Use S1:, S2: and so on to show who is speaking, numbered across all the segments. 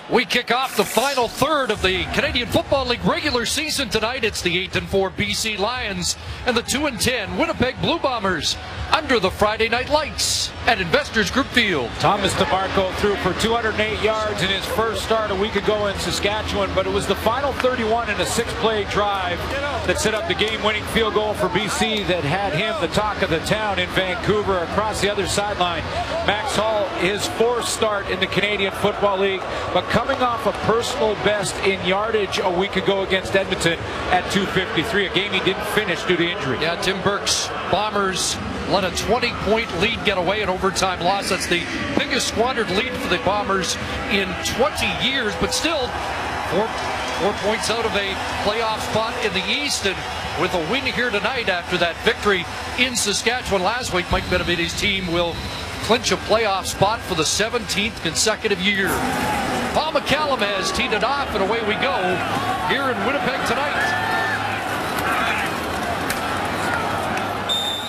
S1: We kick off the final third of the Canadian Football League regular season tonight. It's the 8-4 BC Lions and the 2-10 Winnipeg Blue Bombers under the Friday night lights at Investors Group Field.
S2: Thomas DeMarco threw for 208 yards in his first start a week ago in Saskatchewan, but it was the final 31 in a 6-play drive that set up the game-winning field goal for BC that had him the talk of the town in Vancouver. Across the other sideline, Max Hall, his fourth start in the Canadian Football League, but coming off a personal best in yardage a week ago against Edmonton at 253, a game he didn't finish due to injury.
S1: Yeah, Tim Burke's Bombers let a 20-point lead get away in overtime loss. That's the biggest squandered lead for the Bombers in 20 years, but still four points out of a playoff spot in the East, and with a win here tonight after that victory in Saskatchewan last week, Mike Benavides' team will clinch a playoff spot for the 17th consecutive year. Paul McCallum has teed it off, and away we go here in Winnipeg tonight.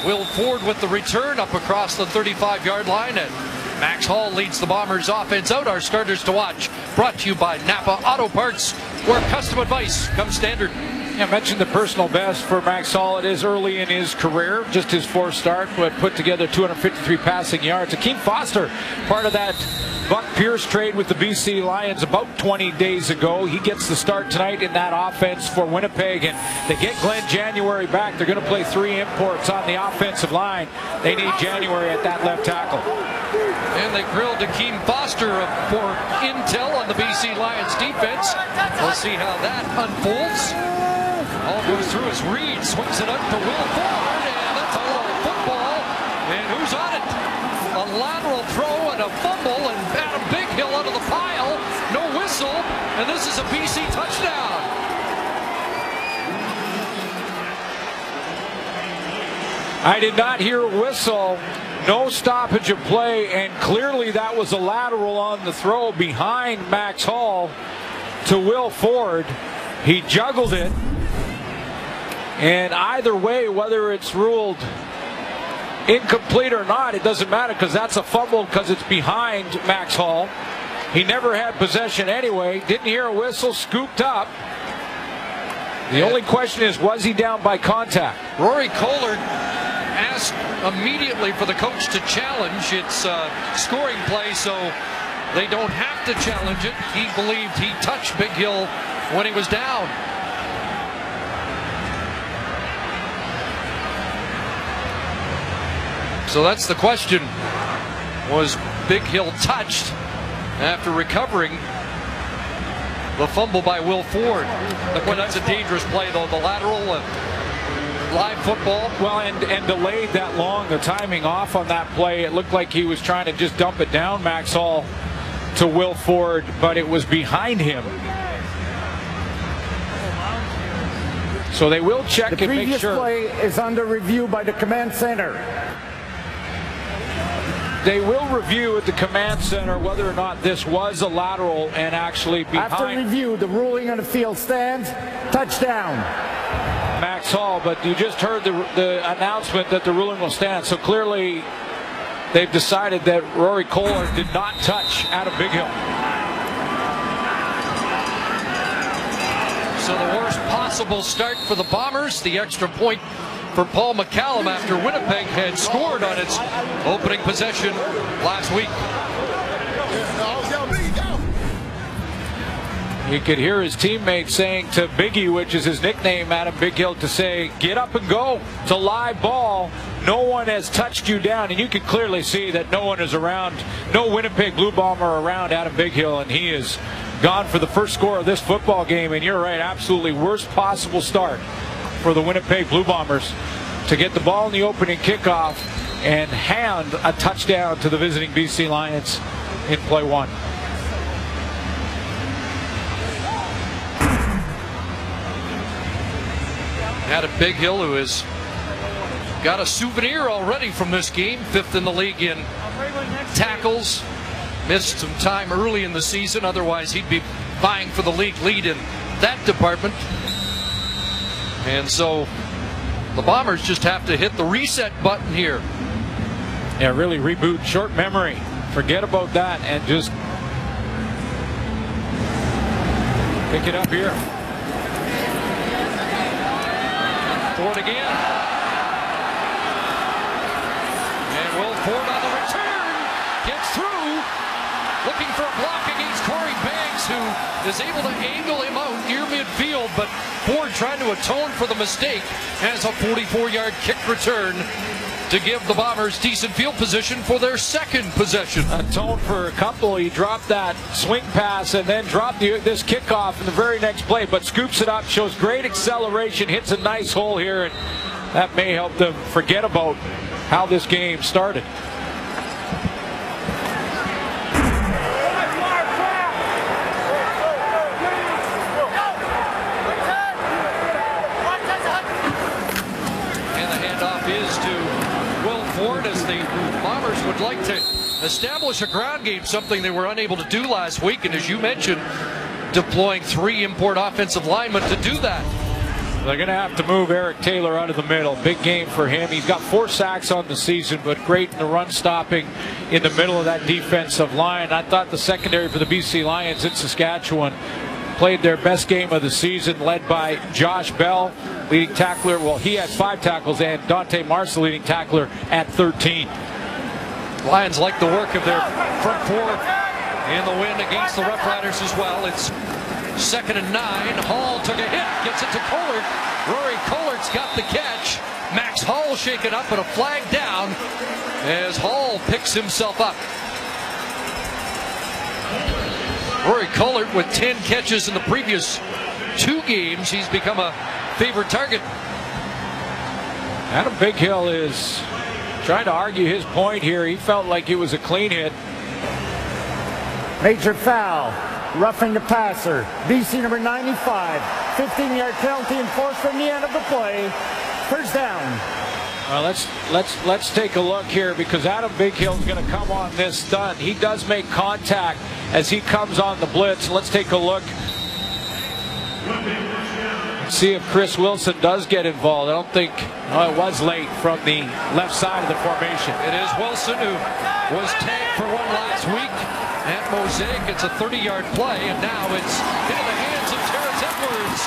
S1: Will Ford with the return up across the 35-yard line, and Max Hall leads the Bombers offense out. Our starters to watch, brought to you by Napa Auto Parts, where custom advice comes standard.
S2: I mentioned the personal best for Max Hall. It is early in his career, just his fourth start, but put together 253 passing yards. Akeem Foster, part of that Buck Pierce trade with the BC Lions about 20 days ago. He gets the start tonight in that offense for Winnipeg, and they get Glenn January back. They're going to play 3 imports on the offensive line. They need January at that left tackle.
S1: And they grilled Akeem Foster for intel on the BC Lions defense. We'll see how that unfolds. All goes through as Reed swings it up to Will Ford, and that's a little football. And who's on it? A lateral throw and a fumble, and Adam Bighill out of the pile. No whistle, and this is a BC touchdown.
S2: I did not hear a whistle. No stoppage of play, and clearly that was a lateral on the throw behind Max Hall to Will Ford. He juggled it. And either way, whether it's ruled incomplete or not, it doesn't matter, because that's a fumble because it's behind Max Hall. He never had possession anyway. Didn't hear a whistle, scooped up. The only question is, was he down by contact?
S1: Rory Collard asked immediately for the coach to challenge. It's a scoring play, so they don't have to challenge it. He believed he touched Bighill when he was down. So that's the question. Was Bighill touched after recovering the fumble by Will Ford? Well, that's a dangerous play, though. The lateral, live football.
S2: Well, and delayed that long. The timing off on that play. It looked like he was trying to just dump it down, Max Hall, to Will Ford, but it was behind him. So they will check and make sure.
S3: The previous play is under review by the command center.
S2: They will review at the command center whether or not this was a lateral and actually behind.
S3: After review, the ruling on the field stands. Touchdown.
S2: Max Hall, but you just heard the announcement that the ruling will stand. So clearly they've decided that Rory Collard did not touch Adam Bighill.
S1: So the worst possible start for the Bombers. The extra point for Paul McCallum after Winnipeg had scored on its opening possession last week.
S2: You could hear his teammates saying to Biggie, which is his nickname, Adam Bighill, to say, get up and go. It's a live ball. No one has touched you down. And you can clearly see that no one is around, no Winnipeg Blue Bomber around Adam Bighill, and he is gone for the first score of this football game. And you're right, absolutely worst possible start for the Winnipeg Blue Bombers to get the ball in the opening kickoff and hand a touchdown to the visiting BC Lions in play 1.
S1: Adam Bighill, who has got a souvenir already from this game, 5th in the league in tackles. Missed some time early in the season, otherwise he'd be vying for the league lead in that department. And so the Bombers just have to hit the reset button here.
S2: Yeah, really reboot, short memory. Forget about that and just Pick it up here.
S1: Ford again. And Will Ford on the return. Gets through. Looking for a block against Corey Banks, who is able to angle him out near midfield. But Ford trying to atone for the mistake has a 44-yard kick return to give the Bombers decent field position for their second possession.
S2: Atone for a couple. He dropped that swing pass and then dropped this kickoff in the very next play, but scoops it up, shows great acceleration, hits a nice hole here, and that may help them forget about how this game started.
S1: As the Bombers would like to establish a ground game, something they were unable to do last week, and as you mentioned, deploying 3 import offensive linemen to do that.
S2: They're going to have to move Eric Taylor out of the middle. Big game for him. He's got 4 sacks on the season, but great in the run stopping in the middle of that defensive line. I thought the secondary for the BC Lions in Saskatchewan played their best game of the season, led by Josh Bell, leading tackler. Well, he had 5 tackles, and Dante Marsa, leading tackler, at 13.
S1: Lions like the work of their front 4 in the win against the Rough Riders as well. It's 2nd and 9. Hall took a hit, gets it to Collard. Rory Collart's got the catch. Max Hall shaken up and a flag down as Hall picks himself up. Rory Collard with 10 catches in the previous 2 games. He's become a favorite target.
S2: Adam Bighill is trying to argue his point here. He felt like it was a clean hit.
S3: Major foul. Roughing the passer. BC number 95. 15-yard penalty enforced from the end of the play. First down.
S2: Well, let's take a look here, because Adam Bighill is going to come on this stunt. He does make contact as he comes on the blitz. Let's take a look. See if Chris Wilson does get involved. I don't think it was late from the left side of the formation.
S1: It is Wilson, who was tagged for one last week at Mosaic. It's a 30-yard play, and now it's into the hands of Terrence Edwards.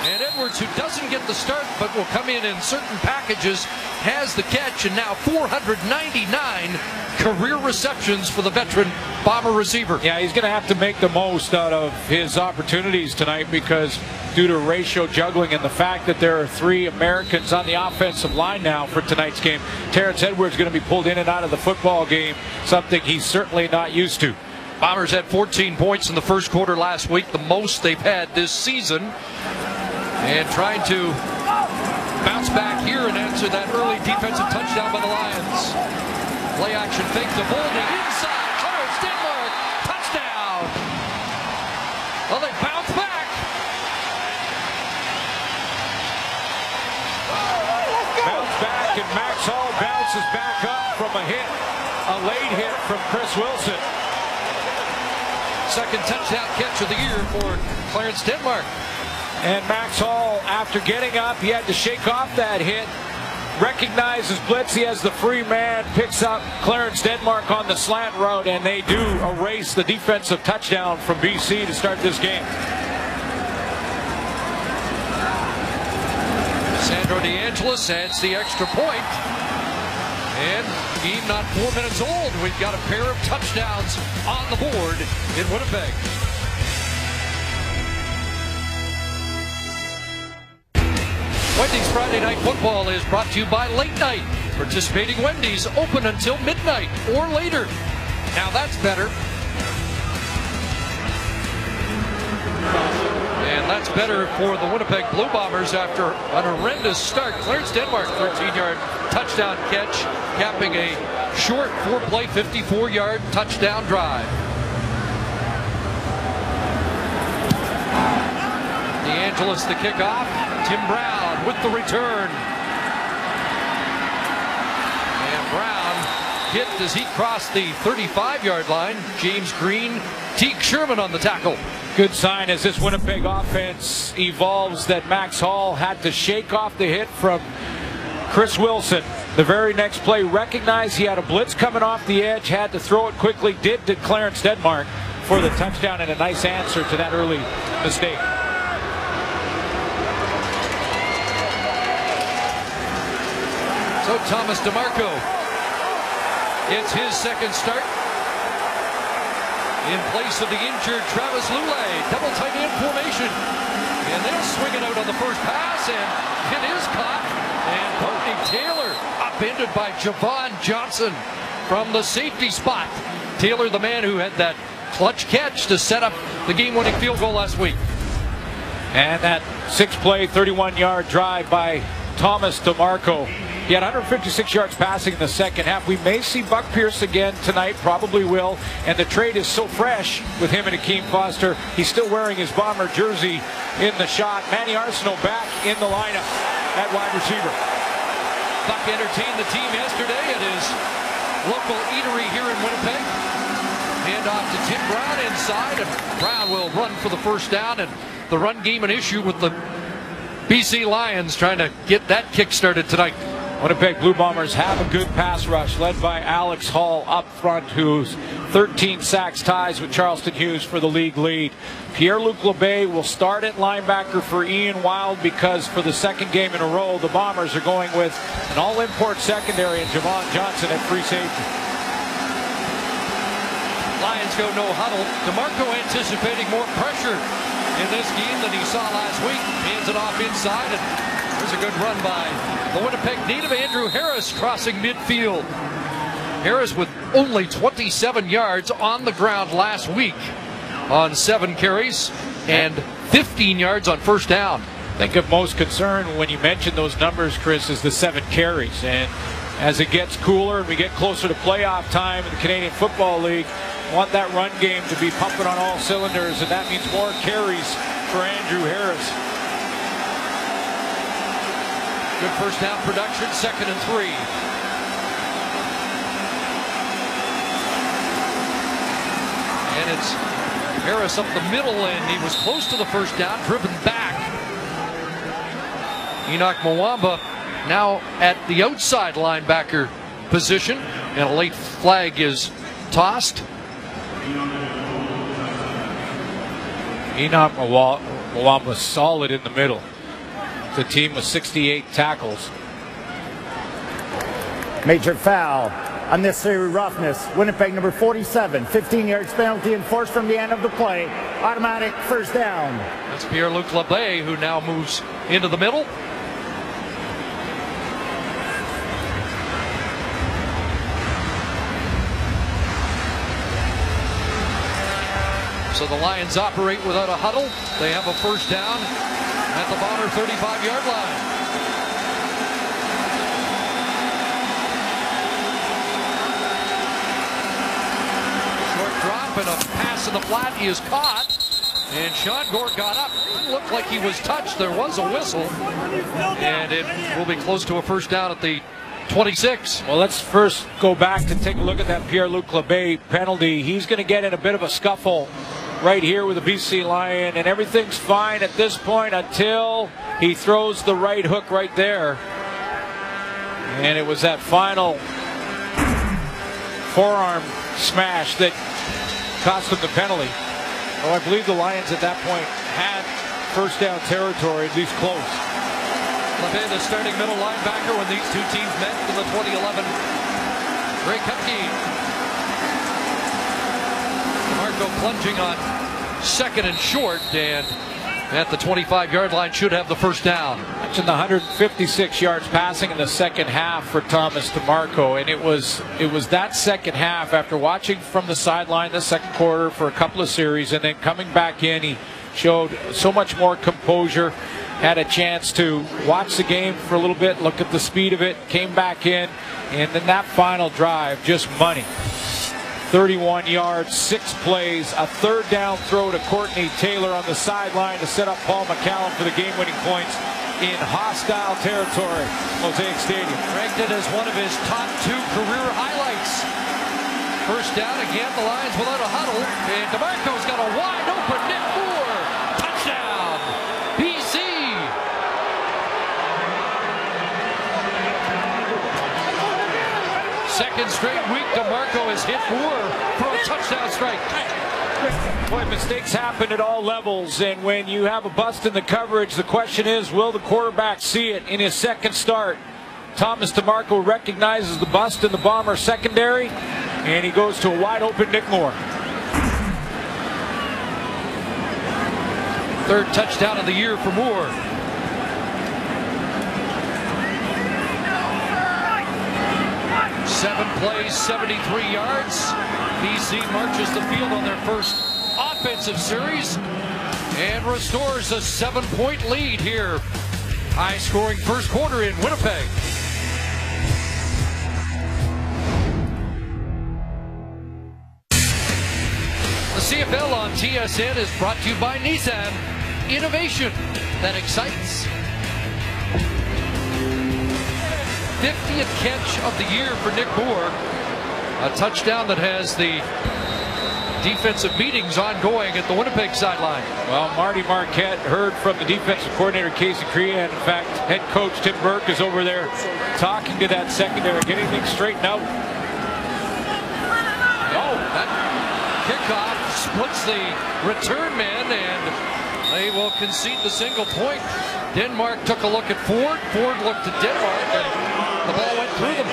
S1: And Edwards, who doesn't get the start but will come in certain packages, has the catch, and now 499 career receptions for the veteran Bomber receiver.
S2: Yeah, he's going to have to make the most out of his opportunities tonight, because due to ratio juggling and the fact that there are 3 Americans on the offensive line now for tonight's game, Terrence Edwards is going to be pulled in and out of the football game, something he's certainly not used to.
S1: Bombers had 14 points in the first quarter last week, the most they've had this season. And trying to bounce back here and answer that early defensive touchdown by the Lions. Play action fake to Boldy inside. Clarence Denmark, touchdown. Well, they bounce back.
S2: Bounce back, and Max Hall bounces back up from a late hit from Chris Wilson.
S1: Second touchdown catch of the year for Clarence Denmark.
S2: And Max Hall, after getting up, he had to shake off that hit, recognizes blitz, he has the free man, picks up Clarence Denmark on the slant route, and they do erase the defensive touchdown from BC to start this game.
S1: Sandro DeAngelis adds the extra point. And game not 4 minutes old. We've got a pair of touchdowns on the board in Winnipeg. Wendy's Friday Night Football is brought to you by Late Night. Participating Wendy's open until midnight or later. Now that's better. And that's better for the Winnipeg Blue Bombers after an horrendous start. Clarence Denmark, 13-yard touchdown catch, capping a short 4-play, 54-yard touchdown drive. DeAngelis the kickoff. Tim Brown with the return. And Brown hit as he crossed the 35-yard line. James Green, Teague Sherman on the tackle.
S2: Good sign as this Winnipeg offense evolves that Max Hall had to shake off the hit from Chris Wilson. The very next play, recognized he had a blitz coming off the edge, had to throw it quickly, did to Clarence Denmark. for the touchdown and a nice answer to that early mistake.
S1: So Thomas DeMarco gets his second start in place of the injured Travis Lulay. Double tight end formation. And they'll swing it out on the first pass, and it is caught. And Courtney Taylor upended by Javon Johnson from the safety spot. Taylor, the man who had that clutch catch to set up the game-winning field goal last week.
S2: And that 6-play, 31-yard drive by Thomas DeMarco. He had 156 yards passing in the second half. We may see Buck Pierce again tonight, probably will. And the trade is so fresh with him and Akeem Foster. He's still wearing his Bomber jersey in the shot. Manny Arsenault back in the lineup at wide receiver.
S1: Buck entertained the team yesterday at his local eatery here in Winnipeg. Hand off to Tim Brown inside, and Brown will run for the first down. And the run game an issue with the BC Lions trying to get that kick started tonight.
S2: Winnipeg Blue Bombers have a good pass rush led by Alex Hall up front, who's 13 sacks, ties with Charleston Hughes for the league lead. Pierre-Luc Labbé will start at linebacker for Ian Wild because for the second game in a row, the Bombers are going with an all-import secondary and Javon Johnson at free safety.
S1: Lions go no huddle. DeMarco anticipating more pressure in this game than he saw last week. Hands it off inside, and there's a good run by the Winnipeg native Andrew Harris crossing midfield. Harris with only 27 yards on the ground last week on 7 carries and 15 yards on first down.
S2: I think of most concern when you mention those numbers, Chris, is the 7 carries. And as it gets cooler and we get closer to playoff time in the Canadian Football League, want that run game to be pumping on all cylinders, and that means more carries for Andrew Harris.
S1: Good first down production, 2nd and 3. And it's Harris up the middle, and he was close to the first down, driven back. Enoch Mwamba now at the outside linebacker position, and a late flag is tossed.
S2: Enoch Mwamba solid in the middle. The team with 68 tackles.
S3: Major foul. Unnecessary roughness. Winnipeg number 47. 15 yards penalty enforced from the end of the play. Automatic first down.
S1: That's Pierre-Luc Labbé, who now moves into the middle. So the Lions operate without a huddle. They have a first down at the Bomber 35-yard line. Short drop and a pass in the flat. He is caught. And Sean Gore got up. It looked like he was touched. There was a whistle. And it will be close to a first down at the 26.
S2: Well, let's first go back to take a look at that Pierre-Luc Labbé penalty. He's going to get in a bit of a scuffle right here with a BC Lion, and everything's fine at this point until he throws the right hook right there. And it was that final forearm smash that cost him the penalty. Oh, I believe the Lions at that point had first down territory, at least close.
S1: Labbé, the starting middle linebacker when these two teams met in the 2011 Grey Cup game. DeMarco plunging on 2nd and short, and at the 25-yard line should have the first down.
S2: Mentioned the 156 yards passing in the second half for Thomas DeMarco, and it was that second half after watching from the sideline the second quarter for a couple of series and then coming back in. He showed so much more composure, had a chance to watch the game for a little bit, look at the speed of it, came back in, and then that final drive, just money. 31 yards, 6 plays, a third down throw to Courtney Taylor on the sideline to set up Paul McCallum for the game-winning points in hostile territory, Mosaic Stadium.
S1: Ranked it as one of his top 2 career highlights. First down again, the Lions without a huddle, and DeMarco's got a wide open Nick Moore. Touchdown, BC. second straight week, DeMarco has hit Moore for a touchdown strike.
S2: Boy, mistakes happen at all levels, and when you have a bust in the coverage, the question is, will the quarterback see it in his second start? Thomas DeMarco recognizes the bust in the Bomber secondary, and he goes to a wide-open Nick Moore.
S1: Third touchdown of the year for Moore. Seven plays, 73 yards. BC marches the field on their first offensive series and restores a 7-point lead here. High-scoring first quarter in Winnipeg. The CFL on TSN is brought to you by Nissan. Innovation that excites. 50th catch of the year for Nick Moore. A touchdown that has the defensive meetings ongoing at the Winnipeg sideline.
S2: Well, Marty Marquette heard from the defensive coordinator, Casey Cree, and in fact, head coach Tim Burke is over there talking to that secondary, getting things straightened out.
S1: Oh, that kickoff splits the return man, and they will concede the single point. Denmark took a look at Ford. Ford looked at Denmark, and the ball went through them.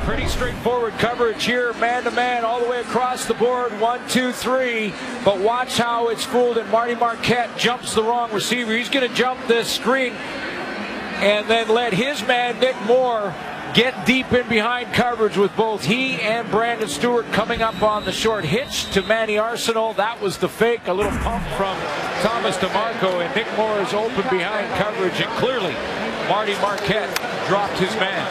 S2: Pretty straightforward coverage here, man-to-man all the way across the board, 1, 2, 3. But watch how it's fooled, and Marty Marquette jumps the wrong receiver. He's going to jump this screen and then let his man, Nick Moore, get deep in behind coverage with both he and Brandon Stewart coming up on the short hitch to Manny Arsenal. That was the fake, a little pump from Thomas DeMarco, and Nick Moore is open behind coverage, and clearly Marty Marquette dropped his man.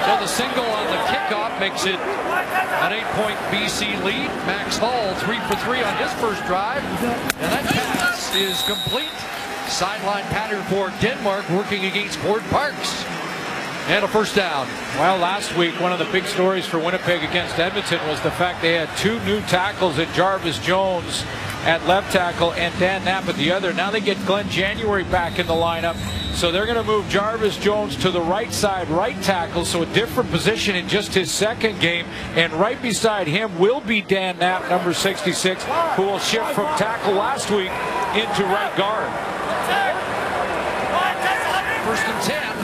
S1: So the single on the kickoff makes it an 8-point BC lead. Max Hall 3 for 3 on his first drive, and that pass is complete. Sideline pattern for Denmark working against Ford Parks. And a first down.
S2: Well, last week, one of the big stories for Winnipeg against Edmonton was the fact they had 2 new tackles in Jarvis Jones at left tackle and Dan Knapp at the other. Now they get Glenn January back in the lineup. So they're going to move Jarvis Jones to the right side, right tackle, so a different position in just his second game. And right beside him will be Dan Knapp, number 66, who will shift from tackle last week into right guard.
S1: First and 10.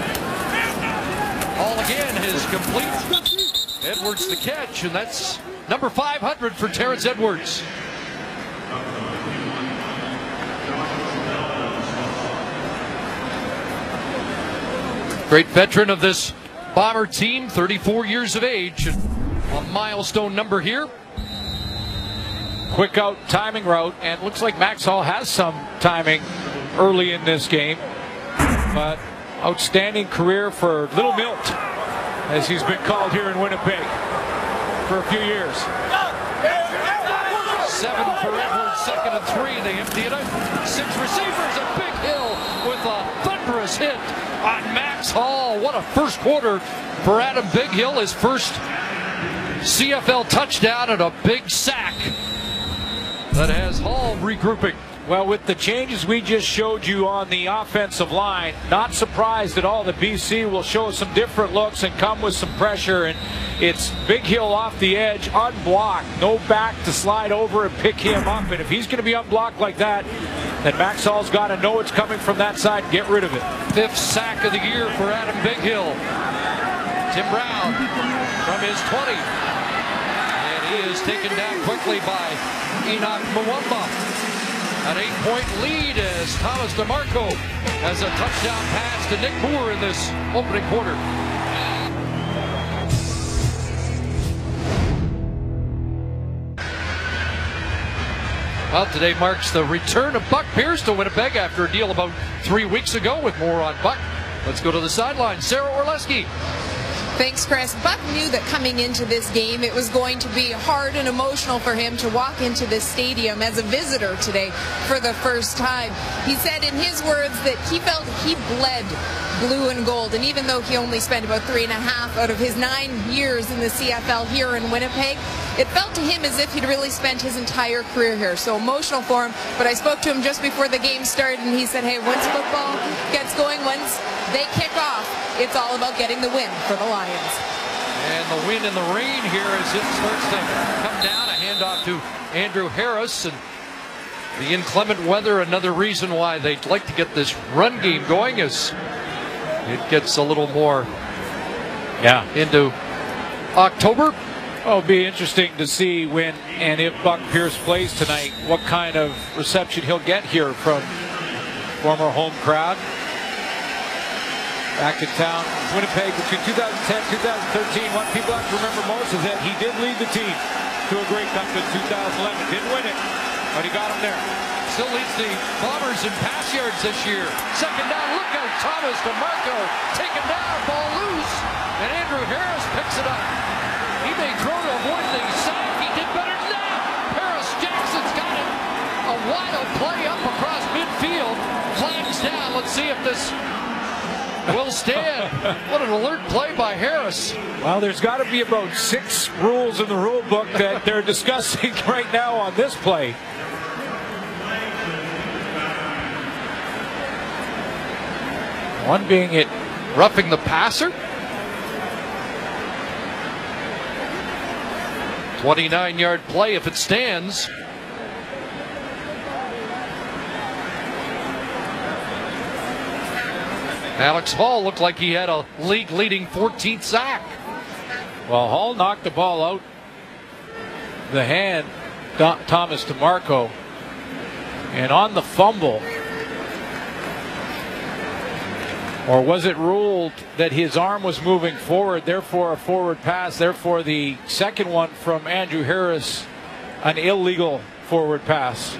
S1: All again is complete. Edwards the catch, and that's number 500 for Terrence Edwards. Great veteran of this Bomber team, 34 years of age. A milestone number here.
S2: Quick out timing route, and looks like Max Hall has some timing early in this game. But outstanding career for Little Milt, as he's been called here in Winnipeg for a few years.
S1: 7 for Edwards, second and 3. They empty it out. 6 receivers, a big hill with a thunderous hit on Max Hall. What a first quarter for Adam Big Hill. His first CFL touchdown and a big sack that has Hall regrouping.
S2: Well, with the changes we just showed you on the offensive line, not surprised at all that BC will show some different looks and come with some pressure. And it's Big Hill off the edge, unblocked, no back to slide over and pick him up. And if he's going to be unblocked like that, then Max Hall's got to know it's coming from that side and get rid of it.
S1: 5th sack of the year for Adam Big Hill. Tim Brown from his 20. And he is taken down quickly by Enoch Mwamba. An 8-point lead as Thomas DeMarco has a touchdown pass to Nick Moore in this opening quarter. Well, today marks the return of Buck Pierce to Winnipeg after a deal about 3 weeks ago. With more on Buck, let's go to the sideline. Sarah Orleski.
S4: Thanks, Chris. Buck knew that coming into this game, it was going to be hard and emotional for him to walk into this stadium as a visitor today for the first time. He said in his words that he felt he bled blue and gold, and even though he only spent about 3.5 out of his 9 years in the CFL here in Winnipeg, it felt to him as if he'd really spent his entire career here. So emotional for him, but I spoke to him just before the game started, and he said, hey, once football gets going, once they kick off, it's all about getting the win for the Lions.
S1: And the wind and the rain here as it starts to come down. A handoff to Andrew Harris, and the inclement weather, another reason why they'd like to get this run game going, is it gets a little more into October.
S2: Oh, it'll be interesting to see when and if Buck Pierce plays tonight, what kind of reception he'll get here from former home crowd. Back in town, Winnipeg between 2010-2013. What people have to remember most is that he did lead the team to a Grey Cup in 2011. Didn't win it, but he got him there.
S1: Still leads the Bombers in pass yards this year. Second down, look out, Thomas DeMarco taken down, ball loose, and Andrew Harris picks it up. He may throw to avoid the sack. He did better than that. Harris Jackson's got it. A wild play up across midfield. Flags down. Let's see if this will stand. What an alert play by Harris.
S2: Well, there's got to be about 6 rules in the rule book that they're discussing right now on this play. One being it
S1: roughing the passer. 29-yard play if it stands. Alex Hall looked like he had a league-leading 14th sack.
S2: Well, Hall knocked the ball out the hand, Thomas DeMarco, and on the fumble, or was it ruled that his arm was moving forward, therefore a forward pass, therefore the second one from Andrew Harris, an illegal forward pass?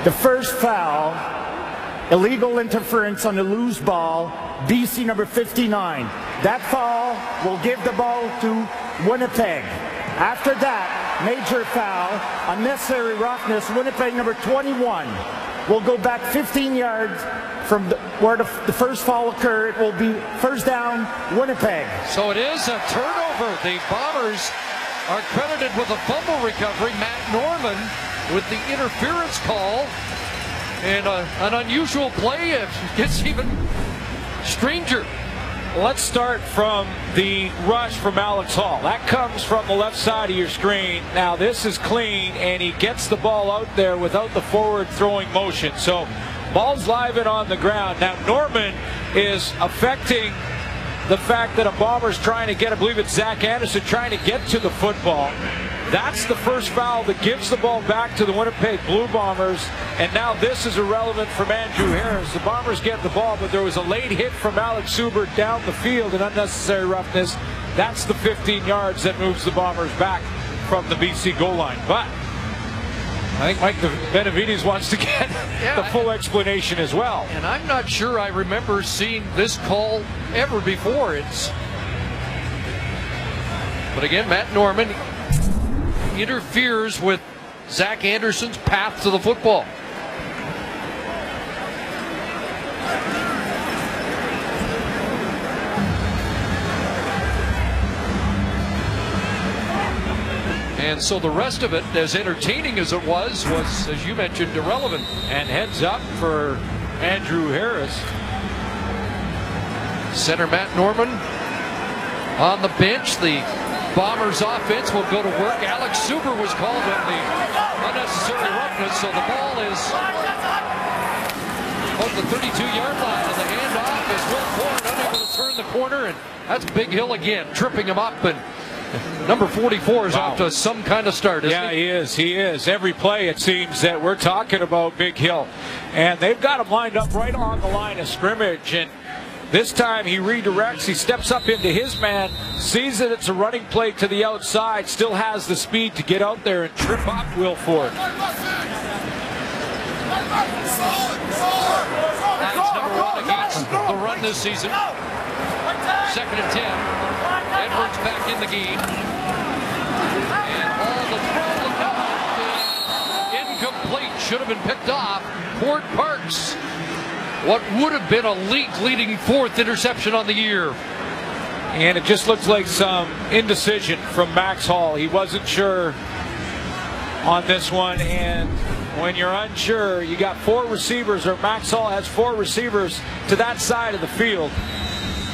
S3: The first foul, illegal interference on the loose ball, BC number 59. That foul will give the ball to Winnipeg. After that, major foul, unnecessary roughness, Winnipeg number 21. Will go back 15 yards from where the first foul occurred. It will be first down, Winnipeg.
S1: So it is a turnover. The Bombers are credited with a fumble recovery. Matt Norman with the interference call, and an unusual play. It gets even stranger.
S2: Let's start from the rush from Alex Hall. That comes from the left side of your screen. Now this is clean, and he gets the ball out there without the forward throwing motion. So ball's live and on the ground. Now Norman is affecting the fact that a Bomber's trying to get, I believe it's Zach Anderson, trying to get to the football. That's the first foul that gives the ball back to the Winnipeg Blue Bombers, and now this is irrelevant from Andrew Harris. The Bombers get the ball, but there was a late hit from Alex Subert down the field, an unnecessary roughness. That's the 15 yards that moves the Bombers back from the BC goal line. But I think Mike Benavides wants to get the full explanation as well.
S1: And I'm not sure I remember seeing this call ever before. But again, Matt Norman interferes with Zach Anderson's path to the football. And so the rest of it, as entertaining as it was, as you mentioned, irrelevant.
S2: And heads up for Andrew Harris.
S1: Center Matt Norman on the bench. The Bombers offense will go to work. Alex Suber was called on the unnecessary roughness, so the ball is on the 32-yard line, and the handoff is Will Ford unable to turn the corner, and that's Big Hill again, tripping him up, and number 44 is off to some kind of start, isn't he?
S2: He is. Every play, it seems that we're talking about Big Hill, and they've got him lined up right on the line of scrimmage, and this time he redirects, he steps up into his man, sees that it's a running play to the outside, still has the speed to get out there and trip up Will Ford.
S1: That's number 1 against the run this season. 2nd and 10. Edwards back in the game. And all the throw incomplete. Should have been picked off. Port Parks. What would have been a league-leading 4th interception on the year.
S2: And it just looks like some indecision from Max Hall. He wasn't sure on this one, and when you're unsure, you got 4 receivers, or Max Hall has 4 receivers to that side of the field.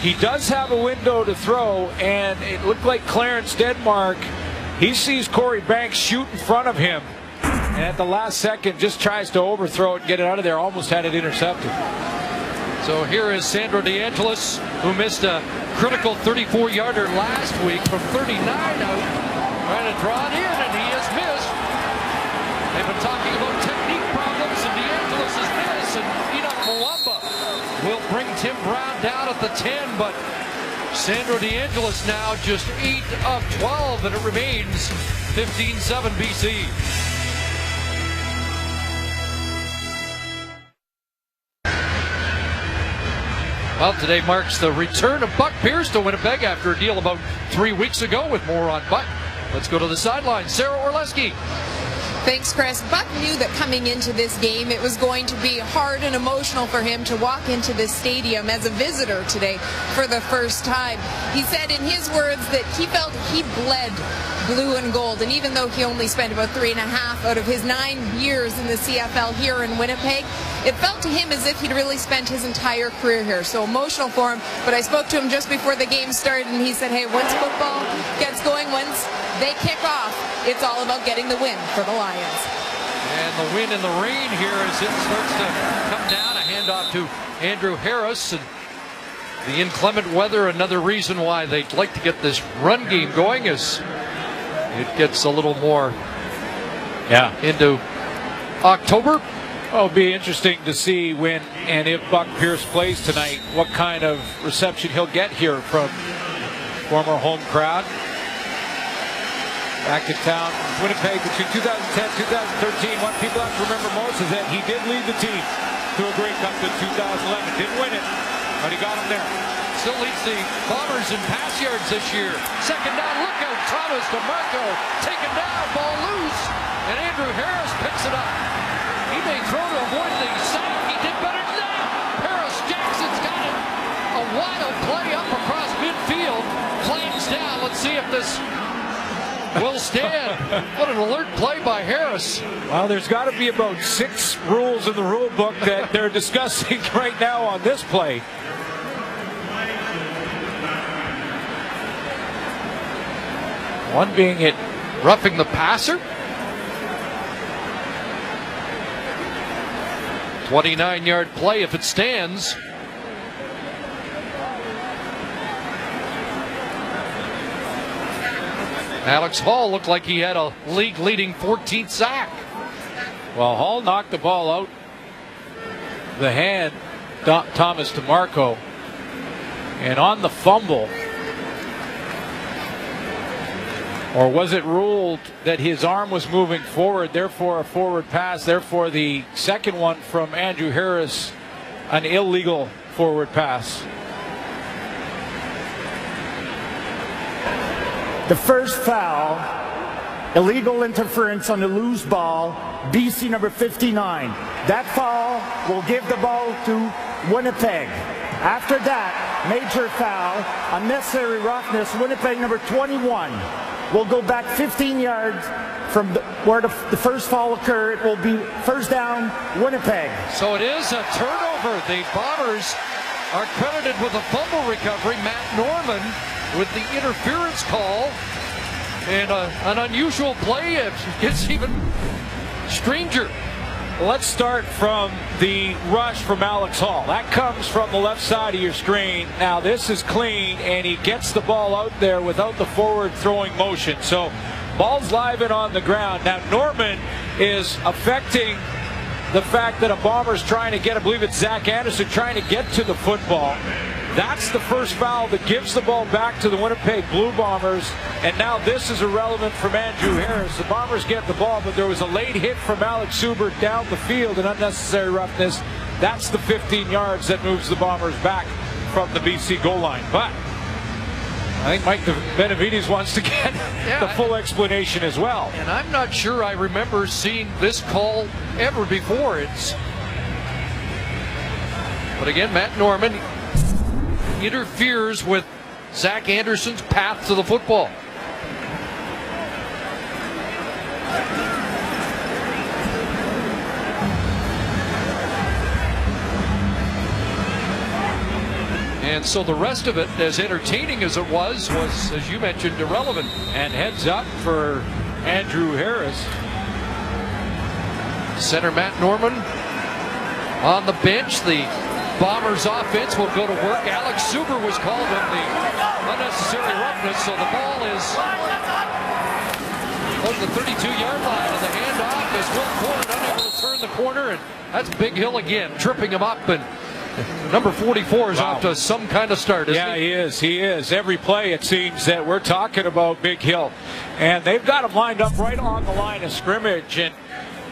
S2: He does have a window to throw, and it looked like Clarence Denmark, he sees Corey Banks shoot in front of him, and at the last second just tries to overthrow it and get it out of there. Almost had it intercepted.
S1: So here is Sandro DeAngelis, who missed a critical 34-yarder last week from 39 out, trying to draw it in, and he has missed. They've been talking about technique problems, and DeAngelis has missed, and Enoch Mwamba will bring Tim Brown down at the 10, but Sandro DeAngelis now just 8 of 12, and it remains 15-7 BC. Well, today marks the return of Buck Pierce to Winnipeg after a deal about 3 weeks ago. With more on Buck, let's go to the sideline. Sarah Orleski.
S4: Thanks, Chris. Buck knew that coming into this game, it was going to be hard and emotional for him to walk into this stadium as a visitor today for the first time. He said in his words that he felt he bled blue and gold, and even though he only spent about 3.5 out of his 9 years in the CFL here in Winnipeg, it felt to him as if he'd really spent his entire career here. So emotional for him, but I spoke to him just before the game started, and he said, hey, once football gets going, once they kick off, it's all about getting the win for the Lions.
S1: And the wind and the rain here as it starts to come down. A handoff to Andrew Harris, and the inclement weather, another reason why they'd like to get this run game going, is it gets a little more into October.
S2: Well, it'll be interesting to see when and if Buck Pierce plays tonight, what kind of reception he'll get here from former home crowd. Back to town, Winnipeg between 2010 and 2013. What people have to remember most is that he did lead the team to a Grey Cup in 2011. Didn't win it, but he got him there.
S1: Still leads the Bombers in pass yards this year. 2nd down, look out, Thomas DeMarco taken down, ball loose, and Andrew Harris picks it up. He may throw to avoid the sack. He did better than that. Harris Jackson's got it. A wild play up across midfield. Claims down. Let's see if this will stand. What an alert play by Harris.
S2: Well, there's got to be about 6 rules in the rule book that they're discussing right now on this play.
S1: One being it roughing the passer. 29-yard play if it stands. Alex Hall looked like he had a league-leading 14th sack.
S2: Well, Hall knocked the ball out the hand, Thomas DeMarco. And on the fumble, or was it ruled that his arm was moving forward, therefore a forward pass, therefore the second one from Andrew Harris, an illegal forward pass?
S3: The first foul, illegal interference on the loose ball, BC number 59. That foul will give the ball to Winnipeg. After that, major foul, unnecessary roughness, Winnipeg number 21. We'll go back 15 yards from where the first foul occurred. It will be first down, Winnipeg.
S1: So it is a turnover. The Bombers are credited with a fumble recovery. Matt Norman with the interference call. And an unusual play. It gets even stranger.
S2: Let's start from the rush from Alex Hall. That comes from the left side of your screen. Now this is clean, and he gets the ball out there without the forward throwing motion. So ball's live and on the ground. Now Norman is affecting the fact that a Bomber's trying to get, I believe it's Zach Anderson, trying to get to the football. That's the first foul that gives the ball back to the Winnipeg Blue Bombers. And now this is irrelevant from Andrew Harris. The Bombers get the ball, but there was a late hit from Alex Subert down the field, an unnecessary roughness. That's the 15 yards that moves the Bombers back from the BC goal line. But I think Mike Benavides wants to get the full explanation as well.
S1: And I'm not sure I remember seeing this call ever before. But again, Matt Norman interferes with Zach Anderson's path to the football. And so the rest of it, as entertaining as it was, as you mentioned, irrelevant.
S2: And heads up for Andrew Harris.
S1: Center Matt Norman on the bench. The Bombers offense will go to work. Alex Suber was called on the unnecessary roughness, so the ball is on the 32-yard line, and the handoff is Will Ford unable to turn the corner, and that's Big Hill again, tripping him up, and number 44 is off to some kind of start, isn't he?
S2: He is. Every play, it seems that we're talking about Big Hill, and they've got him lined up right on the line of scrimmage, and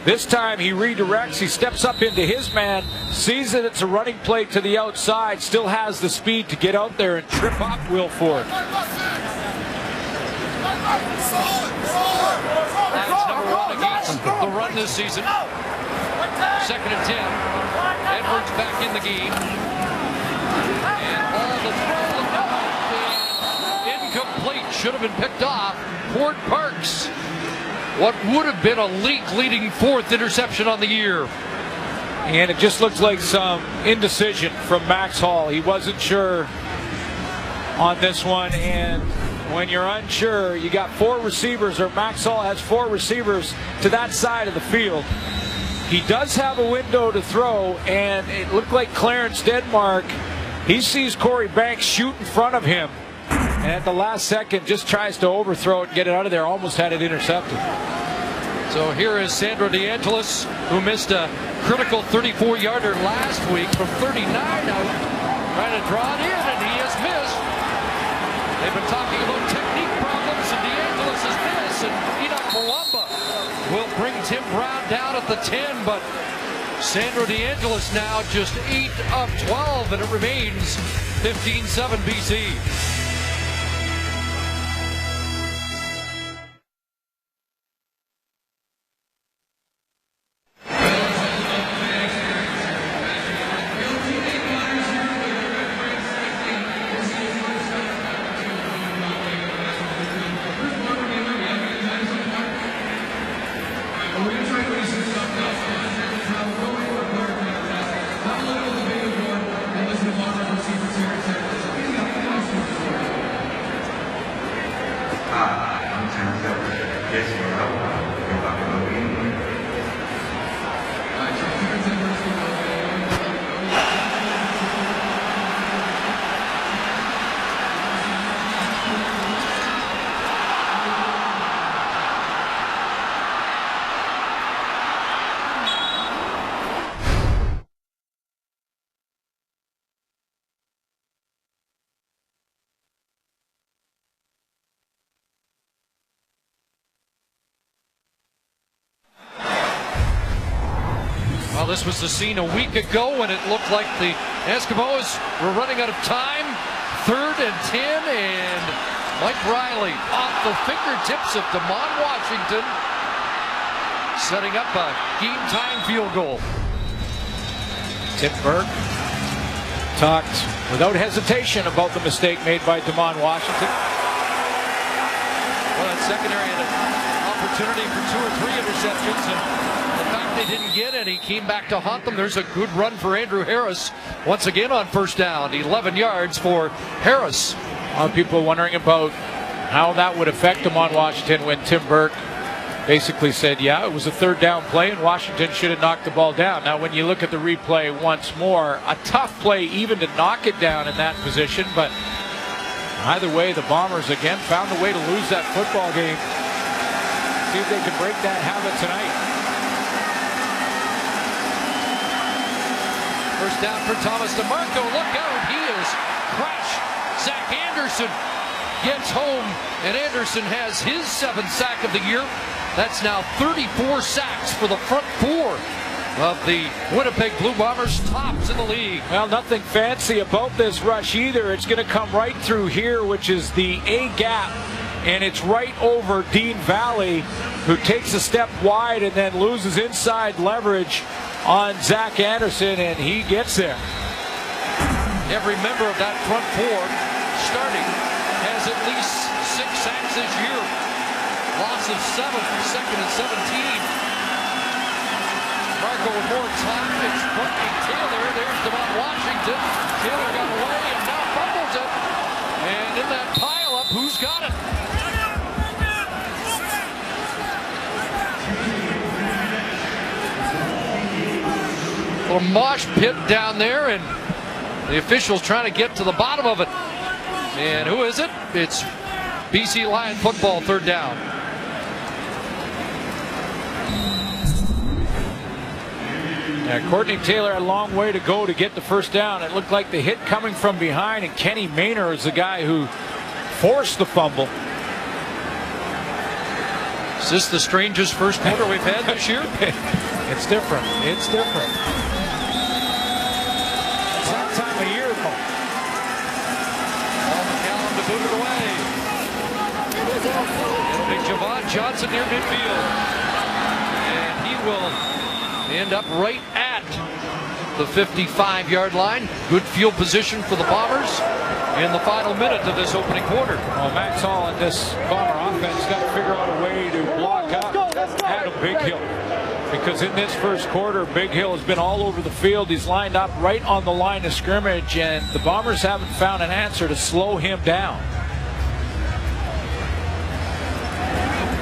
S2: this time he redirects, he steps up into his man, sees that it's a running play to the outside, still has the speed to get out there and trip up Will Ford.
S1: That's number 1 against the run this season. 2nd and 10. Edwards back in the game. And all the throw incomplete. Should have been picked off. Port Parks. What would have been a league-leading 4th interception on the year.
S2: And it just looks like some indecision from Max Hall. He wasn't sure on this one, and when you're unsure, you got 4 receivers, or Max Hall has 4 receivers to that side of the field. He does have a window to throw, and it looked like Clarence Denmark, he sees Corey Banks shoot in front of him, and at the last second just tries to overthrow it and get it out of there, almost had it intercepted.
S1: So here is Sandro DeAngelis, who missed a critical 34-yarder last week from 39 out, trying to draw it in, and he has missed. They've been talking about technique problems, and DeAngelis has missed, and Enoch Mwamba will bring Tim Brown down at the 10, but Sandro DeAngelis now just 8 of 12, and it remains 15-7 BC. Well, this was the scene a week ago when it looked like the Eskimos were running out of time. 3rd and 10, and Mike Riley off the fingertips of DeMond Washington, setting up a game-time field goal.
S2: Tim Burke talked without hesitation about the mistake made by DeMond Washington.
S1: Well, that secondary had an opportunity for 2 or 3 interceptions, and the fact they didn't get any came back to haunt them. There's a good run for Andrew Harris once again on 1st down. 11 yards for Harris.
S2: A lot of people wondering about how that would affect DeMond Washington when Tim Burke basically said, yeah, it was a 3rd down play and Washington should have knocked the ball down. Now, when you look at the replay once more, a tough play even to knock it down in that position, but either way, the Bombers again found a way to lose that football game. See if they can break that habit tonight.
S1: 1st down for Thomas DeMarco. Look out, he is crushed. Zach Anderson gets home, and Anderson has his 7th sack of the year. That's now 34 sacks for the front 4 of the Winnipeg Blue Bombers, tops in the league.
S2: Well, nothing fancy about this rush either. It's going to come right through here, which is the A gap, and it's right over Dean Valley, who takes a step wide and then loses inside leverage on Zach Anderson, and he gets there.
S1: Every member of that front four starting has at least 6 sacks this year. Loss of 7, second and 17. Marco with more time. It's Courtney Taylor. There's Devon Washington. Taylor got away and now fumbles it. And in that pile-up, who's got it? A little mosh pit down there, and the officials trying to get to the bottom of it. And who is it? It's BC Lion football, third down.
S2: Yeah, Courtney Taylor had a long way to go to get the first down. It looked like the hit coming from behind, and Kenny Maynor is the guy who forced the fumble.
S1: Is this the strangest first quarter we've had this year?
S2: It's different. It's different. It's that time of year, though.
S1: Paul McCallum to boot it away. It'll be Javon Johnson near midfield. And he will end up right at the 55-yard line. Good field position for the Bombers in the final minute of this opening quarter.
S2: Well, Max Hall and this Bomber offense got to figure out a way to block up Adam Big Hill. Because in this first quarter, Big Hill has been all over the field. He's lined up right on the line of scrimmage, and the Bombers haven't found an answer to slow him down.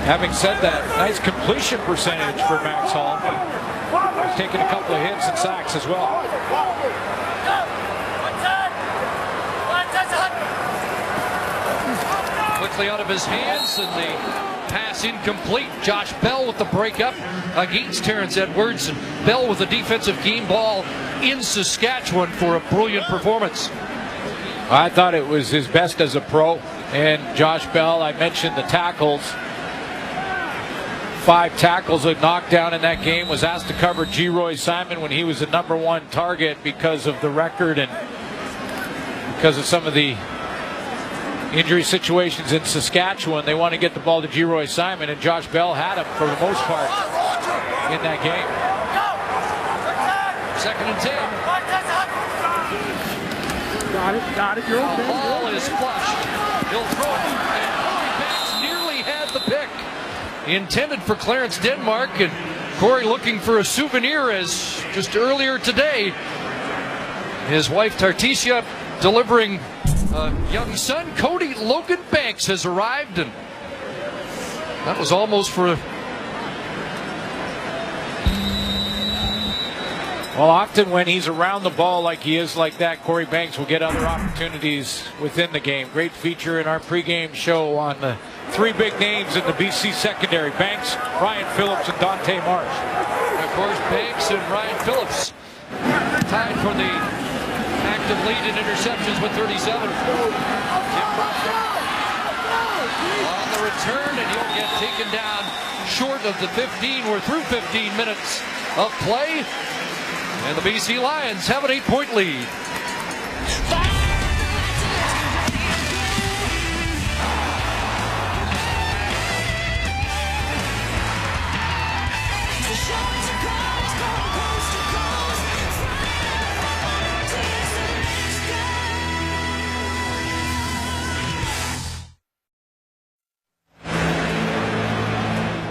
S2: Having said that, nice completion percentage for Max Hall. He's taken a couple of hits and sacks as well.
S1: Quickly out of his hands, and the pass incomplete. Josh Bell with the breakup against Terrence Edwards, and Bell with a defensive game ball in Saskatchewan for a brilliant performance.
S2: I thought it was his best as a pro. And Josh Bell, I mentioned the tackles. 5 tackles, a knockdown in that game, was asked to cover G. Roy Simon when he was the #1 target because of the record and because of some of the injury situations in Saskatchewan. They want to get the ball to G. Roy Simon, and Josh Bell had him for the most part in that game.
S1: Second and 10.
S3: Got it. You're
S1: The
S3: okay.
S1: ball is flushed. He'll throw it, and Corey Banks nearly had the pick. Intended for Clarence Denmark, and Corey looking for a souvenir, as just earlier today, his wife Tarticia delivering a young son. Cody Logan Banks has arrived, and that was almost for...
S2: Well, often when he's around the ball like he is like that, Corey Banks will get other opportunities within the game. Great feature in our pregame show on the 3 big names in the BC secondary: Banks, Ryan Phillips, and Dante Marsh.
S1: And of course, Banks and Ryan Phillips tied for the active lead in interceptions with 37. On the return, and he'll get taken down short of the 15. We're through 15 minutes of play, and the BC Lions have an 8-point lead.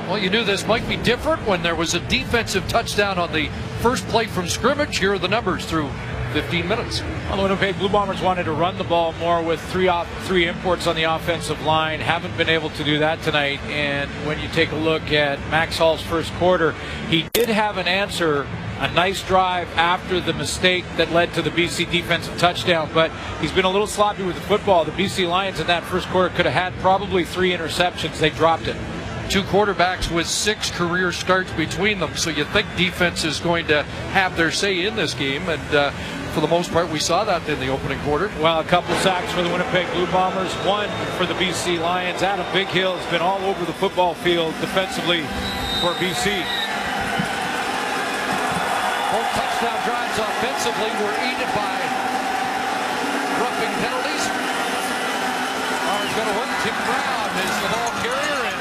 S1: Well, you knew this might be different when there was a defensive touchdown on the first play from scrimmage. Here are the numbers through 15 minutes.
S2: Well, the Winnipeg Blue Bombers wanted to run the ball more with three imports on the offensive line. Haven't been able to do that tonight. And when you take a look at Max Hall's first quarter, he did have an answer, a nice drive after the mistake that led to the BC defensive touchdown. But he's been a little sloppy with the football. The BC Lions in that first quarter could have had probably 3 interceptions. They dropped it.
S1: 2 quarterbacks with 6 career starts between them, so you think defense is going to have their say in this game, and for the most part we saw that in the opening quarter.
S2: Well, a couple sacks for the Winnipeg Blue Bombers, 1 for the BC Lions. Adam Big Hill has been all over the football field defensively for BC.
S1: down drives offensively were aided by roughing penalties. Bombers got a hook. Tim Brown is the ball carrier, and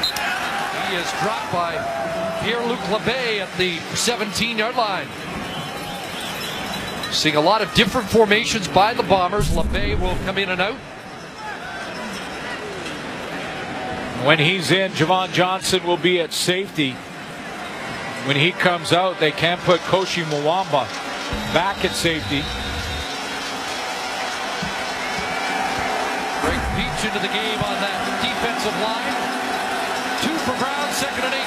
S1: he is dropped by Pierre-Luc Labbé at the 17-yard line. Seeing a lot of different formations by the Bombers. Labbé will come in and out.
S2: When he's in, Javon Johnson will be at safety. When he comes out, they can put Koshi Mwamba back at safety.
S1: Great peach into the game on that defensive line. 2 for Brown, 2nd and 8.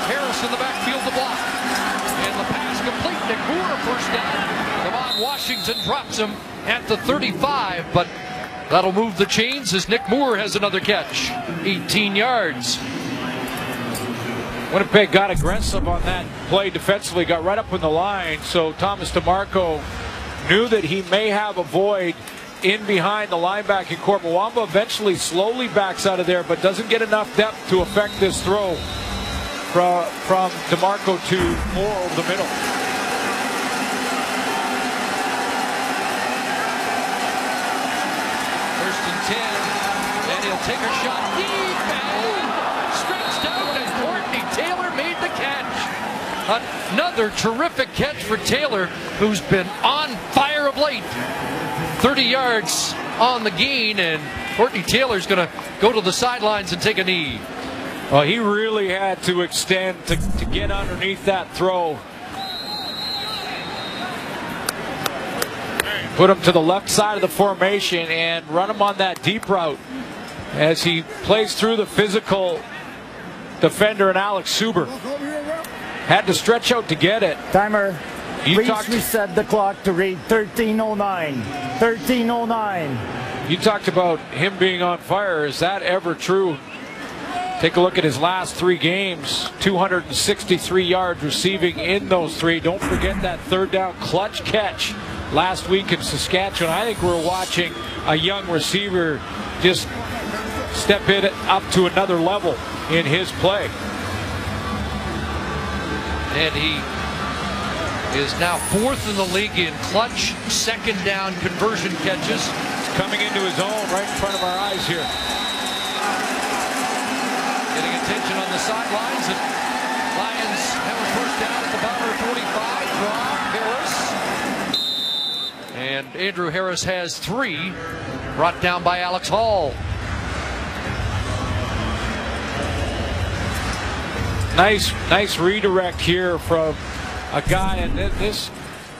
S1: Harris in the backfield to block. And the pass complete. Nick Moore first down. Devon Washington drops him at the 35, but that'll move the chains as Nick Moore has another catch. 18 yards.
S2: Winnipeg got aggressive on that play defensively, got right up in the line, so Thomas DeMarco knew that he may have a void in behind the linebacking core. Mwamba eventually slowly backs out of there, but doesn't get enough depth to affect this throw from DeMarco to Moore over the middle.
S1: First and 10, and he'll take a shot deep and stretched out, and Courtney Taylor made the catch. Another terrific catch for Taylor, who's been on fire of late. 30 yards on the gain, and Courtney Taylor's going to go to the sidelines and take a knee.
S2: Well, he really had to extend to get underneath that throw. Put him to the left side of the formation and run him on that deep route as he plays through the physical defender and Alex Suber. Had to stretch out to get it.
S3: Timer. Please reset the clock to read 13:09. 13:09.
S2: You talked about him being on fire. Is that ever true? Take a look at his last 3 games. 263 yards receiving in those 3. Don't forget that 3rd down clutch catch last week in Saskatchewan. I think we're watching a young receiver just step it up to another level in his play.
S1: And he is now 4th in the league in clutch 2nd down conversion catches.
S2: He's coming into his own right in front of our eyes here.
S1: Getting attention on the sidelines, and Lions have a first down at the Bomber 45 from Harris. And Andrew Harris has 3, brought down by Alex Hall.
S2: Nice redirect here from a guy, and this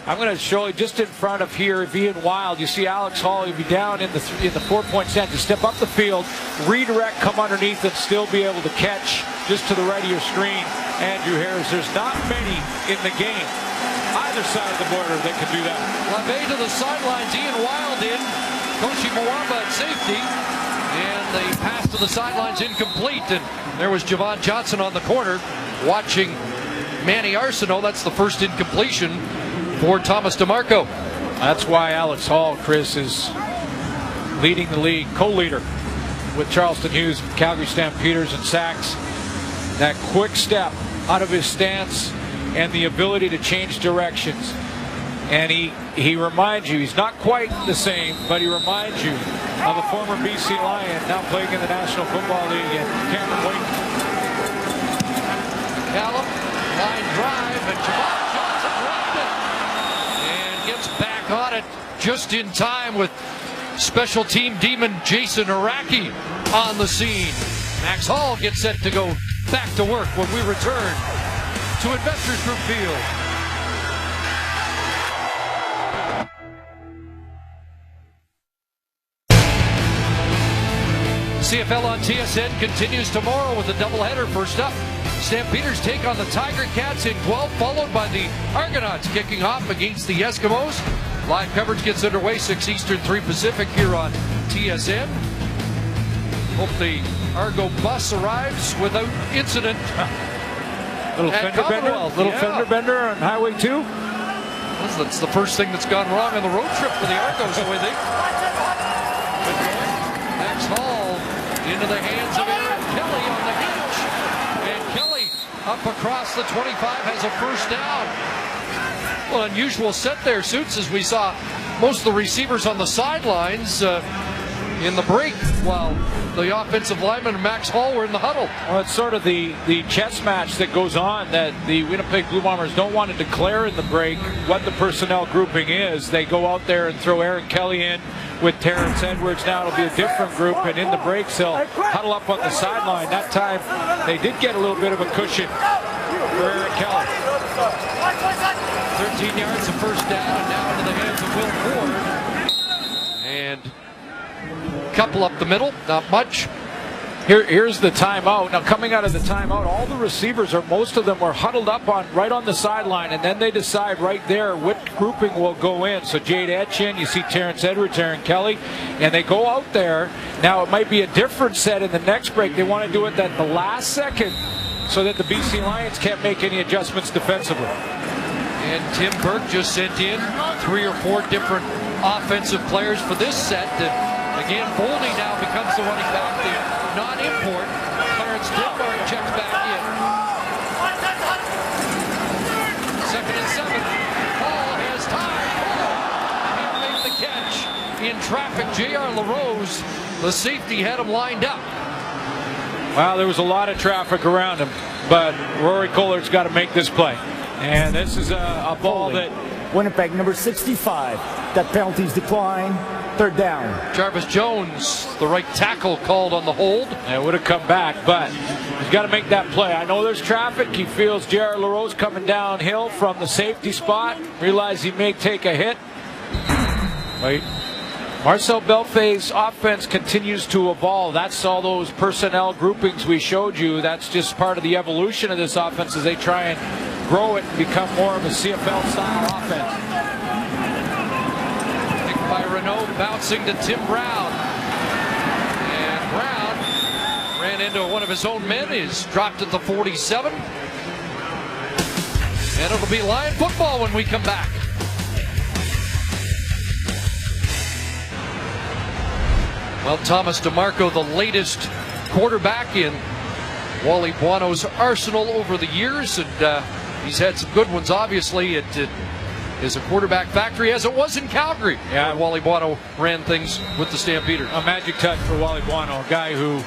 S2: I'm going to show you just in front of here, being wild. You see Alex Hall, he'll be down in the 4-point center, step up the field, redirect, come underneath, and still be able to catch just to the right of your screen. Andrew Harris, there's not many in the game, either side of the border, that can do that.
S1: Labbé to the sidelines, Ian Wild in, Koshi Mwamba at safety, and the pass to the sidelines incomplete, and there was Javon Johnson on the corner watching Manny Arsenault. That's the first incompletion for Thomas DeMarco.
S2: That's why Alex Hall, Chris, is leading the league, co-leader with Charleston Hughes, Calgary Stampeders, and sacks. That quick step out of his stance and the ability to change directions. And he reminds you, he's not quite the same, but he reminds you of a former BC Lion now playing in the National Football League, and Cameron Wake.
S1: Callum, line drive, and Javon Johnson dropped it. And gets back on it just in time with special team demon Jason Araki on the scene. Max Hall gets set to go back to work when we return to Investors Group Field. CFL on TSN continues tomorrow with a doubleheader. First up, Stampeders take on the Tiger Cats in Guelph, followed by the Argonauts kicking off against the Eskimos. Live coverage gets underway, 6 Eastern, 3 Pacific here on TSN. Hope the Argo bus arrives without incident.
S2: Little fender bender on Highway 2.
S1: That's the first thing that's gone wrong on the road trip for the Argos, so I think. Max Hall into the hands of Aaron Kelly on the hitch. And Kelly up across the 25 has a first down. an unusual set there, Suits, as we saw most of the receivers on the sidelines in the break, while the offensive lineman and Max Hall were in the huddle.
S2: Well, it's sort of the chess match that goes on that the Winnipeg Blue Bombers don't want to declare in the break what the personnel grouping is. They go out there and throw Aaron Kelly in with Terrence Edwards. Now it'll be a different group, and in the breaks they'll huddle up on the sideline. That time they did get a little bit of a cushion for Aaron Kelly.
S1: 13 yards of first down, and now into the hands of Will Ford. And couple up the middle, not much.
S2: Here's the timeout. Now, coming out of the timeout, all the receivers, or most of them, were huddled up right on the sideline, and then they decide right there what grouping will go in. So Jade Etchen, you see Terrence Edwards, Aaron Kelly, and they go out there. Now, it might be a different set in the next break. They want to do it at the last second so that the BC Lions can't make any adjustments defensively.
S1: And Tim Burke just sent in 3 or 4 different offensive players for this set. Again, Boldy now becomes the running back, the non-import. Clarence Denmark checks back in. 2nd and 7. Hall has time. Can't make the catch. In traffic, J.R. LaRose, the safety, had him lined up.
S2: Well, there was a lot of traffic around him, but Rory Collard's got to make this play. And this is a ball that...
S3: Winnipeg, number 65. That penalties decline. 3rd down.
S1: Jarvis Jones, the right tackle, called on the hold.
S2: It would have come back, but he's got to make that play. I know there's traffic. He feels J.R. LaRose coming downhill from the safety spot. Realize he may take a hit. Wait. Marcel Belfay's offense continues to evolve. That's all those personnel groupings we showed you. That's just part of the evolution of this offense as they try and grow it and become more of a CFL-style offense.
S1: By Renault, bouncing to Tim Brown. And Brown ran into one of his own men. He's dropped at the 47. And it'll be Lion football when we come back. Well, Thomas DeMarco, the latest quarterback in Wally Buono's arsenal over the years. And he's had some good ones, obviously. It is a quarterback factory, as it was in Calgary.
S2: Yeah,
S1: Wally Buono ran things with the Stampeders.
S2: A magic touch for Wally Buono, a guy who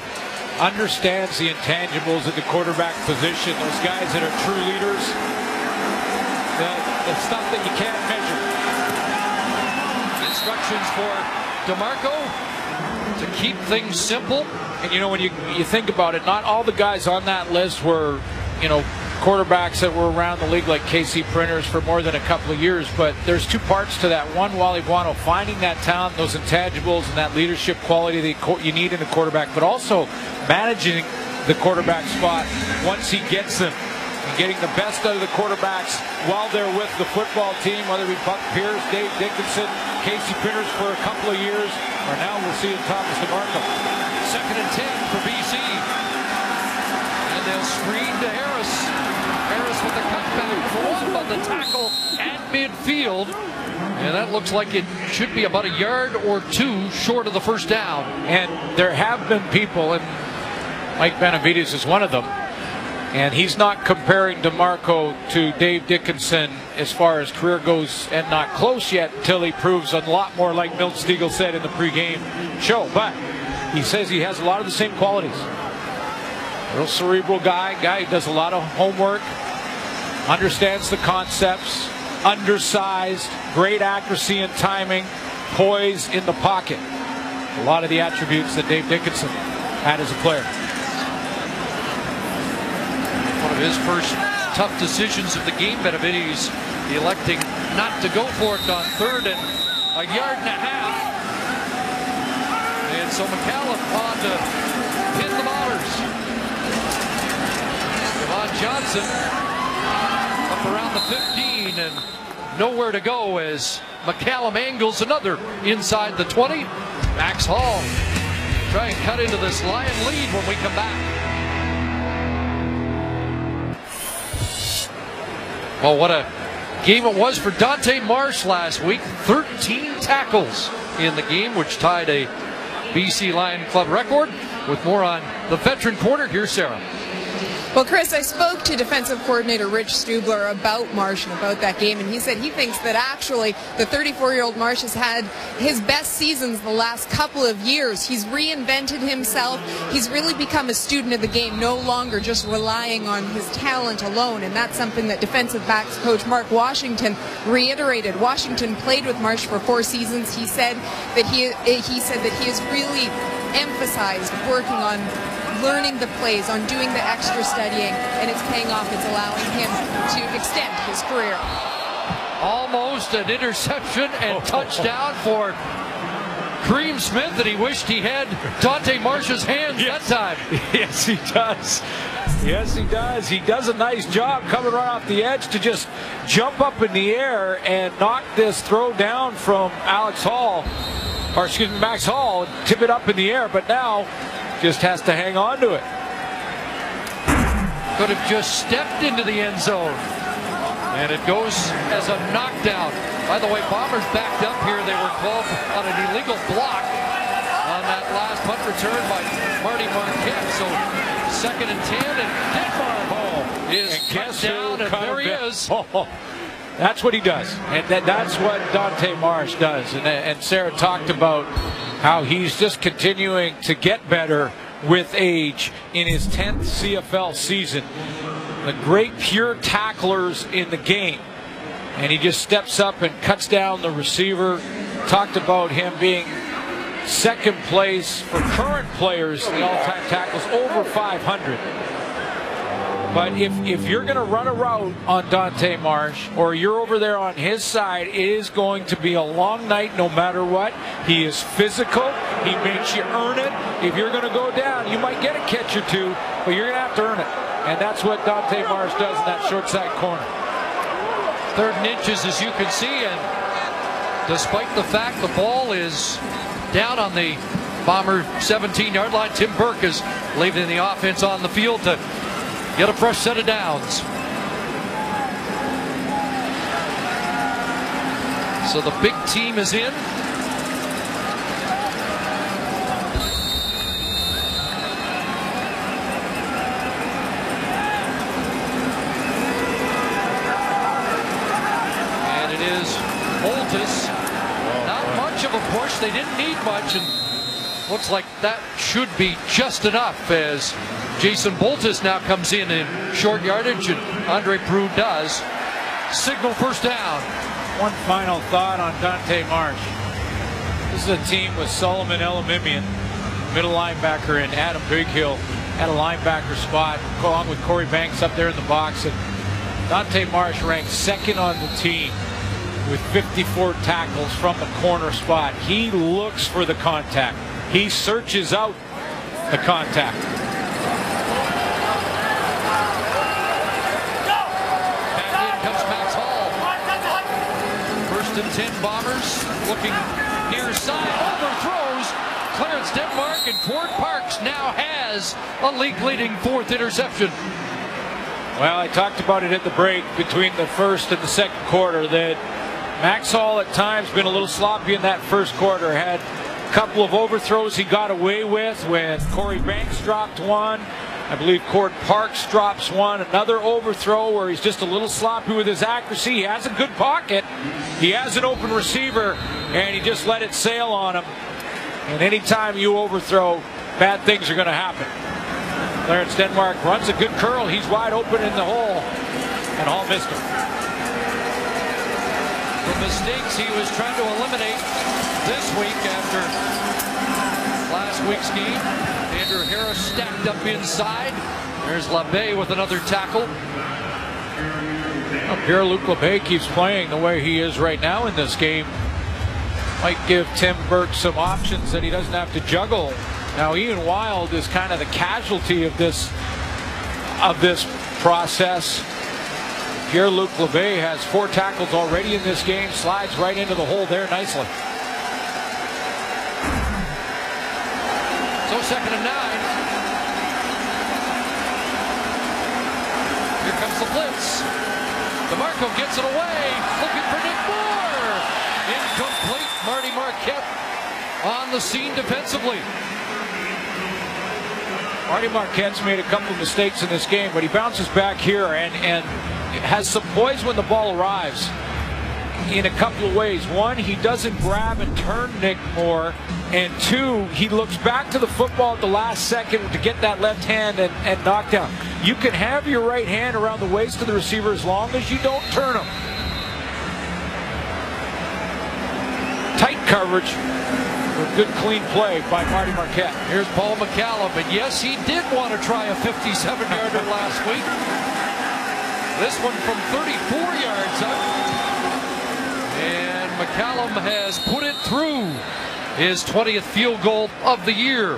S2: understands the intangibles at the quarterback position. Those guys that are true leaders, the stuff that you can't measure.
S1: Instructions for DeMarco to keep things simple.
S2: And you know, when you think about it, not all the guys on that list were, quarterbacks that were around the league like KC Printers for more than a couple of years, but there's 2 parts to that. One, Wally Buono finding that talent, those intangibles, and that leadership quality that you need in a quarterback, but also managing the quarterback spot once he gets them and getting the best out of the quarterbacks while they're with the football team, whether it be Buck Pierce, Dave Dickinson, KC Printers for a couple of years, or now we'll see Thomas DeMarco.
S1: 2nd and 10 for BC. And they'll screen to Harris. Harris with the cutback on the tackle at midfield. And that looks like it should be about a yard or 2 short of the first down.
S2: And there have been people, and Mike Benavides is one of them, and he's not comparing DeMarco to Dave Dickinson as far as career goes, and not close yet until he proves a lot more, like Milt Stiegel said in the pregame show. But he says he has a lot of the same qualities. Real cerebral guy who does a lot of homework, understands the concepts, undersized, great accuracy and timing, poise in the pocket. A lot of the attributes that Dave Dickinson had as a player.
S1: One of his first tough decisions of the game, Benavides electing not to go for it on 3rd and a yard and a half. And so McCallum on to pin the Bombers. Devon Johnson up around the 15 and nowhere to go as McCallum angles another inside the 20. Max Hall try and cut into this Lion lead when we come back. Well, what a game it was for Dante Marsh last week. 13 tackles in the game, which tied a BC Lion Club record. With more on the Veteran Corner, here's Sarah.
S4: Well, Chris, I spoke to defensive coordinator Rich Stubler about Marsh and about that game, and he said he thinks that actually the 34-year-old Marsh has had his best seasons the last couple of years. He's reinvented himself. He's really become a student of the game, no longer just relying on his talent alone, and that's something that defensive backs coach Mark Washington reiterated. Washington played with Marsh for 4 seasons. He said that he has really emphasized working on learning the plays, on doing the extra studying, and it's paying off. It's allowing him to extend his career.
S1: Almost an interception and touchdown for Cream Smith, and he wished he had Dante Marsh's hands that time.
S2: Yes, he does. Yes, he does. He does a nice job coming right off the edge to just jump up in the air and knock this throw down from Max Hall, and tip it up in the air, but now just has to hang on to it.
S1: Could have just stepped into the end zone. And it goes as a knockdown. By the way, Bombers backed up here. They were called on an illegal block on that last punt return by Marty Marquette. So 2nd and 10, and Denmark is cut down, and there he is.
S2: That's what he does, and that's what Dante Marsh does. And Sarah talked about how he's just continuing to get better with age in his 10th CFL season. The great pure tacklers in the game, and he just steps up and cuts down the receiver. Talked about him being 2nd place for current players in the all-time tackles, over 500. But if you're going to run a route on Dante Marsh, or you're over there on his side, it is going to be a long night no matter what. He is physical. He makes you earn it. If you're going to go down, you might get a catch or two, but you're going to have to earn it. And that's what Dante Marsh does in that short side corner.
S1: 3rd and inches, as you can see, and despite the fact the ball is down on the Bomber 17-yard line, Tim Burke is leaving the offense on the field to get a fresh set of downs. So the big team is in. And it is Boltis. Not much of a push. They didn't need much, and looks like that should be just enough as Jason Boltis now comes in short yardage, and Andre Prue does. Signal first down.
S2: One final thought on Dante Marsh. This is a team with Solomon Elamimian, middle linebacker, and Adam Bighill at a linebacker spot, along with Corey Banks up there in the box. And Dante Marsh ranks 2nd on the team with 54 tackles from the corner spot. He looks for the contact. He searches out the contact.
S1: And 10 Bombers looking near side, overthrows Clarence Denmark, and Cord Parks now has a league-leading 4th interception.
S2: Well, I talked about it at the break between the 1st and the 2nd quarter that Max Hall at times been a little sloppy in that 1st quarter. Had a couple of overthrows he got away with when Corey Banks dropped one. I believe Cord Parks drops one. Another overthrow where he's just a little sloppy with his accuracy. He has a good pocket. He has an open receiver, and he just let it sail on him. And anytime you overthrow, bad things are going to happen. Clarence Denmark runs a good curl. He's wide open in the hole, and Hall missed him.
S1: The mistakes he was trying to eliminate this week after last week's game. Andrew Harris stacked up inside. There's LeBay with another tackle.
S2: Pierre-Luc LeBay keeps playing the way he is right now in this game. Might give Tim Burke some options that he doesn't have to juggle. Now Ian Wild is kind of the casualty of this process. Pierre-Luc LeBay has 4 tackles already in this game. Slides right into the hole there nicely.
S1: So 2nd and 9. Here comes the blitz. DeMarco gets it away. Looking for Nick Moore. Incomplete. Marty Marquette on the scene defensively.
S2: Marty Marquette's made a couple of mistakes in this game, but he bounces back here and has some poise when the ball arrives in a couple of ways. One, he doesn't grab and turn Nick Moore, and two, he looks back to the football at the last second to get that left hand and knock down. You can have your right hand around the waist of the receiver as long as you don't turn him. Tight coverage. Good clean play by Marty Marquette.
S1: Here's Paul McCallum, and yes, he did want to try a 57-yarder last week. This one from 34 yards up. And McCallum has put it through his 20th field goal of the year.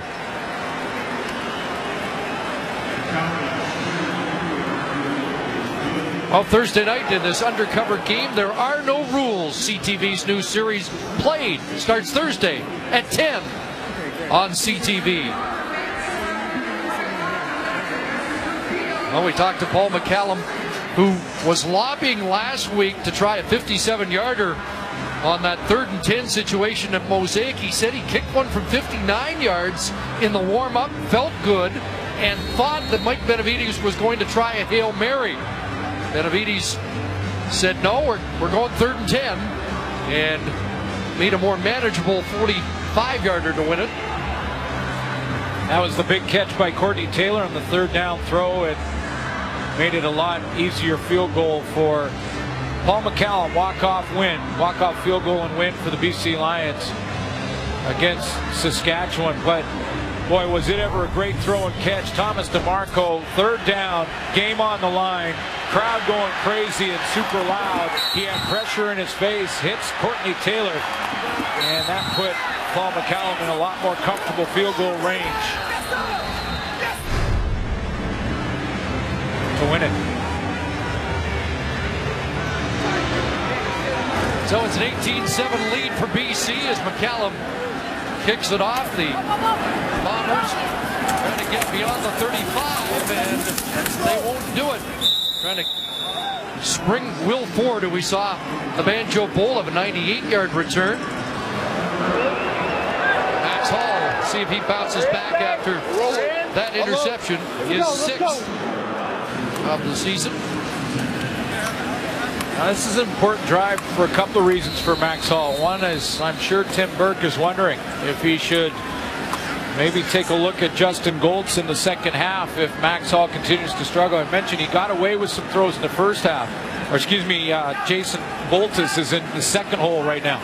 S1: Well, Thursday night in this undercover game, there are no rules. CTV's new series, Played, starts Thursday at 10 on CTV. Well, we talked to Paul McCallum, who was lobbying last week to try a 57-yarder on that 3rd and 10 situation at Mosaic. He said he kicked one from 59 yards in the warm-up, felt good, and thought that Mike Benavides was going to try a Hail Mary. Benavides said, no, we're going 3rd and 10, and made a more manageable 45-yarder to win it.
S2: That was the big catch by Courtney Taylor on the 3rd down throw, and made it a lot easier field goal for Paul McCallum. Walk-off field goal and win for the BC Lions against Saskatchewan. But boy, was it ever a great throw and catch. Thomas DeMarco, 3rd down, game on the line, crowd going crazy and super loud. He had pressure in his face, hits Courtney Taylor, and that put Paul McCallum in a lot more comfortable field goal range to win it.
S1: So it's an 18-7 lead for BC as McCallum kicks it off. The Bombers trying to get beyond the 35, and they won't do it. Trying to spring Will Ford, who we saw the Banjo Bowl of a 98-yard return. Max Hall, see if he bounces back after that interception. His 6th of the season.
S2: Now, this is an important drive for a couple of reasons for Max Hall. One is, I'm sure Tim Burke is wondering if he should maybe take a look at Justin Goltz in the second half if Max Hall continues to struggle. I mentioned he got away with some throws in the first half. Or excuse me, Jason Boltis is in the second hole right now.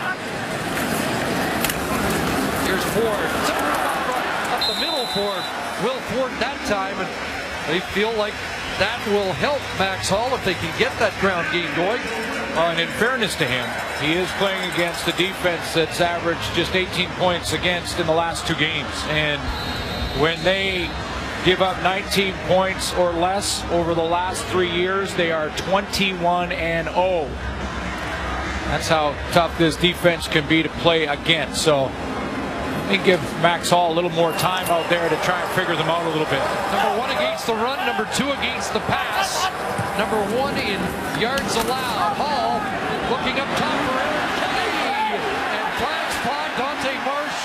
S1: Here's Ford. Up the middle for Will Ford that time, and they feel like that will help Max Hall if they can get that ground game going.
S2: And in fairness to him, he is playing against a defense that's averaged just 18 points against in the last 2 games. And when they give up 19 points or less over the last 3 years, they are 21-0. That's how tough this defense can be to play against. So they give Max Hall a little more time out there to try and figure them out a little bit.
S1: Number 1 against the run, number 2 against the pass, number 1 in yards allowed. Hall looking up top for Aaron Kelly, and flags fly. Dante Marsh.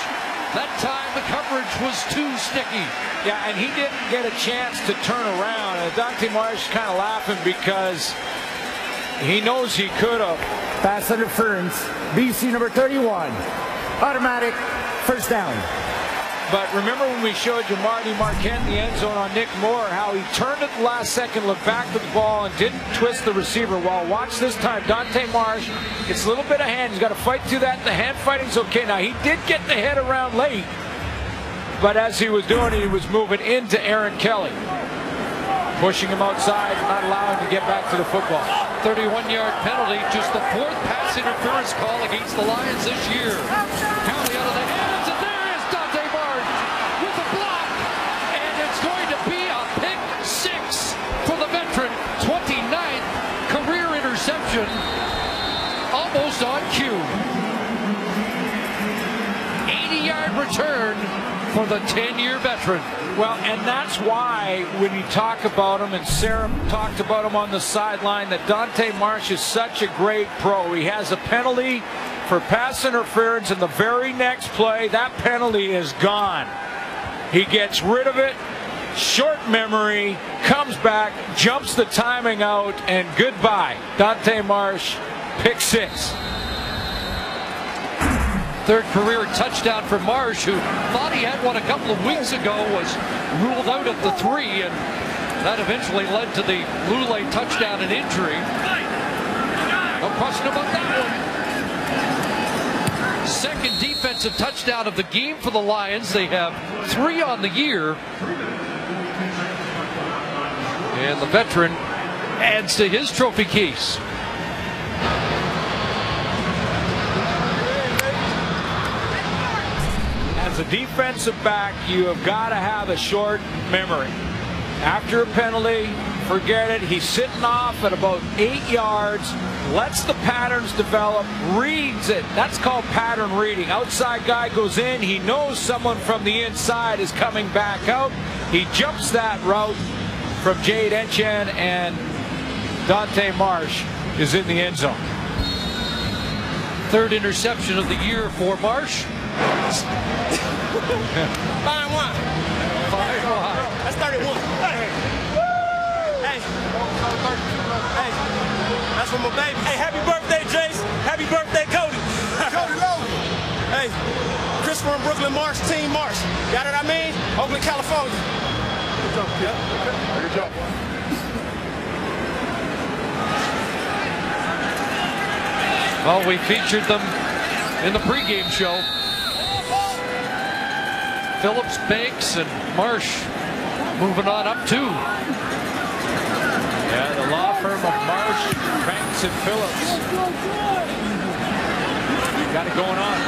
S1: That time the coverage was too sticky.
S2: Yeah, and he didn't get a chance to turn around. And Dante Marsh kind of laughing because he knows he could have.
S3: Pass interference. BC number 31. Automatic. First down.
S2: But remember when we showed you Marty Marquette in the end zone on Nick Moore, how he turned at the last second, looked back to the ball, and didn't twist the receiver. Well, watch this time. Dante Marsh gets a little bit of hand. He's got to fight through that. The hand fighting's okay. Now, he did get the head around late, but as he was doing it, he was moving into Aaron Kelly, pushing him outside, not allowing him to get back to the football.
S1: 31-yard penalty, just the 4th pass interference call against the Lions this year. Kelly out of the hands, and there is Dante Marsh with the block, and it's going to be a pick 6 for the veteran. 29th career interception, almost on cue. 80-yard return for the 10-year veteran.
S2: Well, and that's why when you talk about him, and Sarah talked about him on the sideline, that Dante Marsh is such a great pro. He has a penalty for pass interference in the very next play. That penalty is gone. He gets rid of it, Short memory, comes back, jumps the timing out, and goodbye. Dante Marsh, pick 6.
S1: Third career touchdown for Marsh, who thought he had one a couple of weeks ago, was ruled out at the 3, and that eventually led to the Lulay touchdown and injury. No question about that one. Second defensive touchdown of the game for the Lions. They have 3 on the year. And the veteran adds to his trophy case.
S2: As a defensive back, you have got to have a short memory. After a penalty, forget it. He's sitting off at about 8 yards, lets the patterns develop, reads it. That's called pattern reading. Outside guy goes in. He knows someone from the inside is coming back out. He jumps that route from Jade Etchen, and Dante Marsh is in the end zone.
S1: Third interception of the year for Marsh.
S5: 5-1.
S1: 5-1.
S5: That's 31. Hey. Hey. That's for my baby. Hey, happy birthday, Jace. Happy birthday, Cody. Cody Lowe. Hey, Christopher and Brooklyn Marsh, Team Marsh. Got it, I mean? Oakland, California. Good job, yeah. Good job.
S1: Well, we featured them in the pregame show. Phillips, Banks, and Marsh moving on up 2.
S2: Yeah, the law firm of Marsh, Banks, and Phillips. Got it going on.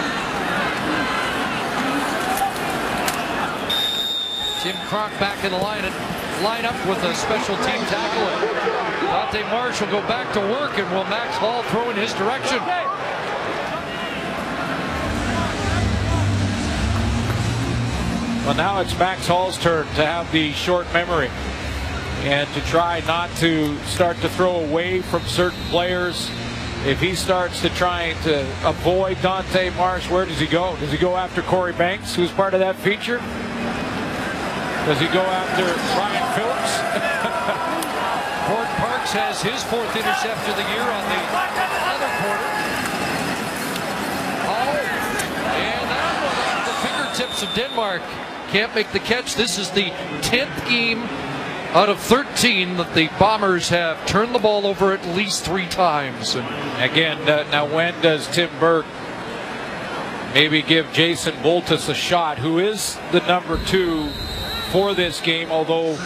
S1: Tim Croc back in the lineup with a special team tackle. Dante Marsh will go back to work, and will Max Hall throw in his direction?
S2: Well, now it's Max Hall's turn to have the short memory and to try not to start to throw away from certain players. If he starts to try to avoid Dante Marsh, where does he go? Does he go after Corey Banks, who's part of that feature? Does he go after Ryan Phillips?
S1: Ford Parks has his 4th interception of the year on the other quarter. Oh, and that one off the fingertips of Denmark. Can't make the catch. This is the 10th game out of 13 that the Bombers have turned the ball over at least 3 times.
S2: And again, now when does Tim Burke maybe give Jason Boltus a shot, who is the number 2 for this game, although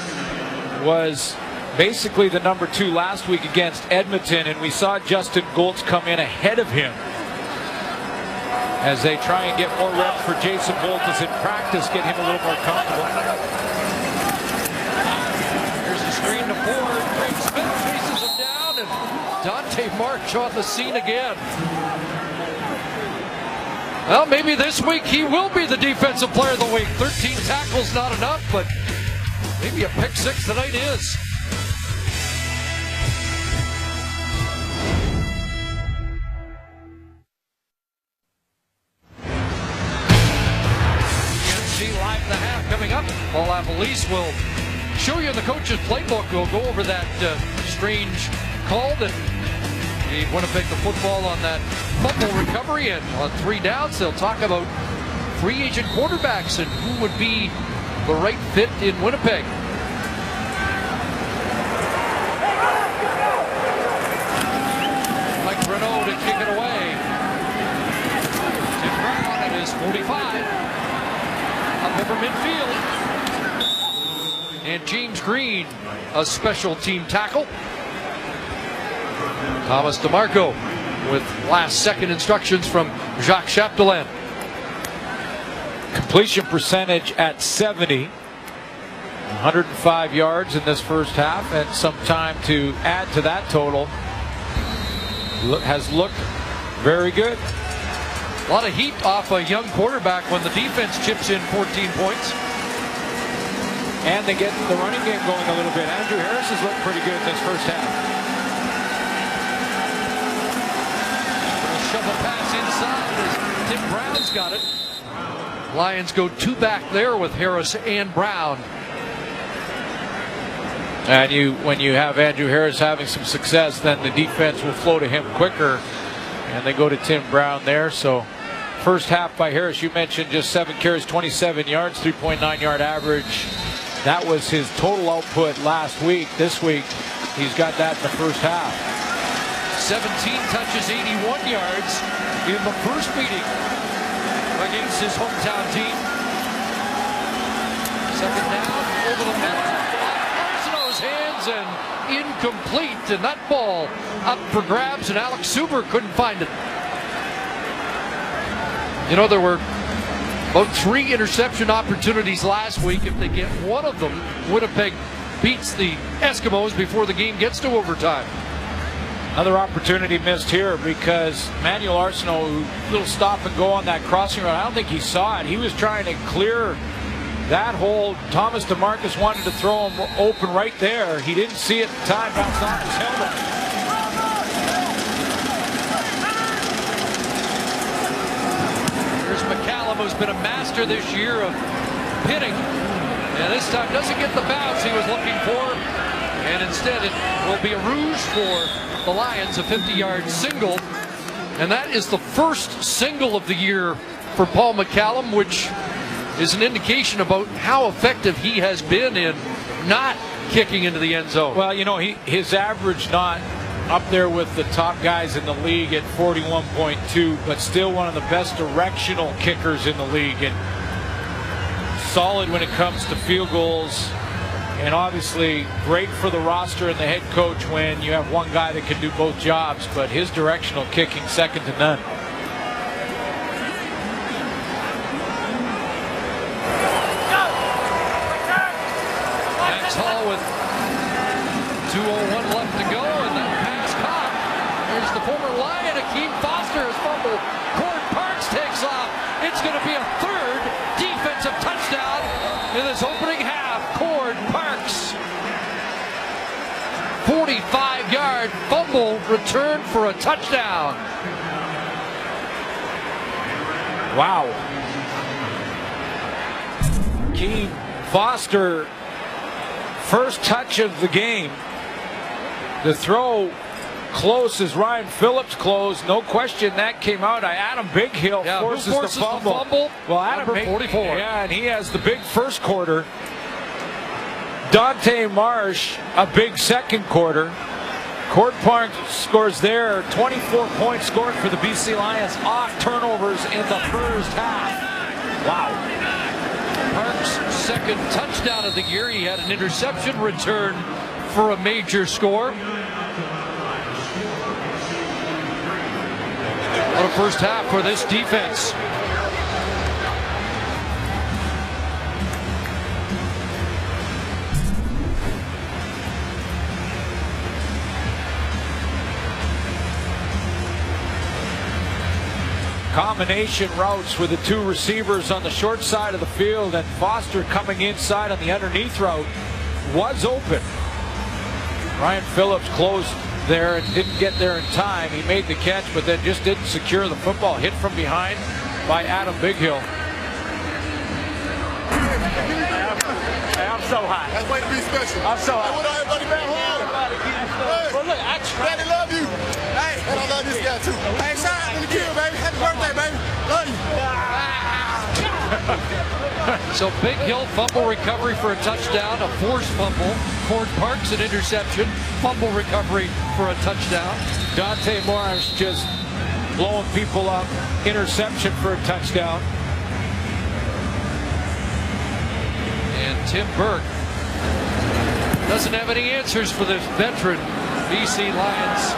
S2: was basically the number 2 last week against Edmonton, and we saw Justin Goltz come in ahead of him as they try and get more reps for Jason Boltus in practice, get him a little more comfortable.
S1: Here's the screen to Ford. Craig Smith chases him down, and Dante Marsh on the scene again. Well, maybe this week he will be the defensive player of the week. 13 tackles not enough, but maybe a pick 6 tonight is. Live the half coming up. Paul Avalise will show you in the coach's playbook. We'll go over that strange call that gave Winnipeg the football on that fumble recovery, and on 3 downs they'll talk about free agent quarterbacks and who would be the right fit in Winnipeg. Mike Renaud to kick it away. Tim Brown at his 45. Up over midfield. And James Green, a special team tackle. Thomas DeMarco with last-second instructions from Jacques Chapdelaine.
S2: Completion percentage at 70. 105 yards in this first half, and some time to add to that total. Has looked very good.
S1: A lot of heat off a young quarterback when the defense chips in 14 points.
S2: And they get the running game going a little bit. Andrew Harris has looked pretty good in this first half.
S1: Shovel pass inside as Tim Brown's got it. Lions go 2 back there with Harris and Brown.
S2: And when you have Andrew Harris having some success, then the defense will flow to him quicker. And they go to Tim Brown there. So first half by Harris, you mentioned just 7 carries, 27 yards, 3.9 yard average. That was his total output last week. This week, he's got that in the first half.
S1: 17 touches, 81 yards in the first meeting against his hometown team. Second down, over the middle. Arsenault's hands and incomplete. And that ball up for grabs, and Alex Suber couldn't find it. You know, there were about 3 interception opportunities last week. If they get one of them, Winnipeg beats the Eskimos before the game gets to overtime.
S2: Another opportunity missed here because Manuel Arsenault, little stop and go on that crossing route. I don't think he saw it. He was trying to clear that hole. Thomas DeMarcus wanted to throw him open right there. He didn't see it at the time. Bounced off his helmet.
S1: Here's McCallum, who's been a master this year of pitting. And this time doesn't get the bounce he was looking for. And instead it will be a ruse for the Lions, a 50-yard single. And that is the first single of the year for Paul McCallum, which is an indication about how effective he has been in not kicking into the end zone.
S2: Well, you know, his average not up there with the top guys in the league at 41.2, but still one of the best directional kickers in the league, and solid when it comes to field goals, and obviously great for the roster and the head coach when you have one guy that can do both jobs, but his directional kicking second to none.
S1: Max Hall with 2:01 left to go, and that pass caught. There's the former Lion, Akeem Foster, has fumbled. Cord Parks takes off. It's going to be a third defensive touchdown in this opening half. Cord Parks, 45-yard fumble return for a touchdown.
S2: Wow. Akeem Foster, first touch of the game. The throw close as Ryan Phillips closed. No question that came out. Adam Bighill forces the fumble. Well, Adam
S1: number 44.
S2: Yeah, and he has the big first quarter. Dante Marsh, a big second quarter. Cord Parks scores there. 24 points scored for the BC Lions off turnovers in the first half. Wow.
S1: Parks' second touchdown of the year. He had an interception return for a major score. What a first half for this defense.
S2: Combination routes with the 2 receivers on the short side of the field, and Foster coming inside on the underneath route was open. Ryan Phillips closed there and didn't get there in time. He made the catch, but then just didn't secure the football. Hit from behind by Adam Bighill.
S5: Hey, I'm so hot.
S6: That's way to be special.
S5: I'm so hot.
S6: Hey, what up, everybody back home? Hey,
S5: Well, look, I tried.
S6: Daddy love you. Hey, and I love this guy too. Hey, shout out to the kid, baby. Happy birthday, baby. Love you.
S1: So Big Hill fumble recovery for a touchdown, a forced fumble. Cord Parks an interception, fumble recovery for a touchdown.
S2: Dante Morris just blowing people up, interception for a touchdown.
S1: And Tim Burke doesn't have any answers for this veteran BC Lions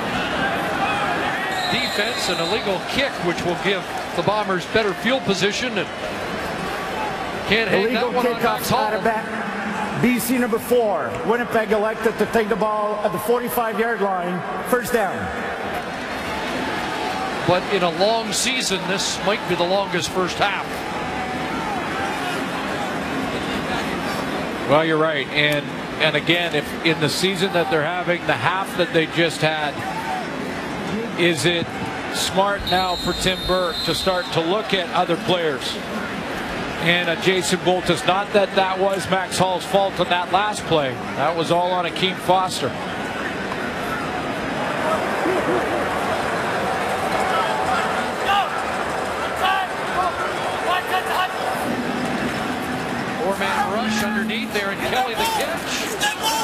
S1: defense. An illegal kick, which will give the Bombers better field position. And can't hang that
S3: Illegal
S1: one on Max
S3: kickoff out of
S1: Hall.
S3: BC number 4. Winnipeg elected to take the ball at the 45-yard line. First down.
S1: But in a long season, this might be the longest first half.
S2: Well, you're right. And again, if in the season that they're having, the half that they just had, is it smart now for Tim Burke to start to look at other players? and Jason Boltus. Not that that was Max Hall's fault on that last play. That was all on Akeem Foster.
S1: Four-man rush underneath there, and Kelly the catch.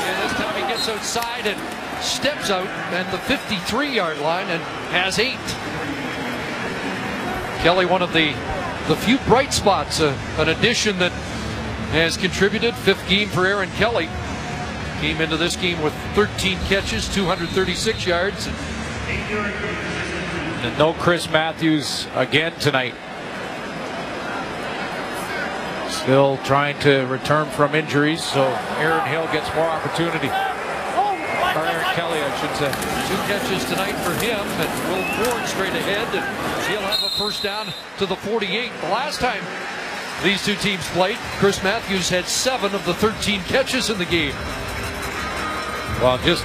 S1: And this time he gets outside and steps out at the 53-yard line and has 8. Kelly, one of the few bright spots, an addition that has contributed. 5th game for Aaron Kelly. Came into this game with 13 catches, 236 yards.
S2: And no Chris Matthews again tonight. Still trying to return from injuries, so Aaron Hill gets more opportunity. Or Aaron Kelly, I should say.
S1: 2 catches tonight for him, and Will Ford straight ahead, and he'll have a first down to the 48. The last time these two teams played, Chris Matthews had 7 of the 13 catches in the game.
S2: Well, just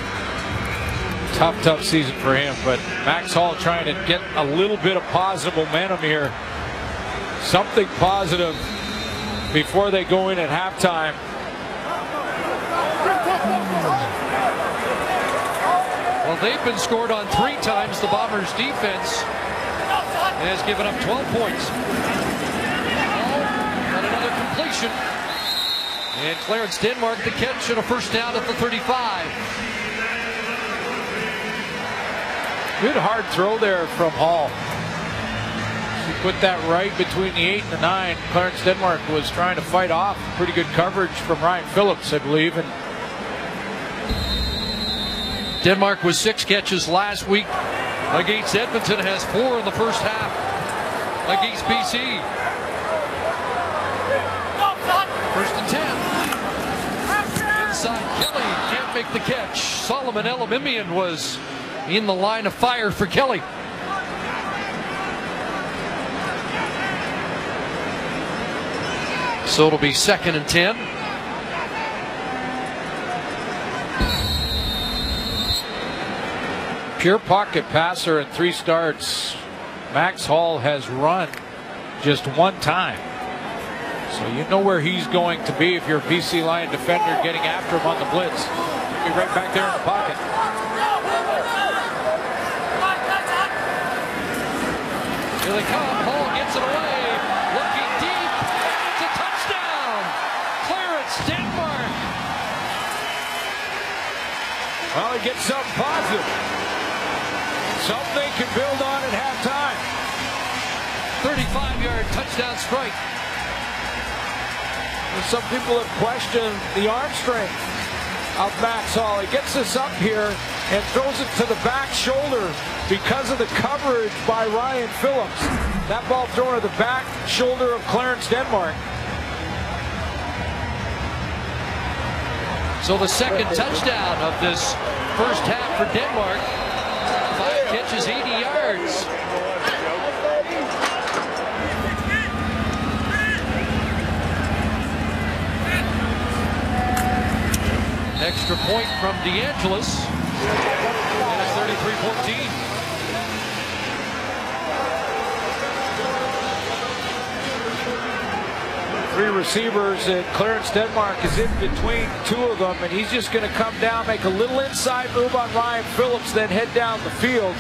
S2: tough season for him, but Max Hall trying to get a little bit of positive momentum here. Something positive before they go in at halftime.
S1: Well, they've been scored on 3 times. The Bombers' defense has given up 12 points. And another completion. And Clarence Denmark the catch and a first down at the 35.
S2: Good hard throw there from Hall. He put that right between the 8 and the 9. Clarence Denmark was trying to fight off pretty good coverage from Ryan Phillips, I believe. And
S1: Denmark was 6 catches last week against Edmonton, has 4 in the first half against BC. First and 10. Inside Kelly, can't make the catch. Solomon Elimimian was in the line of fire for Kelly. So it'll be 2nd and 10.
S2: Pure pocket passer in 3 starts. Max Hall has run just 1 time. So you know where he's going to be if you're a BC Lion defender getting after him on the blitz. He'll be right back there in the pocket.
S1: Here they come. Hall gets it away. Looking deep. It's a touchdown. Clarence Denmark.
S2: Well, he gets something positive. Something they can build on at halftime.
S1: 35-yard touchdown strike.
S2: Some people have questioned the arm strength of Max Hall. He gets this up here and throws it to the back shoulder because of the coverage by Ryan Phillips. That ball thrown to the back shoulder of Clarence Denmark.
S1: So the 2nd touchdown of this first half for Denmark. 5 catches, 80 yards. Extra point from DeAngelis. And it's 33-14.
S2: Three receivers, and Clarence Denmark is in between 2 of them, and he's just going to come down, make a little inside move on Ryan Phillips, then head down the field.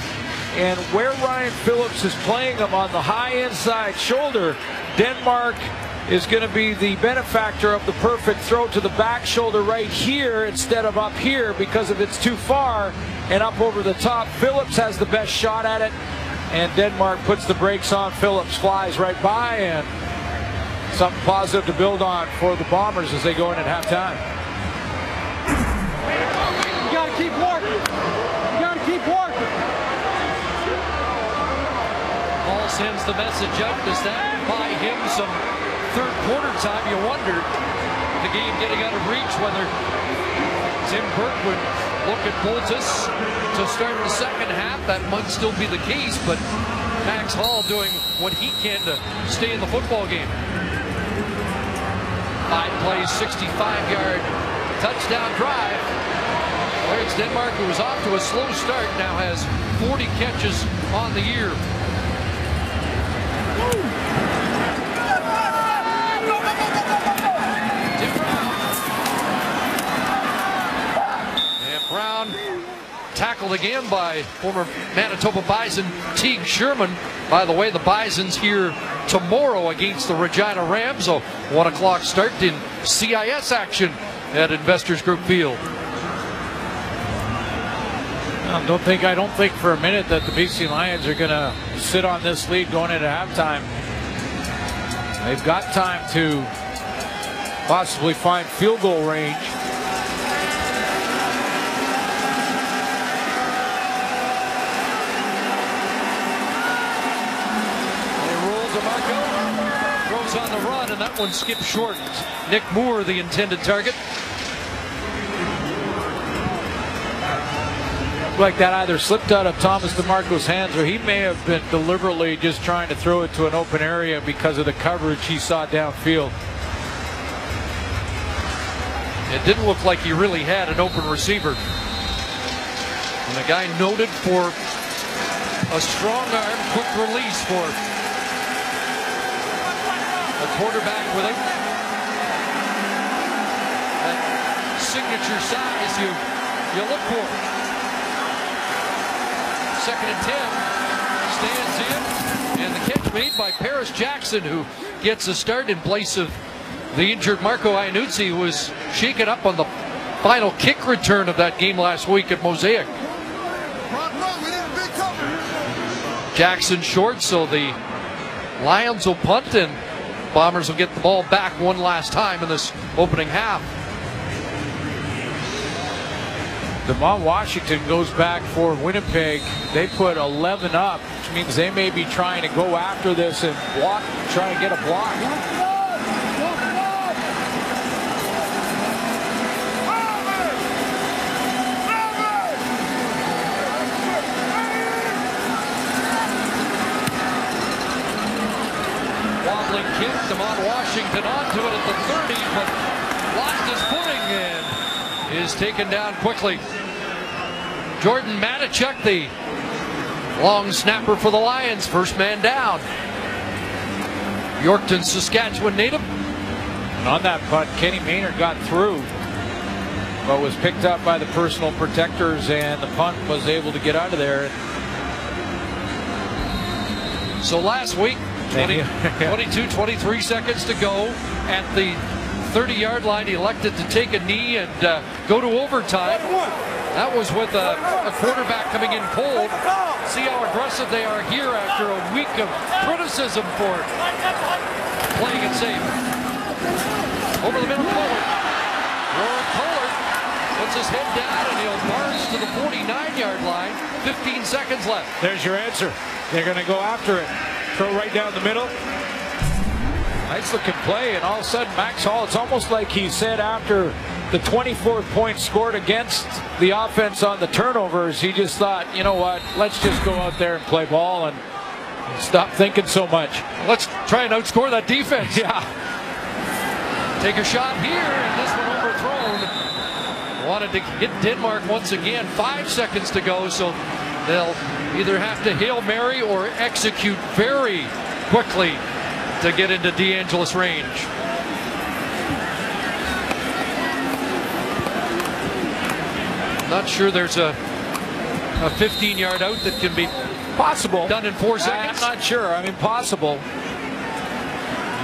S2: And where Ryan Phillips is playing him on the high inside shoulder, Denmark is going to be the benefactor of the perfect throw to the back shoulder right here instead of up here, because if it's too far and up over the top, Phillips has the best shot at it, and Denmark puts the brakes on. Phillips flies right by, and something positive to build on for the Bombers as they go in at halftime.
S7: You gotta keep working. You gotta keep working.
S1: Hall sends the message up. Does that buy him some third quarter time? You wondered, the game getting out of reach, whether Tim Burke would look at Boltus to start the second half. That might still be the case, but Max Hall doing what he can to stay in the football game. 5 plays, 65-yard touchdown drive. Clarence Denmark, who was off to a slow start, now has 40 catches on the year. tackled again by former Manitoba Bison Teague Sherman. By the way, the Bisons here tomorrow against the Regina Rams. A 1 o'clock start in CIS action at Investors Group Field.
S2: I don't think for a minute that the BC Lions are going to sit on this lead going into halftime. They've got time to possibly find field goal range.
S1: Throws on the run, and that one skipped short. Nick Moore, the intended target.
S2: Like that either slipped out of Thomas DeMarco's hands, or he may have been deliberately just trying to throw it to an open area because of the coverage he saw downfield.
S1: It didn't look like he really had an open receiver. And a guy noted for a strong arm, quick release for a quarterback with him. That signature size you look for. 2nd and 10. Stands in. And the catch made by Paris Jackson, who gets a start in place of the injured Marco Iannuzzi, who was shaken up on the final kick return of that game last week at Mosaic. Jackson short, so the Lions will punt, and Bombers will get the ball back one last time in this opening half.
S2: DeMont Washington goes back for Winnipeg. They put 11 up, which means they may be trying to go after this and block, try and get a block.
S1: Wobbling kick, DeMont Washington onto it at the 30, but lost his footing and is taken down quickly. Jordan Matichuk, the long snapper for the Lions, first man down. Yorkton, Saskatchewan native.
S2: And on that punt, Kenny Maynard got through, but was picked up by the personal protectors, and the punt was able to get out of there.
S1: So last week, 22-23 seconds to go at the 30-yard line. He elected to take a knee and go to overtime. That was with a quarterback coming in cold. See how aggressive they are here after a week of criticism for playing it safe. Over the middle forward. Warren Pollard puts his head down and he'll march to the 49-yard line. 15 seconds left.
S2: There's your answer. They're going to go after it. Throw right down the middle. Nice looking play, and all of a sudden Max Hall, it's almost like he said after the 24th point scored against the offense on the turnovers, he just thought, you know what, let's just go out there and play ball and stop thinking so much.
S1: Let's try and outscore that defense.
S2: Yeah.
S1: Take a shot here, and this one overthrown. Wanted to hit Denmark once again. 5 seconds to go, so they'll either have to Hail Mary or execute very quickly to get into DeAngelis range. Not sure there's a 15-yard out that can be
S2: possible
S1: done in 4 seconds.
S2: I'm not sure. I mean, possible.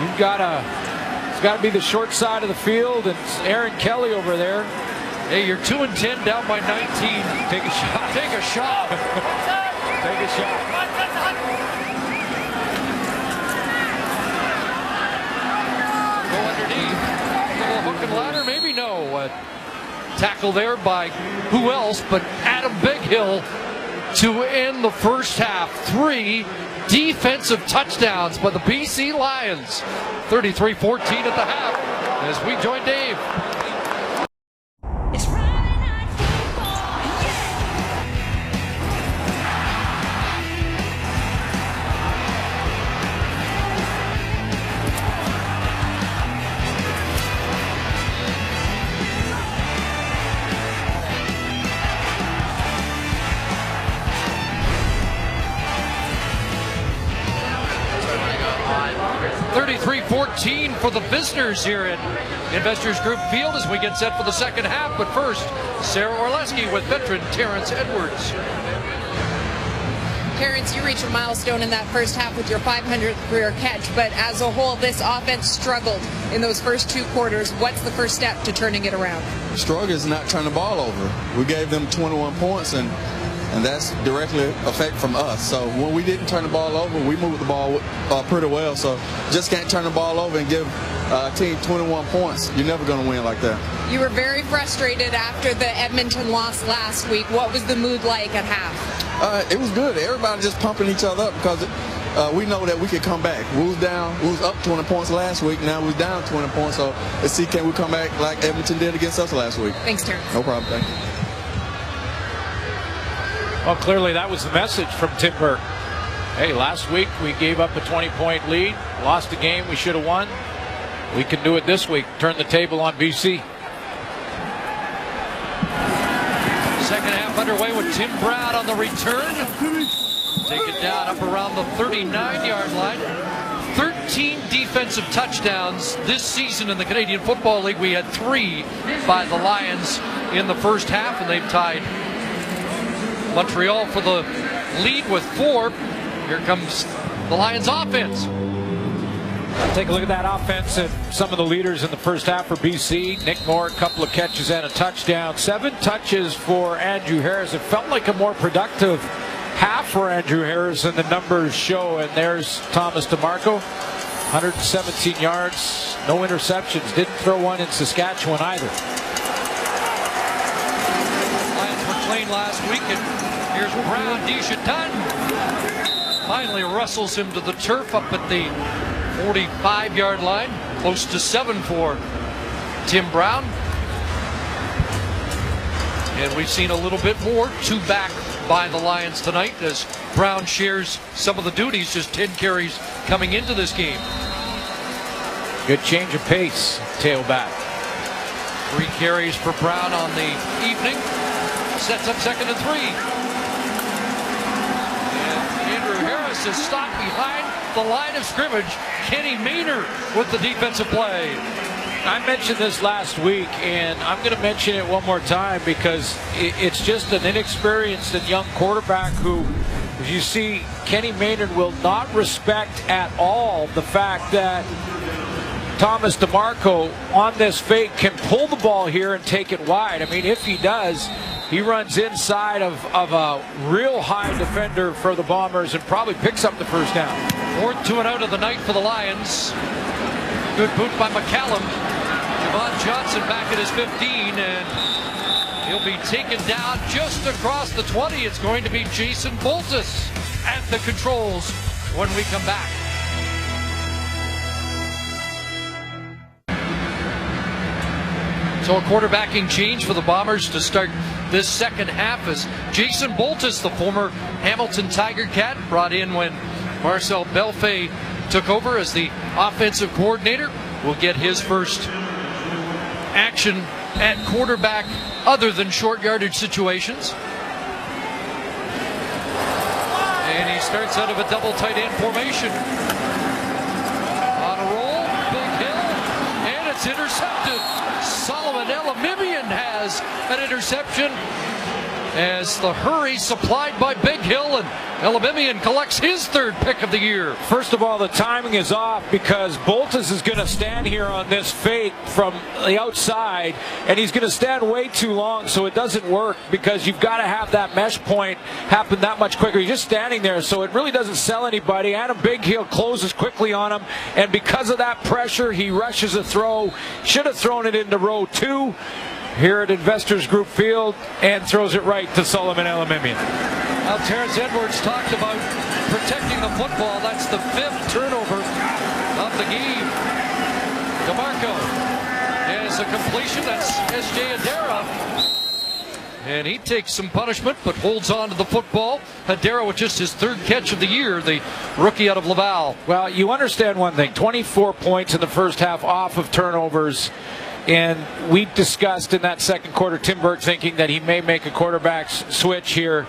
S2: You've got it's got to be the short side of the field, and it's Aaron Kelly over there.
S1: Hey, you're 2 and 10 down by 19.
S2: Take a shot.
S1: Take a shot.
S2: Take a shot.
S1: Go underneath. Little hook and ladder, maybe no. Tackle there by who else but Adam Bighill to end the first half. 3 defensive touchdowns by the BC Lions. 33-14 at the half as we join Dave. For the visitors here at Investors Group Field as we get set for the second half. But first, Sarah Orleski with veteran Terrence Edwards.
S4: Terrence, you reached a milestone in that first half with your 500th career catch, but as a whole, this offense struggled in those first 2 quarters. What's the first step to turning it around?
S6: Struggle is not turning the ball over. We gave them 21 points, and that's directly effect from us. So when we didn't turn the ball over, we moved the ball pretty well. So just can't turn the ball over and give a team 21 points. You're never going to win like that.
S4: You were very frustrated after the Edmonton loss last week. What was the mood like at half?
S6: It was good. Everybody just pumping each other up because we know that we could come back. We was down. We was up 20 points last week. Now we was down 20 points. So let's see, can we come back like Edmonton did against us last week?
S4: Thanks, Terrence.
S6: No problem. Thank you.
S2: Well, clearly that was the message from Tim Burke. Hey, last week we gave up a 20-point lead, lost a game we should have won. We can do it this week. Turn the table on BC.
S1: Second half underway with Tim Brown on the return. Take it down up around the 39-yard line. 13 defensive touchdowns this season in the Canadian Football League. We had 3 by the Lions in the first half, and they've tied Montreal for the lead with 4. Here comes the Lions offense.
S2: Take a look at that offense and some of the leaders in the first half for BC. Nick Moore, a couple of catches and a touchdown. 7 touches for Andrew Harris. It felt like a more productive half for Andrew Harris than the numbers show. And there's Thomas DeMarco, 117 yards, no interceptions. Didn't throw one in Saskatchewan either.
S1: Lions were clean last week, and here's Brown. Desjardins finally wrestles him to the turf up at the 45-yard line, close to 7 for Tim Brown. And we've seen a little bit more 2 back by the Lions tonight as Brown shares some of the duties, just 10 carries coming into this game.
S2: Good change of pace, tailback.
S1: 3 carries for Brown on the evening. Sets up 2nd and 3. And Andrew Harris is stopped behind the line of scrimmage. Kenny Maynard with the defensive play.
S2: I mentioned this last week, and I'm going to mention it one more time because it's just an inexperienced and young quarterback who, as you see, Kenny Maynard will not respect at all the fact that Thomas DeMarco on this fake can pull the ball here and take it wide. I mean, if he does, he runs inside of a real high defender for the Bombers and probably picks up the first down.
S1: 4th 2 and out of the night for the Lions. Good boot by McCallum. Javon Johnson back at his 15, and he'll be taken down just across the 20. It's going to be Jason Boltus at the controls when we come back. So a quarterbacking change for the Bombers to start this second half as Jason Boltus, the former Hamilton Tiger Cat, brought in when Marcel Belfay took over as the offensive coordinator, will get his first action at quarterback other than short yardage situations. And he starts out of a double tight end formation. On a roll, Big Hill, and it's intercepted. Solomon Elamimian has an interception as the hurry supplied by Big Hill, and Elamimian collects his 3rd pick of the year.
S2: First of all, the timing is off because Boltus is going to stand here on this fake from the outside, and he's going to stand way too long, so it doesn't work because you've got to have that mesh point happen that much quicker. He's just standing there, so it really doesn't sell anybody. Adam Big Hill closes quickly on him, and because of that pressure, he rushes a throw. Should have thrown it into row 2 here at Investors Group Field and throws it right to Solomon Elamimian.
S1: Now Terrence Edwards talked about protecting the football. That's the 5th turnover of the game. DeMarco has a completion. That's S.J. Adera. And he takes some punishment but holds on to the football. Adera with just his 3rd catch of the year, the rookie out of Laval.
S2: Well, you understand one thing. 24 points in the first half off of turnovers. And we discussed in that second quarter, Tim Burke thinking that he may make a quarterback switch here.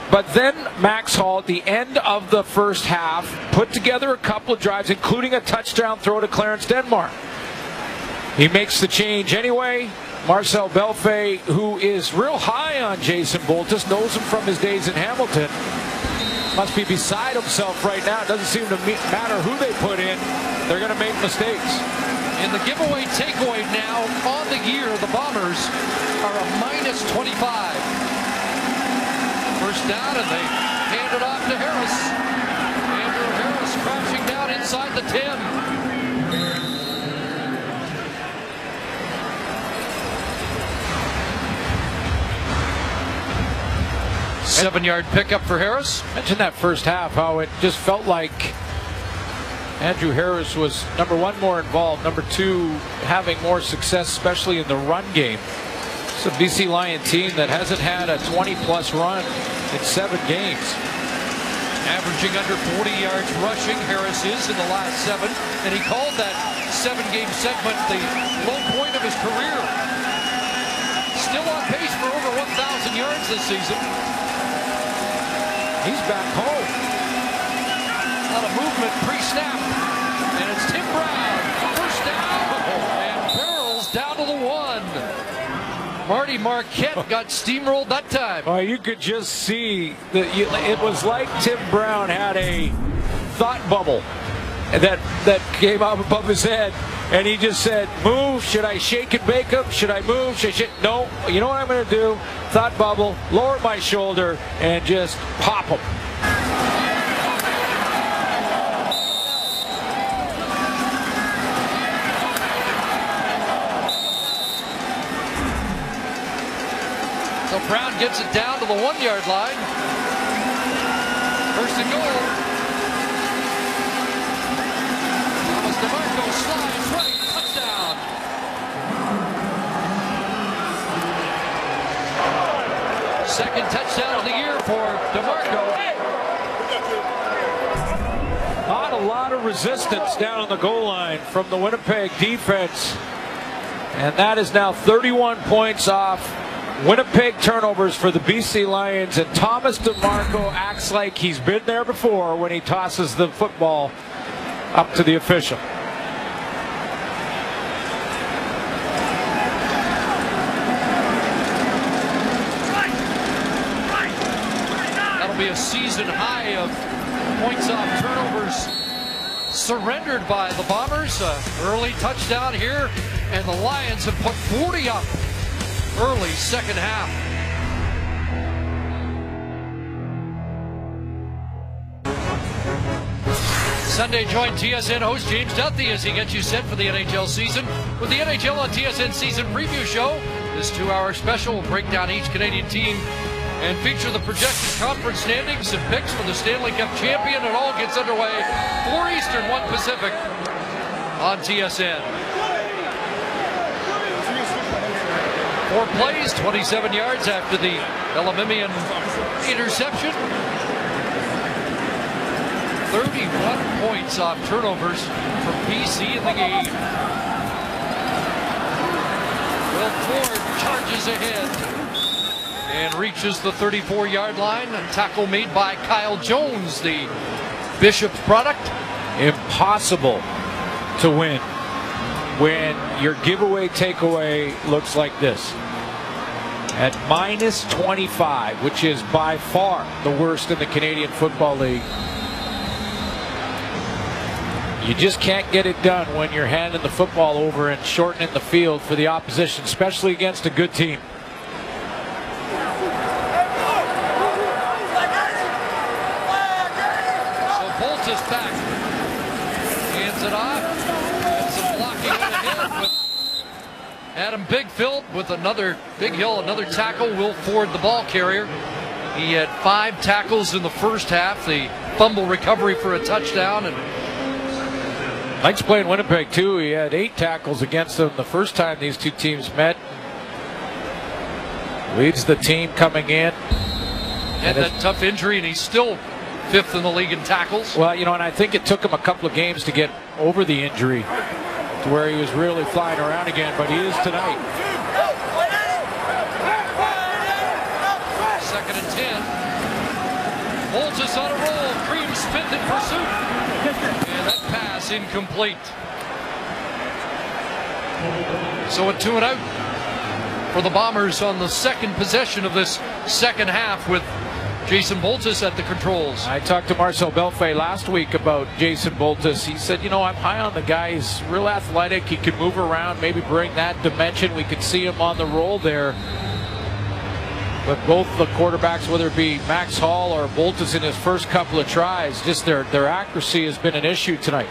S2: But then Max Hall, at the end of the first half, put together a couple of drives, including a touchdown throw to Clarence Denmark. He makes the change anyway. Marcel Belfay, who is real high on Jason Boltis, knows him from his days in Hamilton. Must be beside himself right now. It doesn't seem to matter who they put in. They're going to make mistakes.
S1: In the giveaway takeaway now on the year, the Bombers are a -25. First down, and they hand it off to Harris. Andrew Harris crashing down inside the 10. 7-yard pickup for Harris.
S2: Mentioned that first half, how it just felt like Andrew Harris was, number one, more involved, number two, having more success, especially in the run game. It's a BC Lion team that hasn't had a 20-plus run in 7 games.
S1: Averaging under 40 yards rushing, Harris is in the last 7, and he called that 7-game segment the low point of his career. Still on pace for over 1,000 yards this season.
S2: He's back home.
S1: A lot of movement pre-snap, and it's Tim Brown. First down, and barrels down to the 1. Marty Marquette got steamrolled that time.
S2: Oh, you could just see that it was like Tim Brown had a thought bubble that came up above his head, and he just said, move, should I shake and bake him? Should I move? Should I shake? No, you know what I'm going to do? Thought bubble, lower my shoulder, and just pop him.
S1: So Brown gets it down to the 1-yard line. First and goal. Thomas DeMarco slides right, touchdown. Second touchdown of the year for DeMarco.
S2: Not a lot of resistance down on the goal line from the Winnipeg defense. And that is now 31 points off Winnipeg turnovers for the BC Lions, and Thomas DeMarco acts like he's been there before when he tosses the football up to the official.
S1: That'll be a season high of points off turnovers surrendered by the Bombers. Early touchdown here, and the Lions have put 40 up early second half. Sunday, join TSN host James Duthie as he gets you set for the NHL season with the NHL on TSN season preview show. This 2-hour special will break down each Canadian team and feature the projected conference standings and picks for the Stanley Cup champion. It all gets underway 4 Eastern, 1 Pacific on TSN. 4 plays, 27 yards after the Elimimian interception. 31 points off turnovers for BC in the game. Will Ford charges ahead and reaches the 34-yard line. A tackle made by Kyle Jones, the Bishop's product.
S2: Impossible to win when your giveaway takeaway looks like this. At -25, which is by far the worst in the Canadian Football League. You just can't get it done when you're handing the football over and shortening the field for the opposition, especially against a good team.
S1: So Boltis back. Hands it off. And some blocking on the hill, but Adam Bigfield with another Big Hill, another tackle. Will Ford, the ball carrier. He had 5 tackles in the first half. The fumble recovery for a touchdown. And
S2: Mike's playing Winnipeg too. He had 8 tackles against them the first time these two teams met. Leads the team coming in.
S1: had that tough injury, and he's still 5th in the league in tackles.
S2: Well, you know, and I think it took him a couple of games to get over the injury to where he was really flying around again, but he is tonight.
S1: 2nd and 10. Boltis on a roll. Cream spent in pursuit. And that pass incomplete. So a 2 and out for the Bombers on the second possession of this second half with Jason Boltus at the controls.
S2: I talked to Marcel Belfay last week about Jason Boltus. He said, you know, I'm high on the guy. He's real athletic. He can move around, maybe bring that dimension. We could see him on the roll there. But both the quarterbacks, whether it be Max Hall or Boltus in his first couple of tries, just their accuracy has been an issue tonight.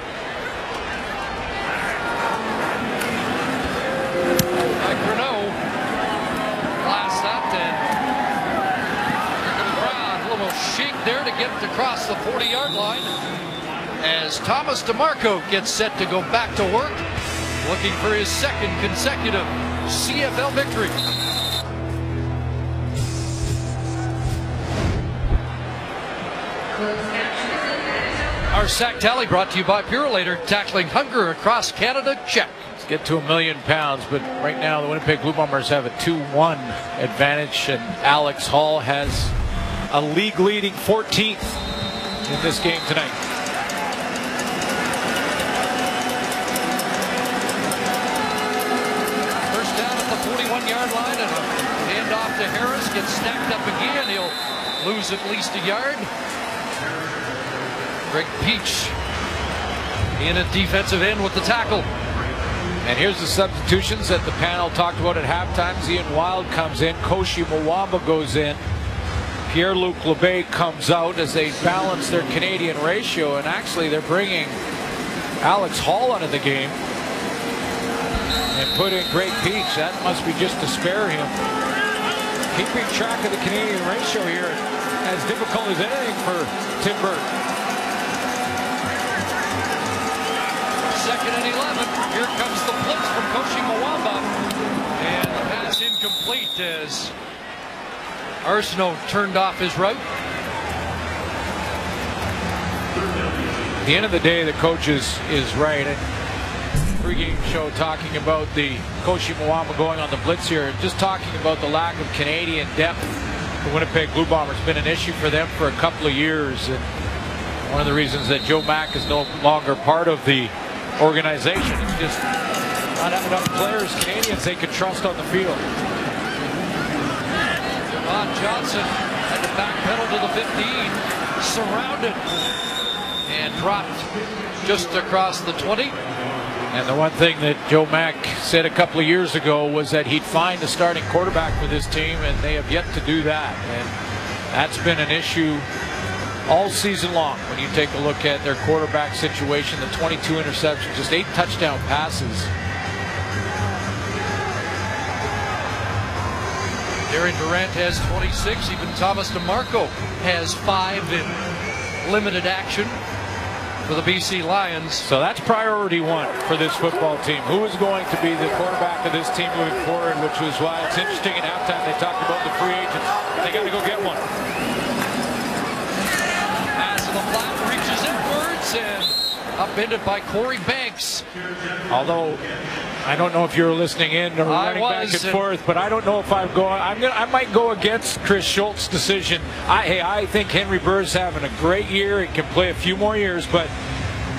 S1: There to get it across the 40-yard line as Thomas DeMarco gets set to go back to work, looking for his second consecutive CFL victory. Our sack tally brought to you by Purolator, tackling hunger across Canada. Check.
S2: Let's get to 1,000,000 pounds, but right now the Winnipeg Blue Bombers have a 2-1 advantage, and Alex Hall has a league-leading 14th in this game tonight.
S1: First down at the 41-yard line, and a handoff to Harris. Gets snapped up again. He'll lose at least a yard. Greg Peach in at defensive end with the tackle.
S2: And here's the substitutions that the panel talked about at halftime. Ian Wild comes in. Koshi Mwamba goes in. Pierre-Luc Labbé comes out as they balance their Canadian ratio, and actually they're bringing Alex Hall out of the game and put in Greg Peach. That must be just to spare him. Keeping track of the Canadian ratio here as difficult as anything for Tim Burke.
S1: Second and 11. Here comes the blitz from Koshi Mwamba, and the pass incomplete as Arsenault turned off his route.
S2: At the end of the day, the coach is right. And pregame show talking about the Koshi Mwamba going on the blitz here, just talking about the lack of Canadian depth. The Winnipeg Blue Bombers has been an issue for them for a couple of years, and one of the reasons that Joe Mack is no longer part of the organization is just not having enough players, Canadians, they can trust on the field.
S1: Johnson had to backpedal to the 15, surrounded and dropped just across the 20.
S2: And the one thing that Joe Mack said a couple of years ago was that he'd find a starting quarterback for this team, and they have yet to do that. And that's been an issue all season long when you take a look at their quarterback situation. The 22 interceptions, just 8 touchdown passes.
S1: Darren Durant has 26. Even Thomas DeMarco has 5 in limited action for the BC Lions.
S2: So that's priority 1 for this football team. Who is going to be the quarterback of this team moving forward, which was why it's interesting at halftime they talked about the free agents. They got to go get one.
S1: Pass to the flat, reaches inwards and upended by Corey Banks.
S2: Although I don't know if you're listening in or running back and forth, but I don't know if I'm going. I might go against Chris Schultz's decision. I think Henry Burr's having a great year. He can play a few more years, but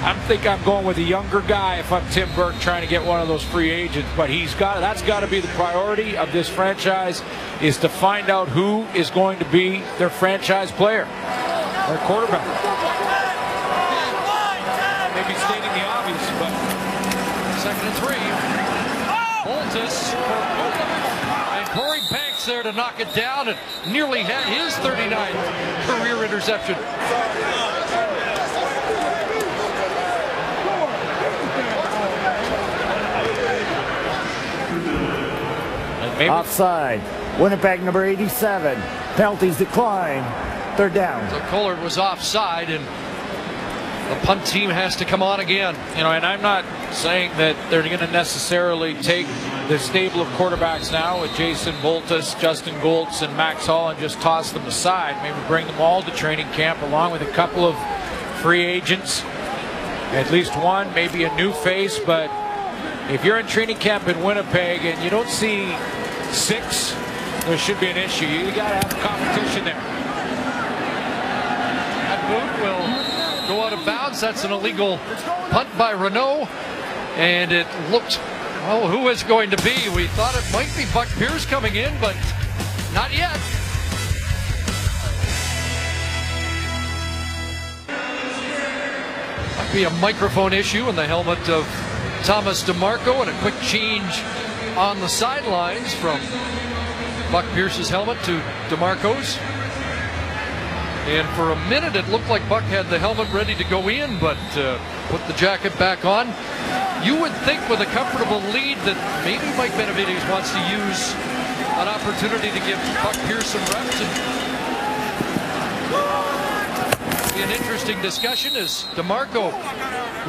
S2: I think I'm going with a younger guy if I'm Tim Burke trying to get one of those free agents. But that's got to be the priority of this franchise, is to find out who is going to be their franchise player, their quarterback. Maybe stating the obvious, but
S1: second and 3. Boltus and Corey Banks there to knock it down, and nearly had his 39th career interception.
S3: Offside. Winnipeg number 87. Penalties decline. Third down.
S1: So Collard was offside, and the punt team has to come on again.
S2: You know, and I'm not saying that they're going to necessarily take the stable of quarterbacks now with Jason Boltus, Justin Goltz, and Max Hall and just toss them aside. Maybe bring them all to training camp along with a couple of free agents. At least one, maybe a new face. But if you're in training camp in Winnipeg and you don't see 6, there should be an issue. You got to have competition there.
S1: That boot will go out of bounds. That's an illegal punt by Renault, and it looked Well, who is going to be? We thought it might be Buck Pierce coming in, but not yet. Might be a microphone issue in the helmet of Thomas DeMarco, and a quick change on the sidelines from Buck Pierce's helmet to DeMarco's. And for a minute it looked like Buck had the helmet ready to go in, but put the jacket back on. You would think with a comfortable lead that maybe Mike Benavides wants to use an opportunity to give Buck Pierce some reps. And be an interesting discussion, as DeMarco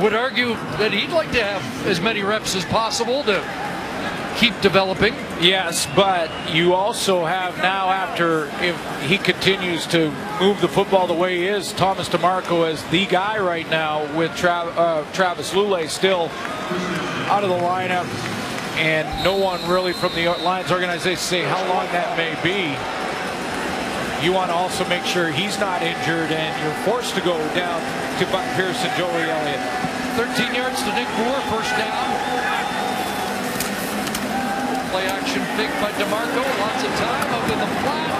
S1: would argue that he'd like to have as many reps as possible to keep developing.
S2: Yes, but you also have now, after, if he continues to move the football the way he is, Thomas DeMarco as the guy right now, with Travis Lulay still out of the lineup, and no one really from the Lions organization say how long that may be. You want to also make sure he's not injured, and you're forced to go down to Buck Pierce and Joey Elliott.
S1: 13 yards to Nick Moore, first down. Play action fake by DeMarco, lots of time up in the flat.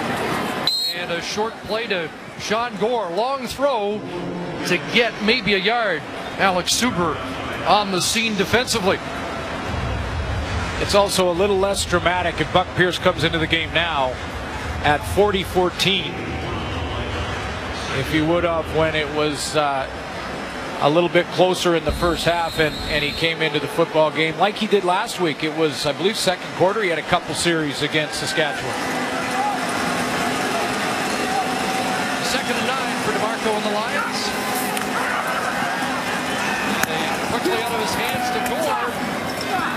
S1: And a short play to Sean Gore, long throw to get maybe a yard. Alex Suber on the scene defensively.
S2: It's also a little less dramatic if Buck Pierce comes into the game now at 40-14. If he would have when it was a little bit closer in the first half, and he came into the football game like he did last week. It was, I believe, second quarter. He had a couple series against Saskatchewan.
S1: 2nd and 9 for DeMarco and the Lions. And quickly out of his hands to Gore,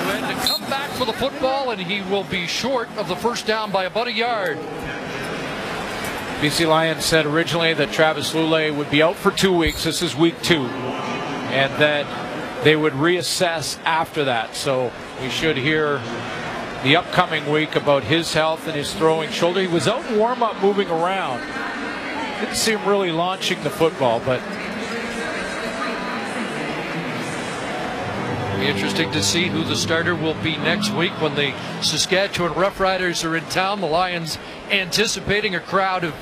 S1: who had to come back for the football, and he will be short of the first down by about a yard.
S2: BC Lions said originally that Travis Lulay would be out for 2 weeks. This is week 2. And that they would reassess after that. So we should hear the upcoming week about his health and his throwing shoulder. He was out in warm-up moving around. Didn't see him really launching the football, but
S1: it'll be interesting to see who the starter will be next week when the Saskatchewan Roughriders are in town. The Lions anticipating a crowd of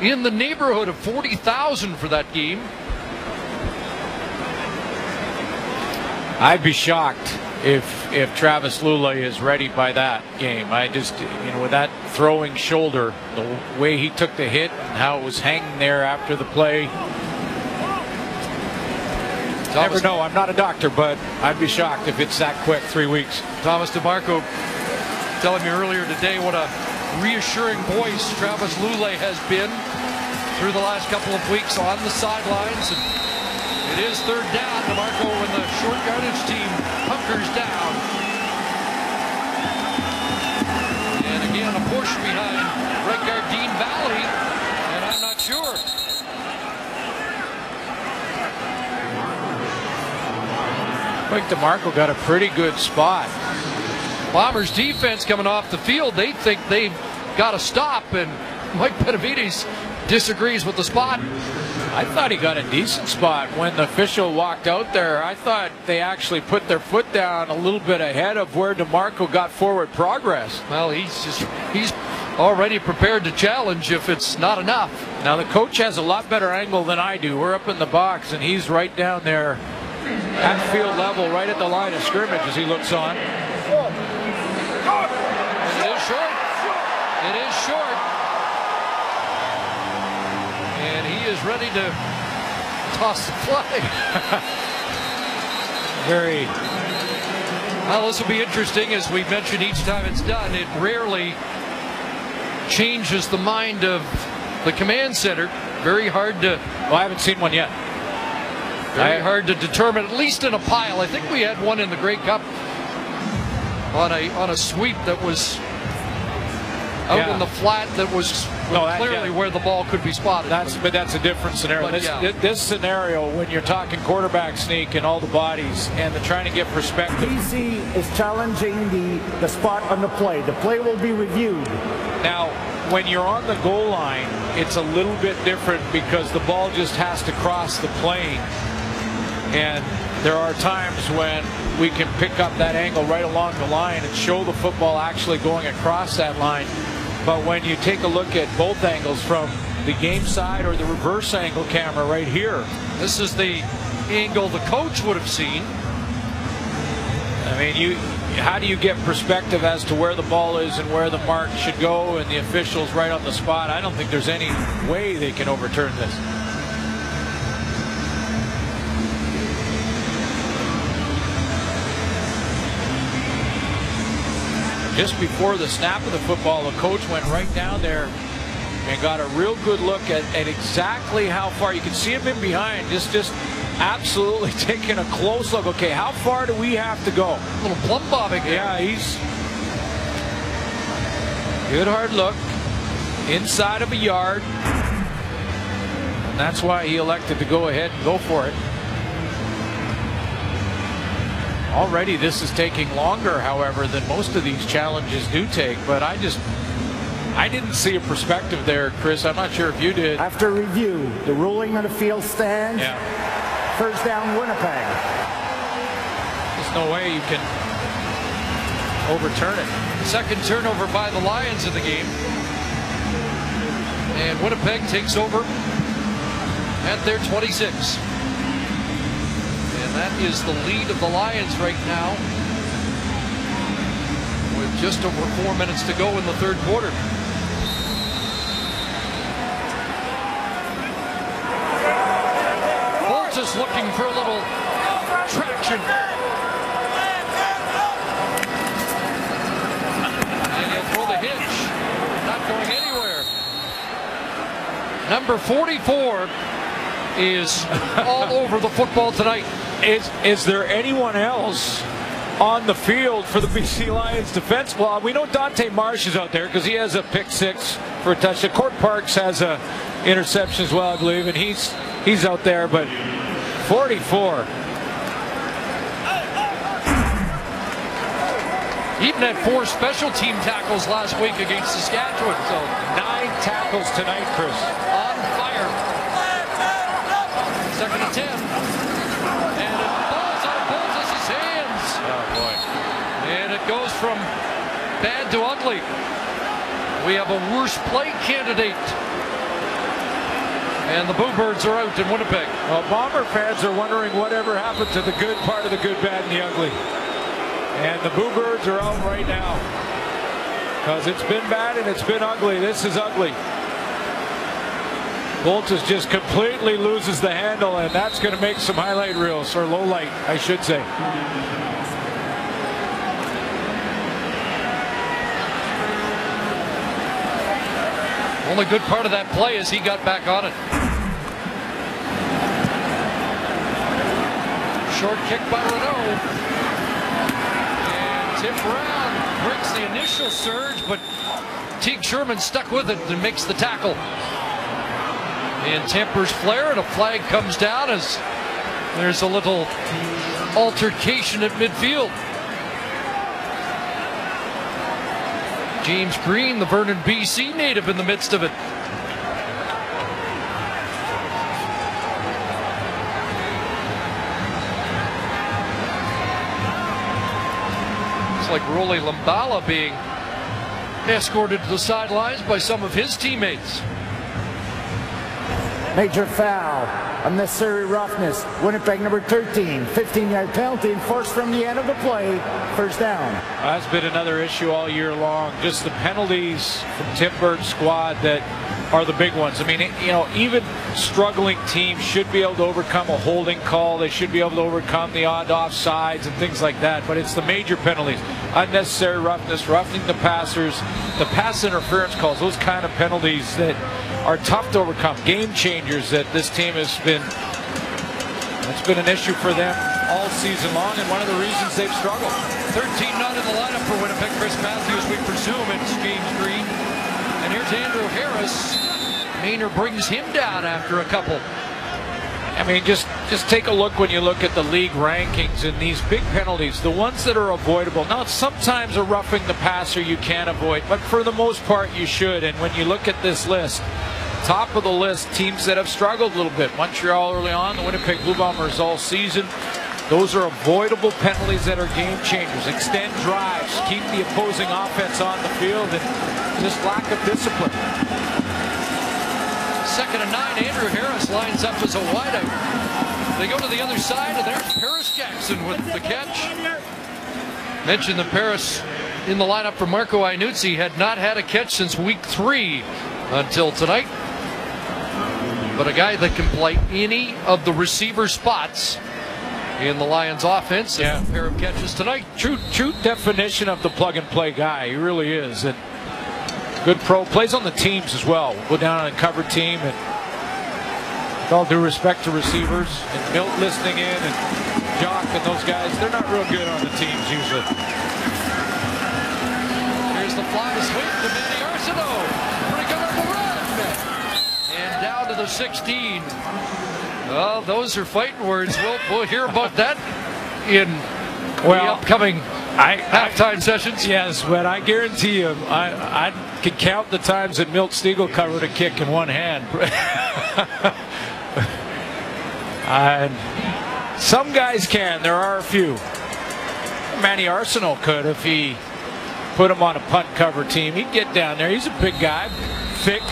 S1: in the neighborhood of 40,000 for that game.
S2: I'd be shocked if Travis Lulay is ready by that game. I just, with that throwing shoulder, the way he took the hit and how it was hanging there after the play. Never know. I'm not a doctor, but I'd be shocked if it's that quick, 3 weeks.
S1: Thomas DeMarco telling me earlier today what a reassuring voice Travis Lulay has been through the last couple of weeks on the sidelines. And it is 3rd down. DeMarco and the short yardage team hunkers down. And again, a push behind right guard Dean Valley, and I'm not sure.
S2: I think DeMarco got a pretty good spot.
S1: Bombers defense coming off the field, they think they've got to stop, and Mike Benavides disagrees with the spot.
S2: I thought he got a decent spot when the official walked out there. I thought they actually put their foot down a little bit ahead of where DeMarco got forward progress.
S1: Well, he's already prepared to challenge if it's not enough.
S2: Now the coach has a lot better angle than I do. We're up in the box, and he's right down there at field level, right at the line of scrimmage as he looks on.
S1: It is short. It is short. And he is ready to toss the flag.
S2: Very.
S1: Well, this will be interesting. As we mentioned, each time it's done, it rarely changes the mind of the command center. Very hard to...
S2: Well, I haven't seen one yet.
S1: Very hard to determine, at least in a pile. I think we had one in the Grey Cup on a sweep that was out in the flat that was clearly where the ball could be spotted.
S2: But that's a different scenario. This scenario, when you're talking quarterback sneak and all the bodies and they're trying to get perspective.
S3: BC is challenging the spot on the play. The play will be reviewed.
S2: Now, when you're on the goal line, it's a little bit different because the ball just has to cross the plane. And there are times when we can pick up that angle right along the line and show the football actually going across that line. But when you take a look at both angles, from the game side or the reverse angle camera right here,
S1: this is the angle the coach would have seen.
S2: I mean, how do you get perspective as to where the ball is and where the mark should go, and the officials right on the spot? I don't think there's any way they can overturn this. Just before the snap of the football, the coach went right down there and got a real good look at exactly how far. You can see him in behind, just absolutely taking a close look. Okay, how far do we have to go?
S1: A little plumb bobbing here.
S2: Yeah, he's good hard look inside of a yard, and that's why he elected to go ahead and go for it. Already this is taking longer, however, than most of these challenges do take, but I didn't see a perspective there, Chris. I'm not sure if you did.
S3: After review, the ruling on the field stands.
S2: Yeah.
S3: First down, Winnipeg.
S2: There's no way you can overturn it.
S1: Second turnover by the Lions in the game. And Winnipeg takes over at their 26. And that is the lead of the Lions right now, with just over 4 minutes to go in the third quarter. Bolts is looking for a little traction. And he'll throw the hitch. Not going anywhere. Number 44 is all over the football tonight.
S2: Is there anyone else on the field for the BC Lions defense? Well, we know Dante Marsh is out there because he has a pick six for a touchdown. Court Parks has a interception as well, I believe, and he's out there. But 44.
S1: Even had 4 special team tackles last week against Saskatchewan. So
S2: 9 tackles tonight, Chris.
S1: On fire. Second and 10. And it falls out of Boltis' hands.
S2: Oh, boy.
S1: And it goes from bad to ugly. We have a worse play candidate. And the Boo Birds are out in Winnipeg.
S2: Well, Bomber fans are wondering whatever happened to the good part of the good, bad, and the ugly. And the Boo Birds are out right now. Because it's been bad and it's been ugly. This is ugly. Boltis just completely loses the handle, and that's going to make some highlight reels, or low light, I should say.
S1: Only good part of that play is he got back on it. Short kick by Renault. And Tim Brown breaks the initial surge, but Teague Sherman stuck with it and makes the tackle. And tempers flare, and a flag comes down as there's a little altercation at midfield. James Green, the Vernon, BC native, in the midst of it. It's like Rolly Lambala being escorted to the sidelines by some of his teammates.
S3: Major foul, unnecessary roughness. Winnipeg number 13, 15-yard penalty enforced from the end of the play. First down.
S2: That's been another issue all year long. Just the penalties from Tim Burke's squad that are the big ones. I mean, you know, even struggling teams should be able to overcome a holding call. They should be able to overcome the odd offsides and things like that. But it's the major penalties. Unnecessary roughness, roughing the passers, the pass interference calls, those kind of penalties that are tough to overcome. Game changers that this team has been. It's been an issue for them all season long, and one of the reasons they've struggled.
S1: 13 not in the lineup for Winnipeg. Chris Matthews, we presume it's James Green. And here's Andrew Harris. Maynard brings him down after a couple.
S2: I mean, just take a look when you look at the league rankings and these big penalties, the ones that are avoidable. Now, sometimes a roughing the passer you can't avoid, but for the most part you should. And when you look at this list, top of the list, teams that have struggled a little bit. Montreal early on, the Winnipeg Blue Bombers all season. Those are avoidable penalties that are game changers. Extend drives, keep the opposing offense on the field, and just lack of discipline.
S1: 2nd and 9. Andrew Harris lines up as a wideout. They go to the other side, and there's Paris Jackson with the catch. Mentioned that Paris in the lineup for Marco Iannuzzi had not had a catch since week 3 until tonight. But a guy that can play any of the receiver spots in the Lions offense.
S2: Yeah.
S1: A pair of catches tonight.
S2: True definition of the plug-and-play guy. He really is. And good pro. Plays on the teams as well. Go down on a covered team. And with all due respect to receivers, and Milt listening in, and Jock and those guys, they're not real good on the teams usually.
S1: Here's the fly sweep to Manny Arsenault. Pretty good on the run. And down to the 16. Well, those are fighting words. We'll hear about that in the upcoming halftime sessions.
S2: Yes, but I guarantee you, I could count the times that Milt Stegall covered a kick in one hand. Some guys can. There are a few. Manny Arsenault could if he put him on a punt cover team. He'd get down there. He's a big guy, thick.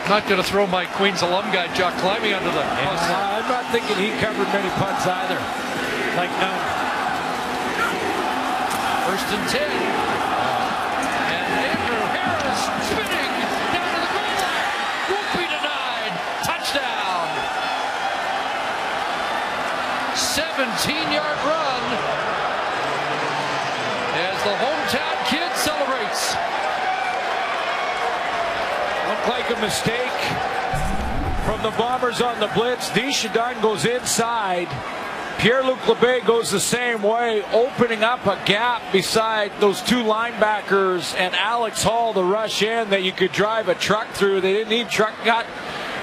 S1: Not going to throw my Queens alum guy, Jock Climbing, under the bus.
S2: I'm not thinking he covered many punts either. Like none.
S1: 1st and 10. And Andrew Harris spinning down to the goal line. Won't be denied. Touchdown. 17-yard run as the hometown kid celebrates.
S2: Looked like a mistake from the Bombers on the blitz. Desjardins goes inside. Pierre-Luc Labbé goes the same way, opening up a gap beside those 2 linebackers and Alex Hall to rush in that you could drive a truck through. They didn't need truck. Got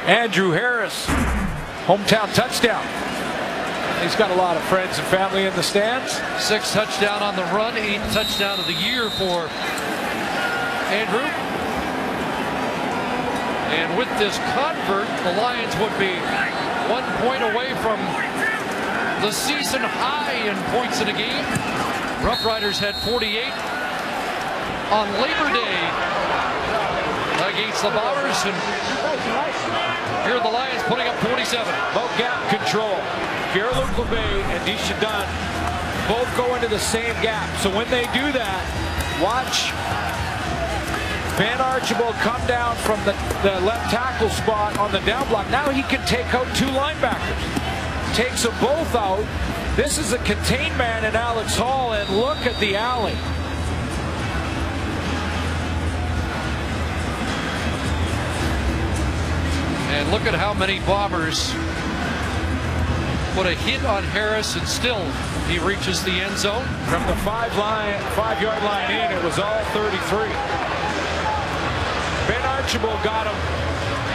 S2: Andrew Harris. Hometown touchdown. He's got a lot of friends and family in the stands.
S1: 6th touchdown on the run, 8th touchdown of the year for Andrew. And with this convert, the Lions would be 1 point away from the season high in points in a game. Rough Riders had 48 on Labor Day against the Bombers, and here are the Lions putting up 47.
S2: About gap control. Pierre-Luc Labbé and Desjardins both go into the same gap. So when they do that, watch Van Archibald come down from the left tackle spot on the down block. Now he can take out 2 linebackers. Takes them both out. This is a contained man in Alex Hall, and look at the alley.
S1: And look at how many Bombers put a hit on Harris, and still he reaches the end zone.
S2: From the 5-yard line in, it was all 33. Ben Archibald got him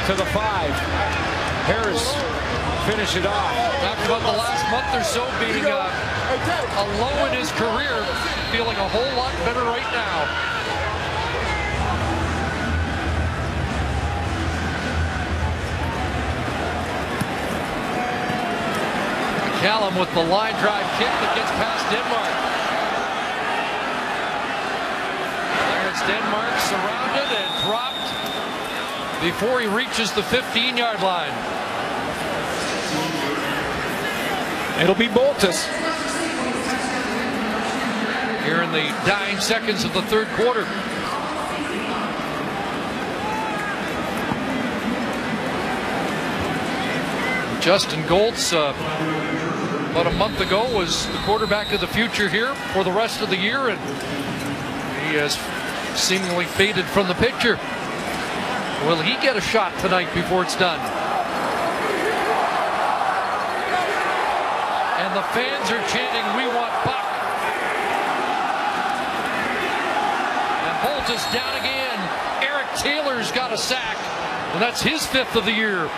S2: to the 5. Harris finish it off.
S1: Talked about the last month or so being a low in his career, feeling a whole lot better right now. Callum with the line drive kick that gets past Denmark. There's Denmark surrounded and dropped before he reaches the 15-yard line.
S2: It'll be Boltus.
S1: Here in the dying seconds of the 3rd quarter. Justin Goltz, about a month ago, was the quarterback of the future here for the rest of the year, and he has seemingly faded from the picture. Will he get a shot tonight before it's done? And the fans are chanting, "We want Buck." And Holt is down again. Eric Taylor's got a sack, and that's his 5th of the year.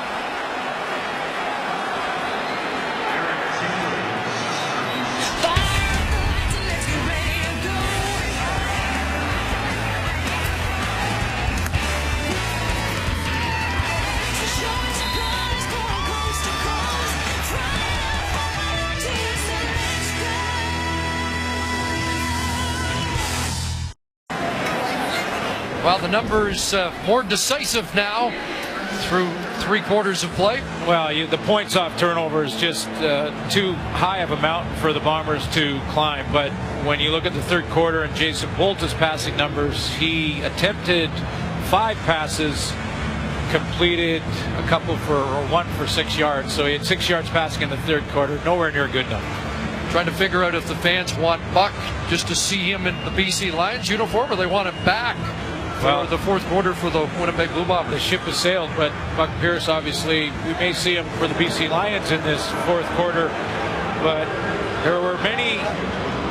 S1: Well, the numbers more decisive now through 3/4 of play.
S2: Well, the points off turnover is just too high of a mountain for the Bombers to climb. But when you look at the third quarter and Jason Bolta's passing numbers, he attempted 5 passes, completed a couple for 1 for 6 yards. So he had 6 yards passing in the third quarter. Nowhere near good enough.
S1: Trying to figure out if the fans want Buck just to see him in the BC Lions uniform, or they want him back for the fourth quarter for the Winnipeg Blue Bombers.
S2: The ship has sailed, but Buck Pierce, obviously, we may see him for the BC Lions in this fourth quarter, but there were many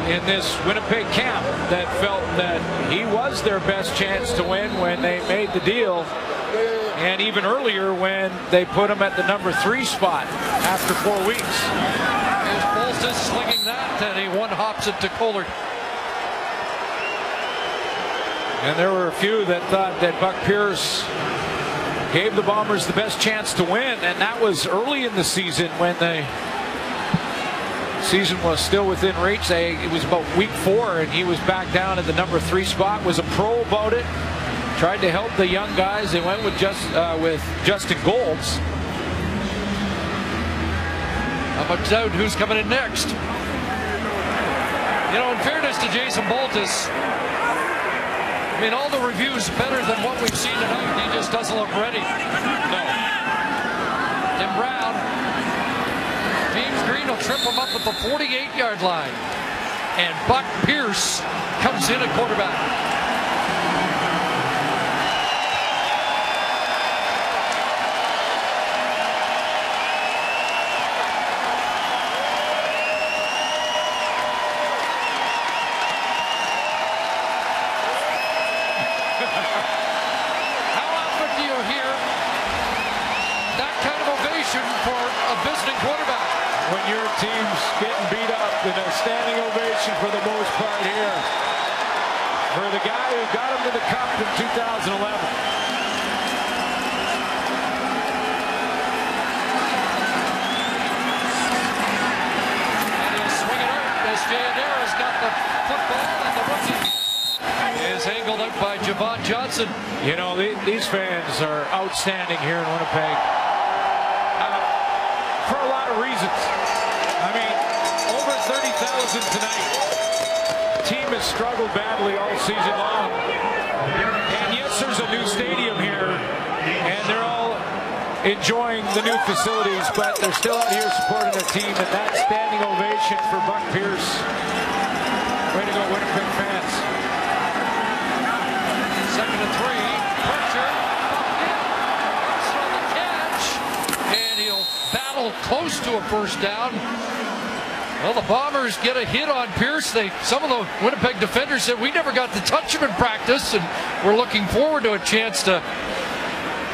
S2: in this Winnipeg camp that felt that he was their best chance to win when they made the deal, and even earlier when they put him at the number 3 spot after 4 weeks.
S1: Here's Bolton slinging that, and he one-hops it to Kohler.
S2: And there were a few that thought that Buck Pierce gave the Bombers the best chance to win, and that was early in the season when the season was still within reach. It was about week 4, and he was back down at the number 3 spot. Was a pro about it. Tried to help the young guys. They went with Justin Golds.
S1: How much doubt who's coming in next? You know, in fairness to Jason Boltis, I mean, all the reviews better than what we've seen tonight. He just doesn't look ready. No. Tim Brown. James Green will trip him up at the 48-yard line. And Buck Pierce comes in at quarterback.
S2: When your team's getting beat up, and a standing ovation for the most part here for the guy who got him to the cup in 2011.
S1: And he'll swing it out as Giannera's got the football, and the rookie is angled out by Javon Johnson.
S2: You know, these fans are outstanding here in Winnipeg for a lot of reasons. I mean, over 30,000 tonight. The team has struggled badly all season long. And yes, there's a new stadium here, and they're all enjoying the new facilities, but they're still out here supporting their team, and that standing ovation for Buck Pierce. Way to go, Winnipeg fans.
S1: 2nd and 3. Pressure. On the catch. And he'll battle close to a first down. Well, the Bombers get a hit on Pierce. Some of the Winnipeg defenders said, we never got to touch him in practice, and we're looking forward to a chance to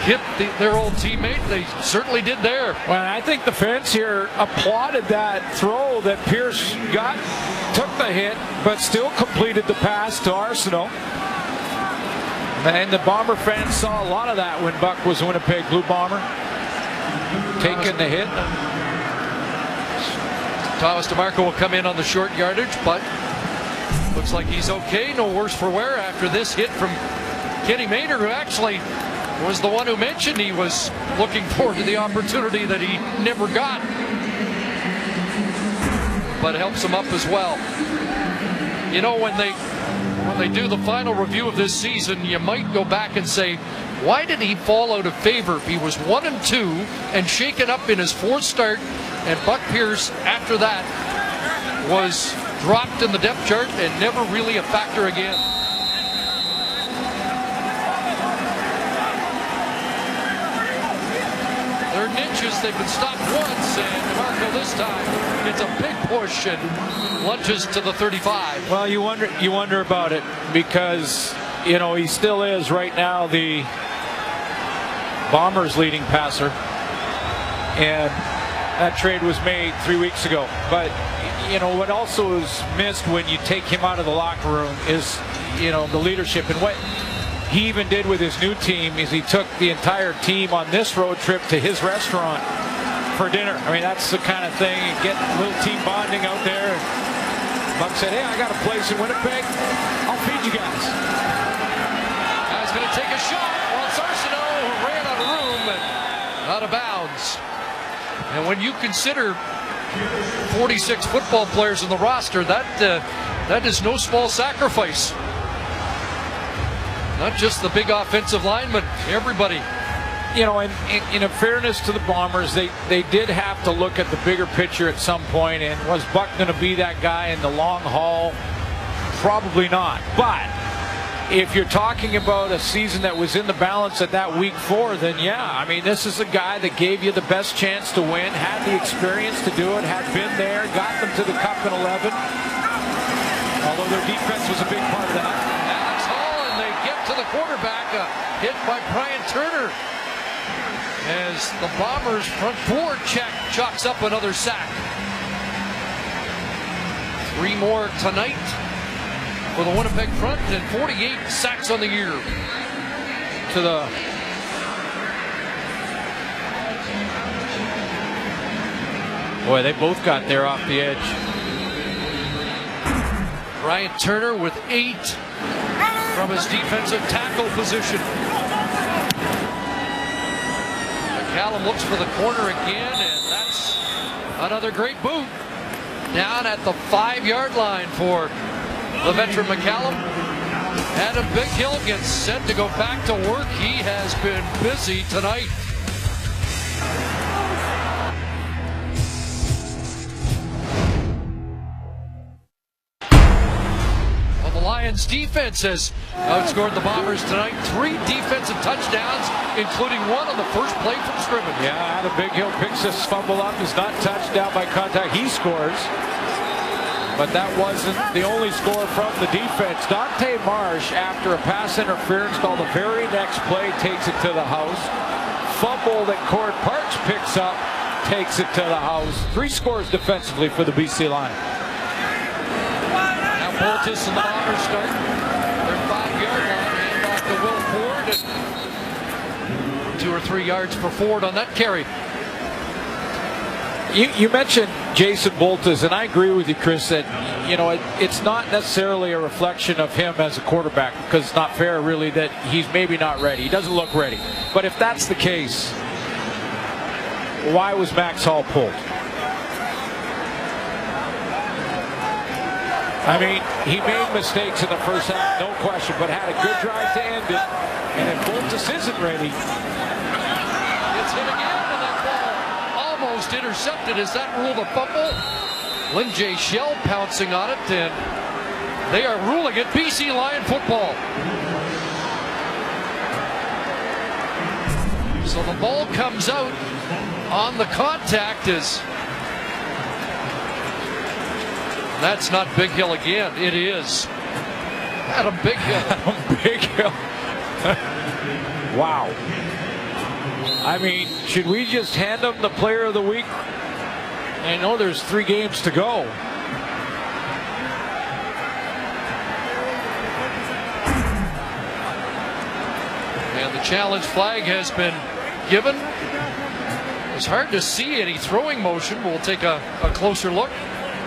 S1: hit their old teammate. They certainly did there.
S2: Well, I think the fans here applauded that throw that Pierce got, took the hit, but still completed the pass to Arsenault. And the Bomber fans saw a lot of that when Buck was a Winnipeg Blue Bomber, taking the hit.
S1: Thomas DeMarco will come in on the short yardage, but looks like he's okay. No worse for wear after this hit from Kenny Maynard, who actually was the one who mentioned he was looking forward to the opportunity that he never got. But it helps him up as well. You know, when they do the final review of this season, you might go back and say, why did he fall out of favor? He was 1-2 and shaken up in his 4th start, and Buck Pierce, after that, was dropped in the depth chart and never really a factor again. They're niches. They've been stopped once, and DeMarco this time gets a big push and lunges to the 35.
S2: Well, you wonder about it because, you know, he still is right now the Bombers' leading passer, and that trade was made 3 weeks ago. But, you know, what also is missed when you take him out of the locker room is, you know, the leadership. And what he even did with his new team is he took the entire team on this road trip to his restaurant for dinner. I mean, that's the kind of thing, you get a little team bonding out there. Buck said, hey, I got a place in Winnipeg. I'll feed you guys.
S1: He's take a shot. Well, it's Arsenault who ran out of room and out of bounds. And when you consider 46 football players in the roster, that is no small sacrifice. Not just the big offensive linemen, everybody.
S2: You know, in fairness to the Bombers, they did have to look at the bigger picture at some point. And was Buck going to be that guy in the long haul? Probably not. But if you're talking about a season that was in the balance at that week 4, then yeah, I mean, this is a guy that gave you the best chance to win, had the experience to do it, had been there, got them to the Cup in 11. Although their defense was a big part of that.
S1: Alex Hall, and they get to the quarterback, hit by Brian Turner. As the Bombers front four chalks up another sack. 3 more tonight for the Winnipeg front, and 48 sacks on the year.
S2: To the boy, they both got there off the edge.
S1: Brian Turner with 8 from his defensive tackle position. McCallum looks for the corner again, and that's another great boot. Down at the 5-yard line for the veteran McCallum. Adam Bighill gets set to go back to work. He has been busy tonight. Well, the Lions defense has outscored the Bombers tonight. 3 defensive touchdowns, including 1 on the first play from scrimmage.
S2: Yeah, Adam Bighill picks this fumble up. He's not touched down by contact. He scores. But that wasn't the only score from the defense. Dante Marsh, after a pass interference call, the very next play takes it to the house. Fumble that Cord Parks picks up, takes it to the house. 3 scores defensively for the BC line.
S1: Now Boltis and the Bombers start their 5-yard line, hand off to Will Ford, and 2 or 3 yards for Ford on that carry.
S2: You mentioned Jason Boltis, and I agree with you, Chris, that it's not necessarily a reflection of him as a quarterback, because it's not fair, really, that he's maybe not ready. He doesn't look ready. But if that's the case, why was Max Hall pulled? I mean, he made mistakes in the first half, no question, but had a good drive to end it. And if Boltis isn't ready,
S1: it's hit again. Almost intercepted. Is that ruled a fumble? Lynn J. Shell pouncing on it, and they are ruling it BC Lion football. So the ball comes out on the contact. That's not Bighill again. It is Adam Bighill.
S2: Adam Bighill. Wow. I mean, should we just hand him the player of the week? I know there's 3 games to go.
S1: And the challenge flag has been given. It's hard to see any throwing motion. We'll take a closer look.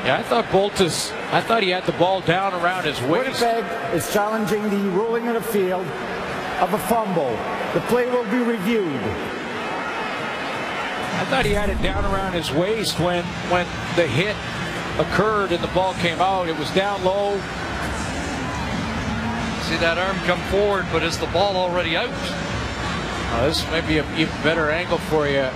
S2: Yeah, I thought he had the ball down around his waist.
S3: Winnipeg is challenging the ruling of the field of a fumble. The play will be reviewed.
S2: I thought he had it down around his waist when the hit occurred and the ball came out. It was down low.
S1: See that arm come forward, but is the ball already out?
S2: This may be an even better angle for you.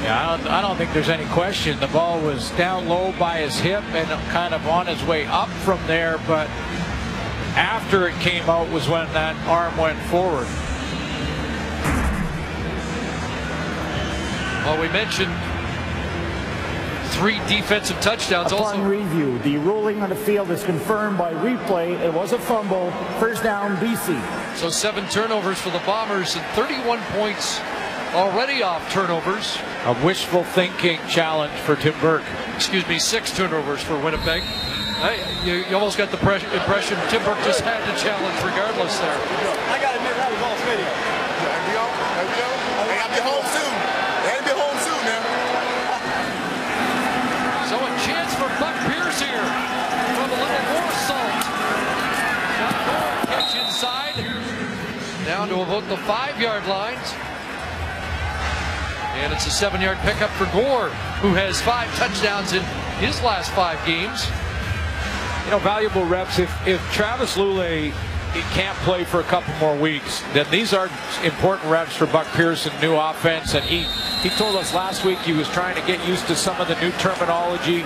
S2: Yeah, I don't think there's any question. The ball was down low by his hip and kind of on his way up from there, but after it came out was when that arm went forward.
S1: Well, we mentioned 3 defensive touchdowns.
S3: Upon review, the ruling on the field is confirmed by replay. It was a fumble. First down, BC.
S1: So 7 turnovers for the Bombers and 31 points already off turnovers.
S2: A wishful thinking challenge for Tim Burke.
S1: Excuse me, 6 turnovers for Winnipeg. You almost got the impression Tim Burke just had the challenge regardless there.
S5: I got to admit, that was all video. There we go. There we go. Hey, I'll be home soon. They'll be home soon now.
S1: So a chance for Buck Pierce here from a little more salt. Catch inside. about the 5-yard lines. And it's a 7-yard pickup for Gore, who has 5 touchdowns in his last 5 games.
S2: You know, valuable reps. If Travis Lulay can't play for a couple more weeks, then these are important reps for Buck Pearson, new offense. And he told us last week he was trying to get used to some of the new terminology.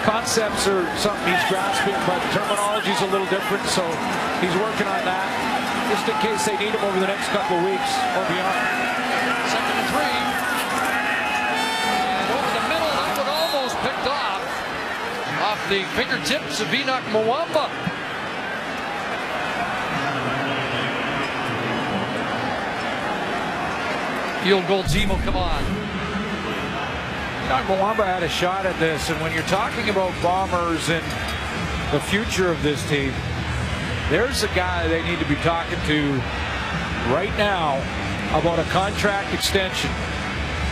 S2: Concepts are something he's grasping, but terminology is a little different, so he's working on that, just in case they need him over the next couple of weeks or beyond.
S1: 2nd and 3. And over the middle, that one almost picked off the fingertips of Enoch Mwamba. Field goal team will come on.
S2: Mwamba had a shot at this, and when you're talking about Bombers and the future of this team, there's a guy they need to be talking to right now about a contract extension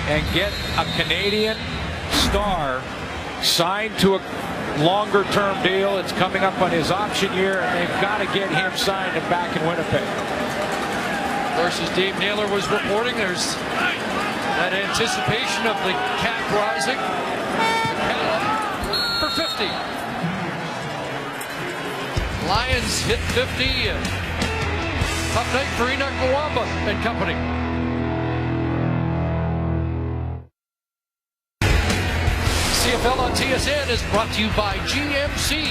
S2: and get a Canadian star signed to a longer-term deal. It's coming up on his option year, and they've got to get him signed and back in Winnipeg.
S1: Of course, as Dave Naylor was reporting, there's that anticipation of the cap rising for 50. Lions hit 50. Tough night for Enoch Mwamba and company. CFL on TSN is brought to you by GMC.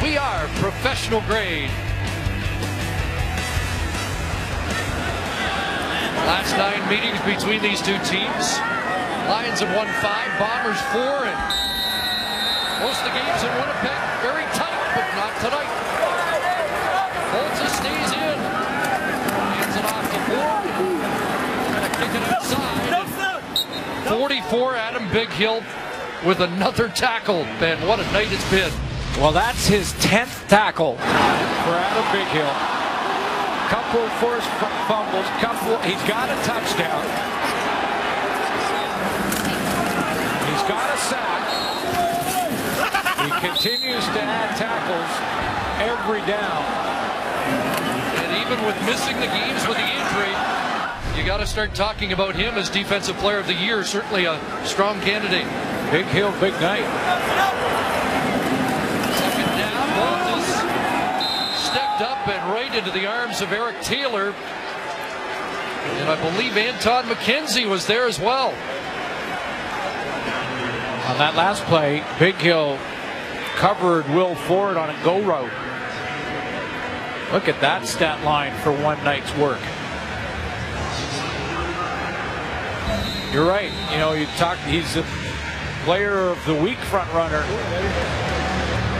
S1: We are professional grade. Last 9 meetings between these two teams. Lions have won 5, Bombers 4, and most of the games in Winnipeg very tight, but not tonight. Bolza stays in. Hands it off the board. Gonna kick it outside. 44, Adam Bighill with another tackle. Ben, what a night it's been.
S2: Well, that's his 10th tackle for Adam Bighill. Couple forced fumbles, he's got a touchdown. He's got a sack. He continues to add tackles every down.
S1: And even with missing the games with the injury, you got to start talking about him as Defensive Player of the Year. Certainly a strong candidate.
S2: Bighill, big night.
S1: Second down, Bolton stepped up and right into the arms of Eric Taylor. And I believe Anton McKenzie was there as well.
S2: On that last play, Bighill covered Will Ford on a go route. Look at that stat line for one night's work. You're right. You know, you talk. He's a player of the week front runner,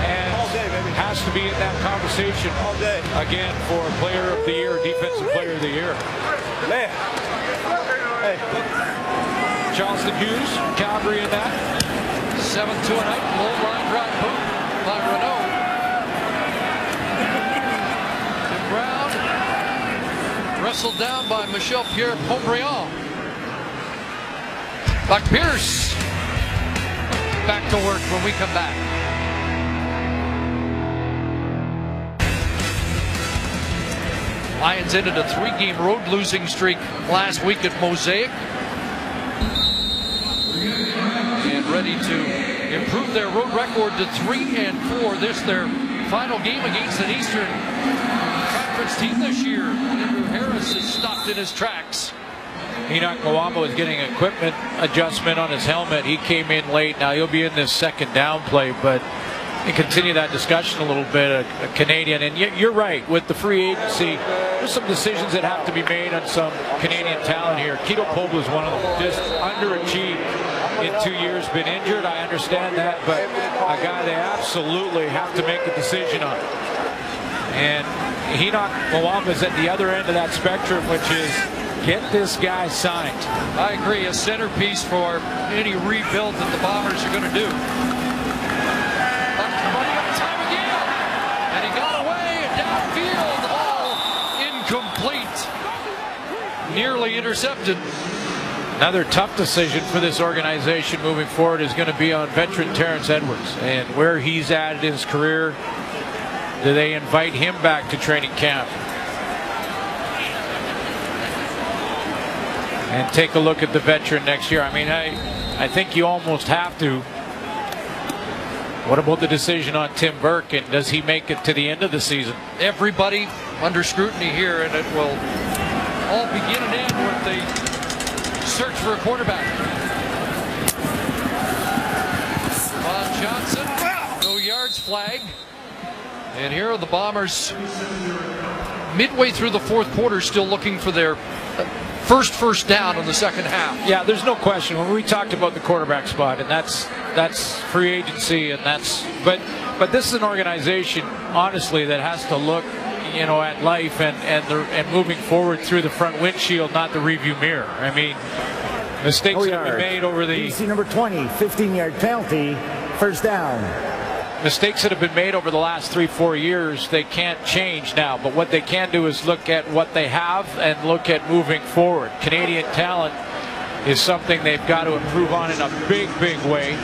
S2: and has to be in that conversation again for Player of the Year, Defensive Player of the Year.
S5: Man, hey,
S2: Charleston Hughes, Calgary in that.
S1: 7th to a night, low line drive boot by Renault. Tim Brown wrestled down by Michel Pierre-Pobriand. Buck Pierce back to work when we come back. Lions ended a 3-game road losing streak last week at Mosaic. And ready to improve their road record to 3-4. This their final game against an Eastern Conference team this year. Andrew Harris is stopped in his tracks.
S2: Enoch Mwamba was getting equipment adjustment on his helmet. He came in late. Now he'll be in this second down play, but to continue that discussion a little bit, a Canadian, and you're right, with the free agency, there's some decisions that have to be made on some Canadian talent here. Keto Poble is one of them, just underachieved in 2 years, been injured, I understand that, but a guy they absolutely have to make a decision on. And Enoch Mwamba is at the other end of that spectrum, which is get this guy signed.
S1: I agree, a centerpiece for any rebuild that the Bombers are going to do. Running up time again, and he got away, and downfield, the ball incomplete. Nearly intercepted.
S2: Another tough decision for this organization moving forward is going to be on veteran Terrence Edwards and where he's at in his career. Do they invite him back to training camp? and take a look at the veteran next year. I mean, I think you almost have to. What about the decision on Tim Burke, and does he make it to the end of the season?
S1: Everybody under scrutiny here, and it will all begin and end with the search for a quarterback. Ron Johnson, no yards flag. And here are the Bombers midway through the fourth quarter, still looking for their first down in the second half.
S2: Yeah, there's no question. When we talked about the quarterback spot, and that's free agency, and but this is an organization, honestly, that has to look, at life and moving forward through the front windshield, not the review mirror. I mean, mistakes that have been made over the
S3: DC number 20, 15-yard penalty, first down.
S2: Mistakes that have been made over the last 3-4 years, they can't change now. But what they can do is look at what they have and look at moving forward. Canadian talent is something they've got to improve on in a big way.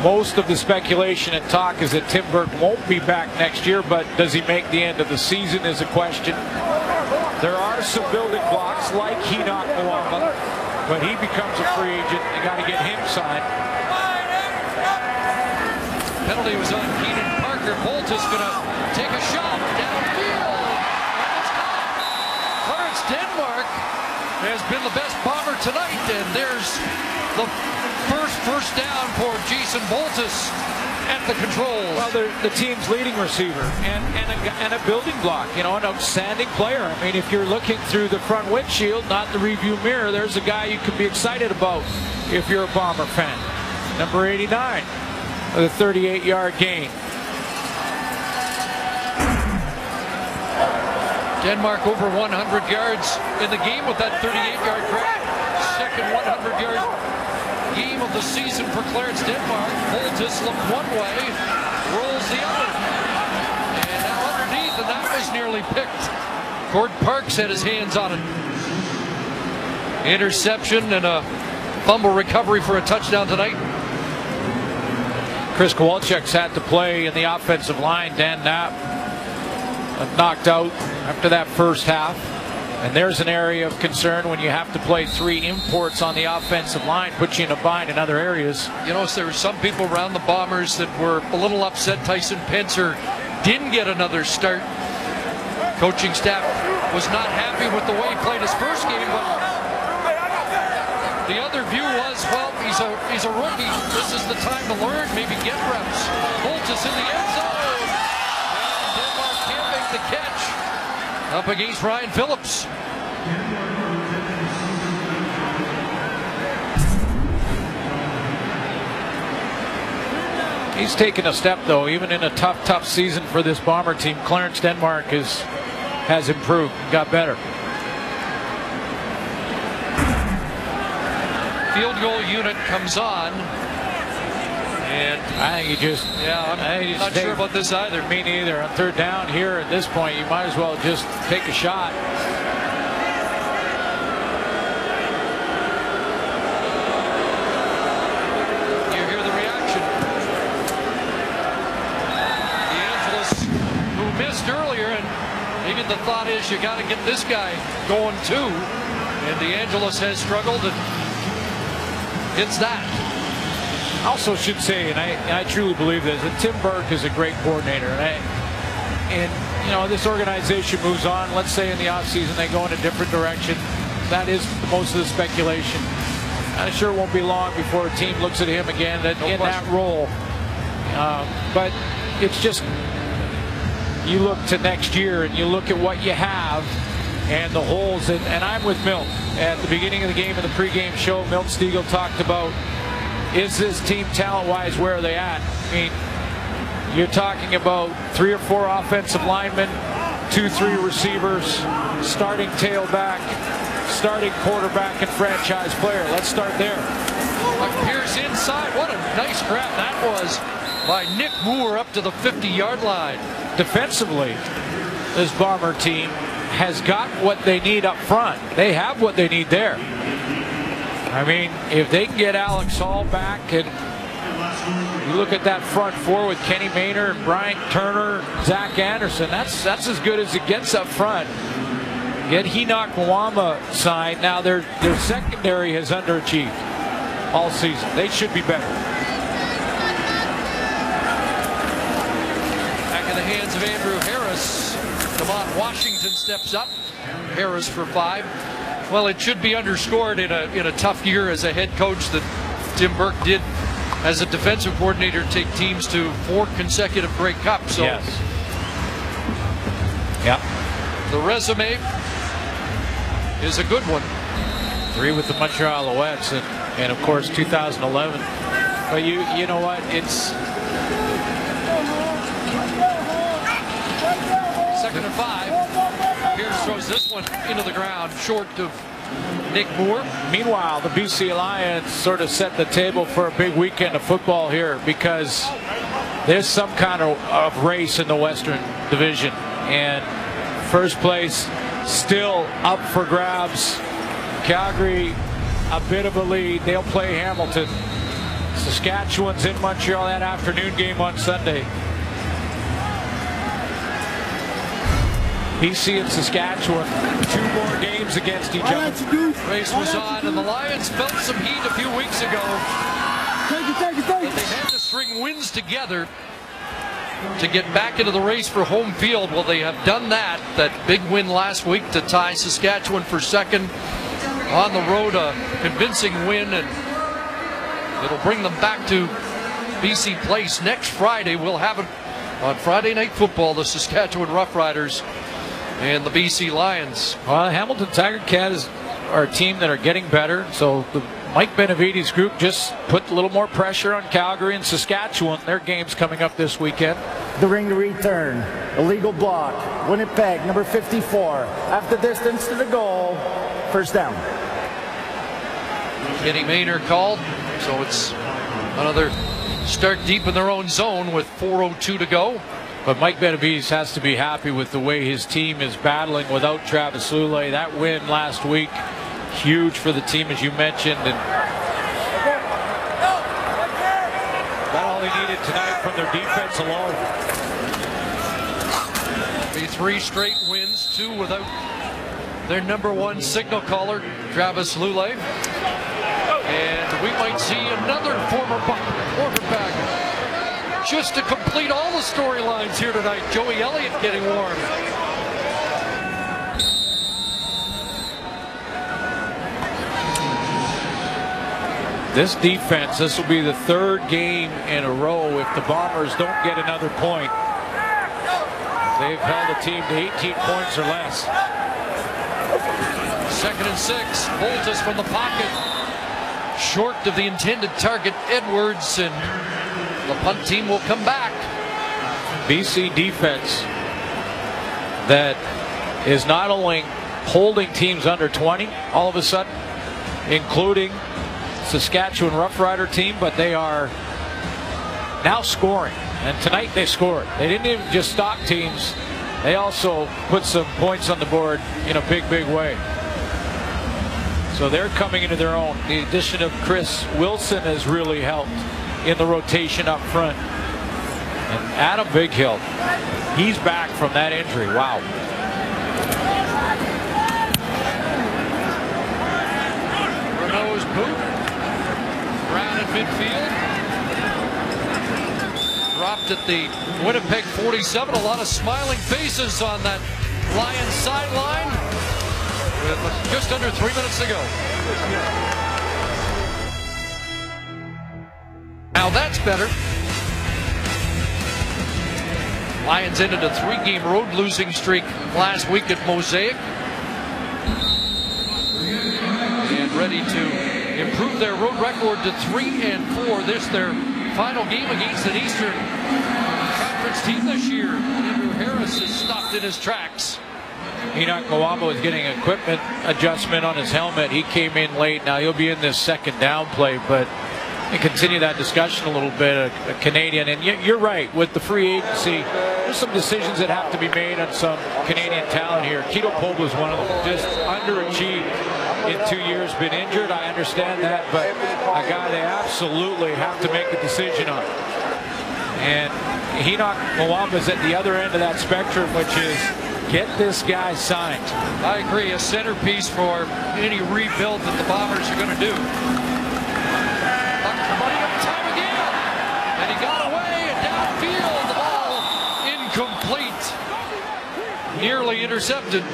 S2: Most of the speculation and talk is that Tim Burke won't be back next year, but does he make the end of the season is a question. There are some building blocks like Henoch Malama, but he becomes a free agent. They got to get him signed.
S1: Penalty was on Keenan Parker. Bolt is going to take a shot downfield. And it's caught. Clarence Denmark has been the best Bomber tonight, and there's the first down for Jason Boltus at the controls.
S2: Well, they're the team's leading receiver and a building block, an outstanding player. I mean, if you're looking through the front windshield, not the review mirror, there's a guy you can be excited about if you're a Bomber fan. Number 89, with a 38-yard gain.
S1: Denmark over 100 yards in the game with that 38-yard grab. Second 100-yard game of the season for Clarence Denmark. Boltus looked one way, rolls the other. And now underneath, and that was nearly picked. Gordon Parks had his hands on it. Interception and a fumble recovery for a touchdown tonight.
S2: Chris Kowalczyk's had to play in the offensive line. Dan Knapp knocked out after that first half. And there's an area of concern when you have to play 3 imports on the offensive line, put you in a bind in other areas.
S1: So there were some people around the Bombers that were a little upset Tyson Pencer didn't get another start. Coaching staff was not happy with the way he played his first game, but the other view was, well, he's a rookie. This is the time to learn, maybe get reps. Boltus in the end zone. And Denmark can't make the catch. Up against Ryan Phillips.
S2: He's taken a step, though, even in a tough season for this Bomber team. Clarence Denmark has improved, got better.
S1: Field goal unit comes on. And
S2: I think
S1: I'm not sure about this either.
S2: Me neither. On third down here at this point, you might as well just take a shot.
S1: You hear the reaction. DeAngelis, who missed earlier, and maybe the thought is you got to get this guy going too. And DeAngelis has struggled, and it's that.
S2: Also should say, and I truly believe this, that Tim Burke is a great coordinator. And this organization moves on. Let's say in the offseason they go in a different direction. That is most of the speculation. I'm sure it won't be long before a team looks at him again in that role. But it's just, you look to next year and you look at what you have and the holes. And I'm with Milt. At the beginning of the game, in the pregame show, Milt Stiegel talked about, is this team talent-wise, where are they at? I mean, you're talking about 3 or 4 offensive linemen, 2-3 receivers, starting tailback, starting quarterback, and franchise player. Let's start there.
S1: Pierce inside. What a nice grab that was by Nick Moore up to the 50-yard line.
S2: Defensively, this Bomber team has got what they need up front. They have what they need there. I mean, if they can get Alex Hall back, and you look at that front 4 with Kenny Maynard, Brian Turner, Zach Anderson, that's as good as it gets up front. Get Enoch Mwamba signed. Now their secondary has underachieved all season. They should be better.
S1: Back in the hands of Andrew Harris. Demont Washington steps up. Harris for 5. Well, it should be underscored in a tough year as a head coach that Tim Burke did as a defensive coordinator take teams to 4 consecutive Grey Cups. So
S2: yes. Yeah.
S1: The resume is a good one.
S2: 3 with the Montreal Alouettes and of course 2011. But you know what? It's
S1: 2nd and 5. Pierce throws this one into the ground, short of Nick Moore.
S2: Meanwhile, the BC Lions sort of set the table for a big weekend of football here because there's some kind of race in the Western Division. And first place still up for grabs. Calgary, a bit of a lead. They'll play Hamilton. Saskatchewan's in Montreal, that afternoon game on Sunday. BC and Saskatchewan, 2 more games against each other.
S1: Race was on, and the Lions felt some heat a few weeks ago. But they had to string wins together to get back into the race for home field. Well, they have done that. That big win last week to tie Saskatchewan for 2nd on the road, a convincing win, and it'll bring them back to BC Place next Friday. We'll have it on Friday Night Football, the Saskatchewan Roughriders and the BC Lions.
S2: Well, Hamilton Tiger Cats are a team that are getting better. So the Mike Benavides group just put a little more pressure on Calgary and Saskatchewan. Their game's coming up this weekend.
S3: The ring to return. Illegal block. Winnipeg, number 54. After distance to the goal. First down.
S1: Kenny Maynard called. So it's another start deep in their own zone with 4:02 to go.
S2: But Mike Benavides has to be happy with the way his team is battling without Travis Lulay. That win last week, huge for the team, as you mentioned. And got all they needed tonight from their defense alone.
S1: Be 3 straight wins, 2 without their number 1 signal caller, Travis Lulay. And we might see another former quarterback just to complete all the storylines here tonight. Joey Elliott getting warm.
S2: This defense, this will be the 3rd game in a row if the Bombers don't get another point. They've held a team to 18 points or less.
S1: 2nd and 6. Boltus from the pocket. Short of the intended target, Edwards, and the punt team will come back.
S2: BC defense that is not only holding teams under 20 all of a sudden, including Saskatchewan Roughrider team, but they are now scoring. And tonight they scored. They didn't even just stop teams. They also put some points on the board in a big way. So they're coming into their own. The addition of Chris Wilson has really helped in the rotation up front. And Adam Bighill, he's back from that injury. Wow.
S1: Renault's boot. Brown at midfield. Dropped at the Winnipeg 47. A lot of smiling faces on that Lions sideline. With just under 3 minutes to go. Now that's better. Lions ended a 3-game road losing streak last week at Mosaic. And ready to improve their road record to 3-4. This their final game against an Eastern Conference team this year. Andrew Harris is stopped in his tracks.
S2: Enoch Mwamba was getting an equipment adjustment on his helmet. He came in late. Now he'll be in this 2nd down play, but and continue that discussion a little bit, a Canadian. And you're right, with the free agency, there's some decisions that have to be made on some Canadian talent here. Keto Pope was one of them, just underachieved in 2 years, been injured. I understand that, but a guy they absolutely have to make a decision on. And Enoch Mwamba's at the other end of that spectrum, which is Get this guy signed.
S1: I agree, a centerpiece for any rebuild that the Bombers are going to do. Money up time again, and he got away and downfield. The ball incomplete, nearly intercepted.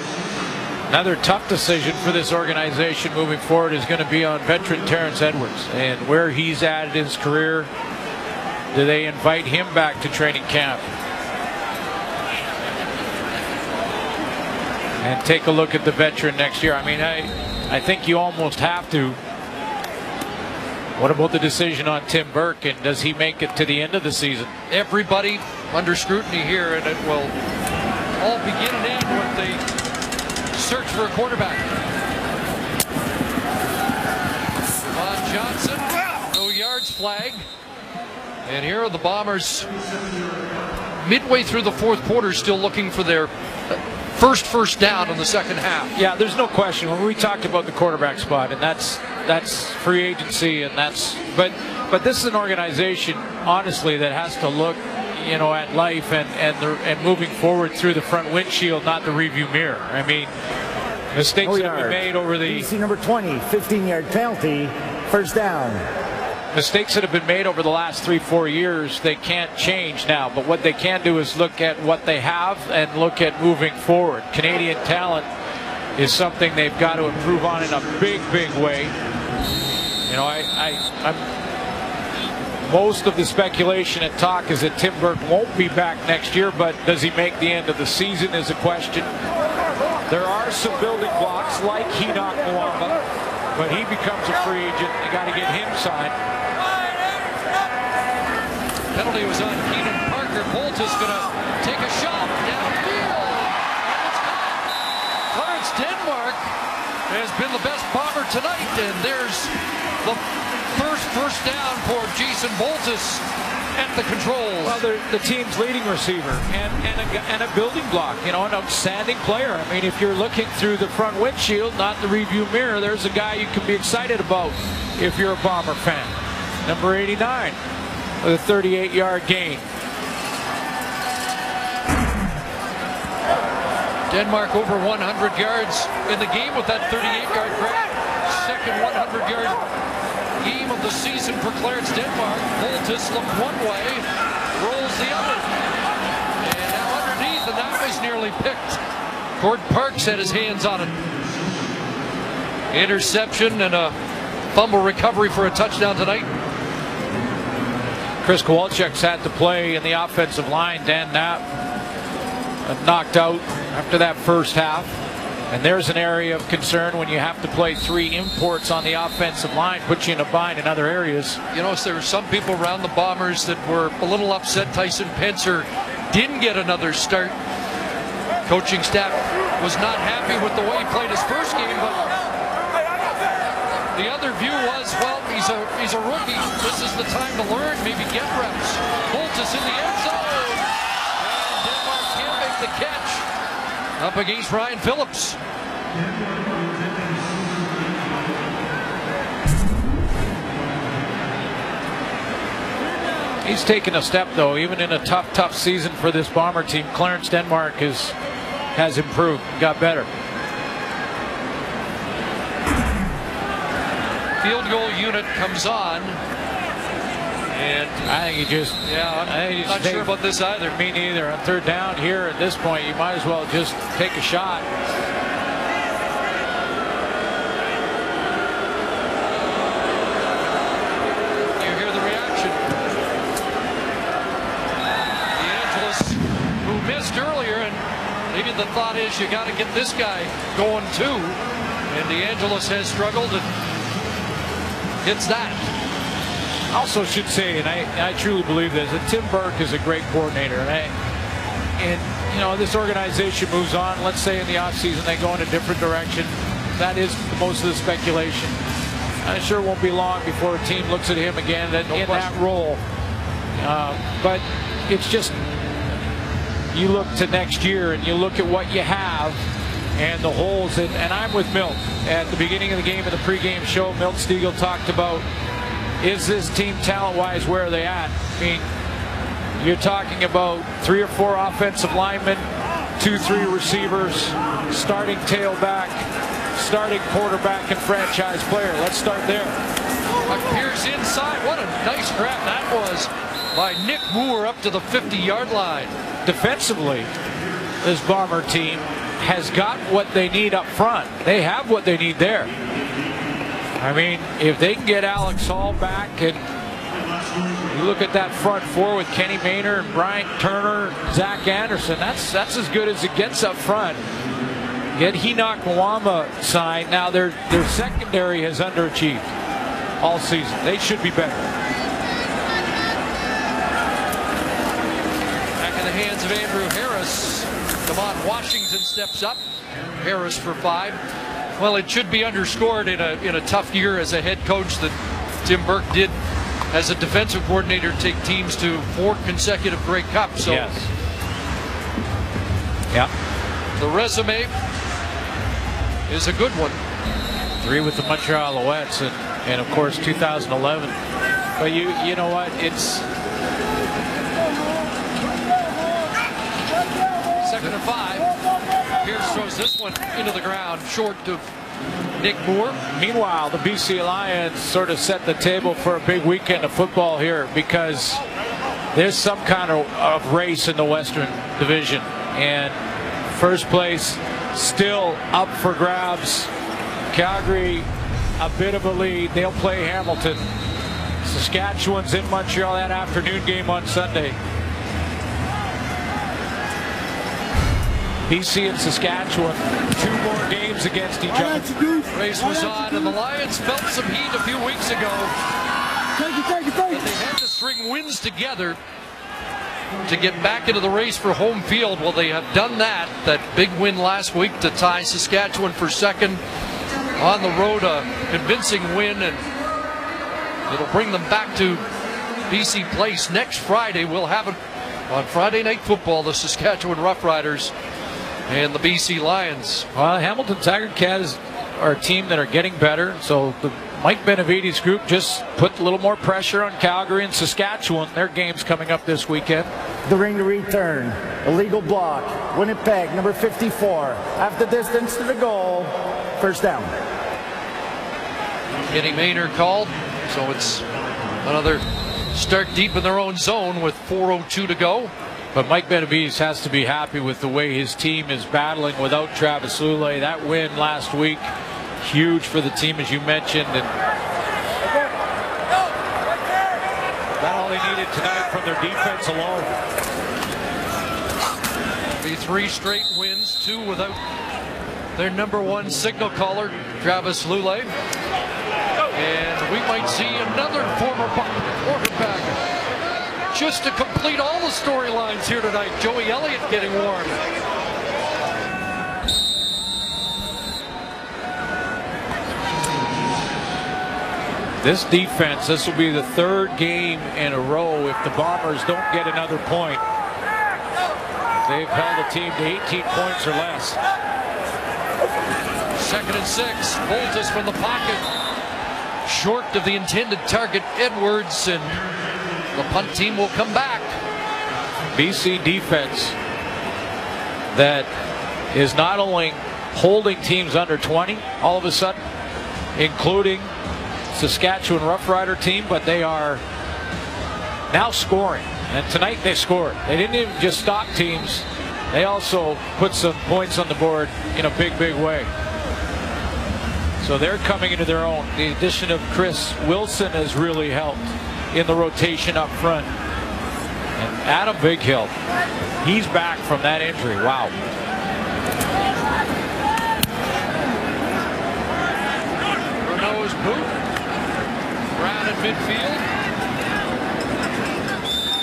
S2: Another tough decision for this organization moving forward is going to be on veteran Terrence Edwards and where he's at in his career. Do they invite him back to training camp? And take a look at the veteran next year. I mean, I think you almost have to. What about the decision on Tim Burke, and does he make it to the end of the season?
S1: Everybody under scrutiny here, and it will all begin and end with the search for a quarterback. Von Johnson, no yards flag. And here are the Bombers midway through the fourth quarter, still looking for their first down in the second half.
S2: Yeah, there's no question. When we talked about the quarterback spot, and that's free agency, and but this is an organization, honestly, that has to look, at life and moving forward through the front windshield, not the rearview mirror. I mean, mistakes that have been made over the
S3: DC number 20, 15-yard penalty, first down.
S2: Mistakes that have been made over the last 3-4 years, they can't change now. But what they can do is look at what they have and look at moving forward. Canadian talent is something they've got to improve on in a big way. Most of the speculation and talk is that Tim Burke won't be back next year, but does he make the end of the season is a question. There are some building blocks like Henoch Mwamba, but he becomes a free agent. You got to get him signed.
S1: Penalty was on Keenan Parker. Bolt is going to take a shot downfield. Clarence Denmark has been the best Bomber tonight, and there's the first down for Jason Boltus at the controls.
S2: Well, the team's leading receiver and a building block, an outstanding player. I mean, if you're looking through the front windshield, not the review mirror, there's a guy you can be excited about if you're a Bomber fan. Number 89 with a 38-yard gain.
S1: Denmark over 100 yards in the game with that 38-yard grab. Second 100-yard game of the season for Clarence Denmark. Boltus looked one way, rolls the other. And now underneath, and that was nearly picked. Cord Parks had his hands on it. Interception and a fumble recovery for a touchdown tonight.
S2: Chris Kowalczyk's had to play in the offensive line. Dan Knapp knocked out after that first half. And there's an area of concern when you have to play 3 imports on the offensive line, puts you in a bind in other areas.
S1: There were some people around the Bombers that were a little upset Tyson Pencer didn't get another start. Coaching staff was not happy with the way he played his first game, but the other view was, well, he's a rookie. This is the time to learn, maybe get reps. Boltus in the end zone. And Denmark can't make the catch. Up against Ryan Phillips.
S2: He's taken a step, though, even in a tough season for this Bomber team. Clarence Denmark has improved, got better.
S1: Field goal unit comes on. And
S2: I think
S1: I'm not sure about this either.
S2: Me neither. On third down here at this point, you might as well just take a shot.
S1: You hear the reaction. DeAngelis, who missed earlier, and maybe the thought is you got to get this guy going too. And DeAngelis has struggled and hits that.
S2: Also should say, and I truly believe this, that Tim Burke is a great coordinator. And this organization moves on. Let's say in the offseason they go in a different direction. That is most of the speculation. I'm sure it won't be long before a team looks at him again in that role. But it's just, you look to next year and you look at what you have and the holes. And I'm with Milt. At the beginning of the game, in the pregame show, Milt Stiegel talked about, is this team talent-wise, where are they at? I mean, you're talking about 3 or 4 offensive linemen, 2-3 receivers, starting tailback, starting quarterback, and franchise player. Let's start there.
S1: Pierce inside. What a nice grab that was by Nick Moore up to the 50-yard line.
S2: Defensively, this Bomber team has got what they need up front. They have what they need there. I mean, if they can get Alex Hall back, and you look at that front four with Kenny Maynor and Brian Turner, Zach Anderson, that's as good as it gets up front. Get Henoch Mwamba signed. Now their secondary has underachieved all season. They should be better.
S1: Back in the hands of Andrew Harris. Devon Washington steps up. Harris for 5. Well, it should be underscored in a tough year as a head coach that Tim Burke did as a defensive coordinator take teams to 4 consecutive Grey Cups. So
S2: yes. Yeah.
S1: The resume is a good one.
S2: 3 with the Montreal Alouettes and of course 2011. But you know what? It's
S1: 2nd and 5. Pierce throws this one into the ground, short of Nick Moore.
S2: Meanwhile, the BC Lions sort of set the table for a big weekend of football here, because there's some kind of race in the Western Division, and first place still up for grabs. Calgary, a bit of a lead. They'll play Hamilton. Saskatchewan's in Montreal, that afternoon game on Sunday. BC and Saskatchewan, 2 more games against each other.
S1: Race was on, and the Lions felt some heat a few weeks ago. And they had to string wins together to get back into the race for home field. Well, they have done that. That big win last week to tie Saskatchewan for 2nd on the road, a convincing win, and it'll bring them back to BC Place next Friday. We'll have it on Friday Night Football, the Saskatchewan Roughriders and the BC Lions.
S2: Well, Hamilton Tiger Cats are a team that are getting better, so the Mike Benavides group just put a little more pressure on Calgary and Saskatchewan. Their game's coming up this weekend.
S3: During the return, illegal block, Winnipeg, number 54. Half the distance to the goal, first down.
S1: Kenny Maynor called, so it's another start deep in their own zone with 4:02 to go.
S2: But Mike Benavides has to be happy with the way his team is battling without Travis Lulay. That win last week, huge for the team, as you mentioned. And that's all they needed tonight from their defense alone.
S1: Be 3 straight wins, 2 without their number 1 signal caller, Travis Lulay. And we might see another former quarterback just to complete all the storylines here tonight. Joey Elliott getting warm.
S2: This defense, this will be the 3rd game in a row if the Bombers don't get another point. They've held a team to 18 points or less.
S1: 2nd and 6. Voltus from the pocket. Short of the intended target, Edwards, and the punt team will come back.
S2: BC defense that is not only holding teams under 20 all of a sudden, including Saskatchewan Roughrider team, but they are now scoring. And tonight they scored. They didn't even just stop teams. They also put some points on the board in a big, big way. So they're coming into their own. The addition of Chris Wilson has really helped in the rotation up front. And Adam Bighill, he's back from that injury. Wow.
S1: Renault's boot. Brown at midfield.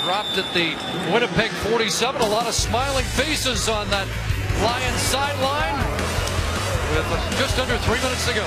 S1: Dropped at the Winnipeg 47. A lot of smiling faces on that Lions sideline with just under 3 minutes to go.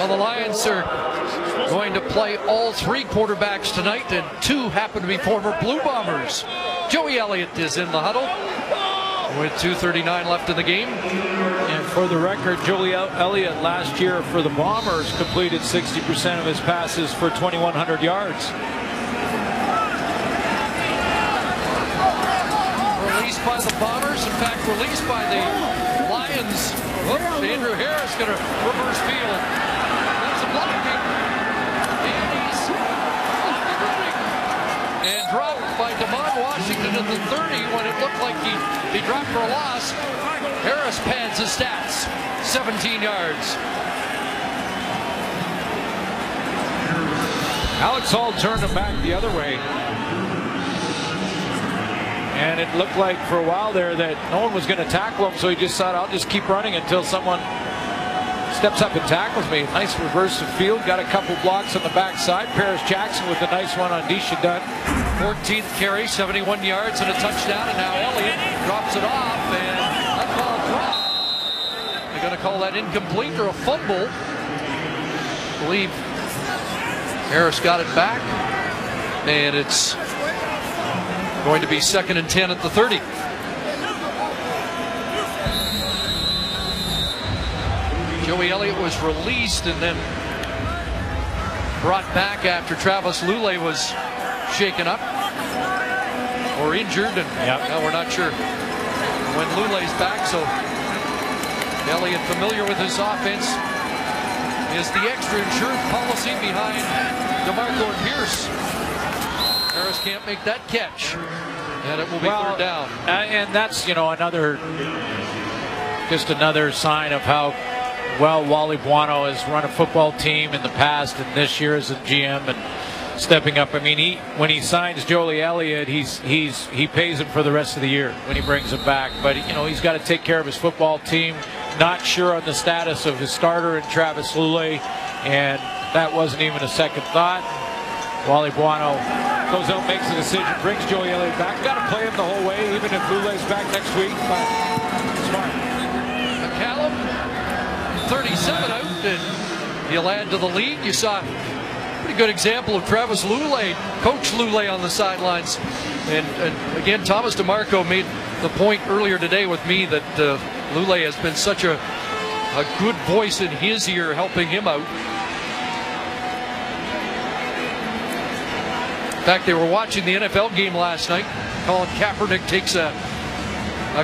S1: Well, the Lions are going to play all 3 quarterbacks tonight, and 2 happen to be former Blue Bombers. Joey Elliott is in the huddle with 2:39 left in the game.
S2: And for the record, Joey Elliott last year for the Bombers completed 60% of his passes for 2,100 yards.
S1: Released by the Bombers, in fact, released by the Lions. Whoops, Andrew Harris going to reverse field. That's a blocking. And he's off the running. And dropped by DeMond Washington at the 30 when it looked like he dropped for a loss. Harris pads his stats, 17 yards.
S2: Alex Hall turned him back the other way. And it looked like for a while there that no one was going to tackle him, so he just thought, I'll just keep running until someone steps up and tackles me. Nice reverse of field, got a couple blocks on the backside. Paris Jackson with a nice one on Disha Dunn.
S1: 14th carry, 71 yards and a touchdown, and now Elliott drops it off, and that ball dropped. They're going to call that incomplete or a fumble. I believe Harris got it back, and it's going to be 2nd and 10 at the 30. Joey Elliott was released and then brought back after Travis Lulay was shaken up or injured, and now we're not sure when Lulay's back. So Elliott, familiar with this offense, is the extra insurance policy behind DeMarco and Pierce. Harris can't make that catch, and it will be 3rd down.
S2: And that's, you know, another sign of how well Wally Buono has run a football team in the past and this year as a GM and stepping up. I mean, when he signs Joey Elliott, he pays him for the rest of the year when he brings him back. But you know, he's got to take care of his football team. Not sure on the status of his starter in Travis Lulay, and that wasn't even a second thought. Wally Buono goes out, makes a decision, brings Joey Elliott back. Got to play him the whole way, even if Lulay's back next week. But smart.
S1: McCallum, 37 out, and he'll add to the lead. You saw a pretty good example of Travis Lulay, Coach Lulay on the sidelines. And again, Thomas DeMarco made the point earlier today with me that Lulay has been such a good voice in his ear, helping him out. In fact, they were watching the NFL game last night. Colin Kaepernick takes a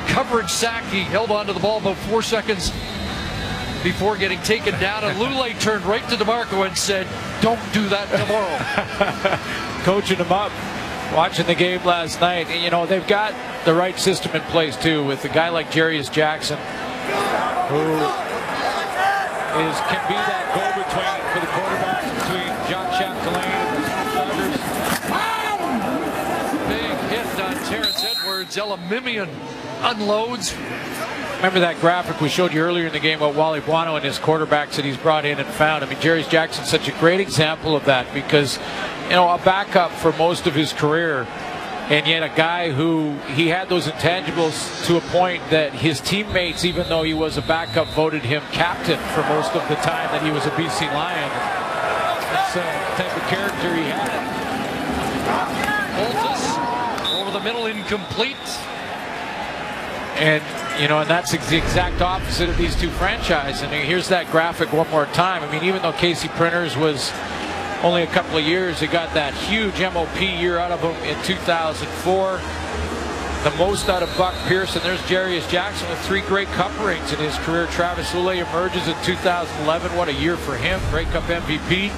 S1: coverage sack. He held onto the ball about 4 seconds before getting taken down, and Lulay turned right to DeMarco and said, "Don't do that tomorrow."
S2: Coaching him up, watching the game last night. And, you know, they've got the right system in place too, with a guy like Jarius Jackson, who can be that go-between for the quarterbacks between John Chapdelaine and the Starters.
S1: Big hit on Terrence Edwards. Elamimian unloads.
S2: Remember that graphic we showed you earlier in the game about Wally Buono and his quarterbacks that he's brought in and found? I mean, Jarius Jackson's such a great example of that, because, you know, a backup for most of his career, and yet a guy who he had those intangibles to a point that his teammates, even though he was a backup, voted him captain for most of the time that he was a BC Lion. That's the type of character he had.
S1: Holtis over the middle, incomplete.
S2: And, you know, and that's the exact opposite of these two franchises. And here's that graphic one more time. I mean, even though Casey Printers was only a couple of years, he got that huge MOP year out of him in 2004. The most out of Buck Pearson. There's Jarius Jackson with 3 Grey Cup rings in his career. Travis Lulay emerges in 2011. What a year for him. Grey Cup MVP.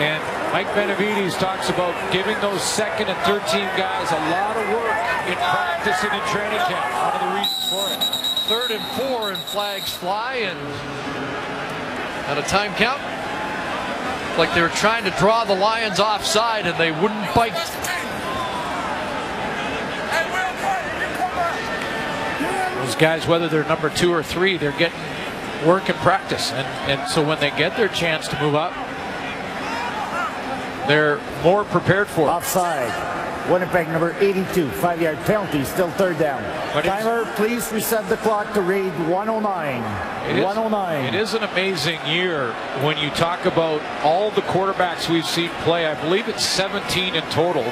S2: And Mike Benavides talks about giving those second and third team guys a lot of work in practice and in training camp. One of the reasons for it.
S1: 3rd and 4, and flags fly, and at a time count, like they were trying to draw the Lions offside and they wouldn't bite.
S2: Those guys, whether they're number 2 or 3, they're getting work in practice, and so when they get their chance to move up, they're more prepared for it.
S3: Offside. Winnipeg number 82, 5-yard penalty, still third down. Timer, please reset the clock to read 109. 109.
S2: It is an amazing year when you talk about all the quarterbacks we've seen play. I believe it's 17 in total,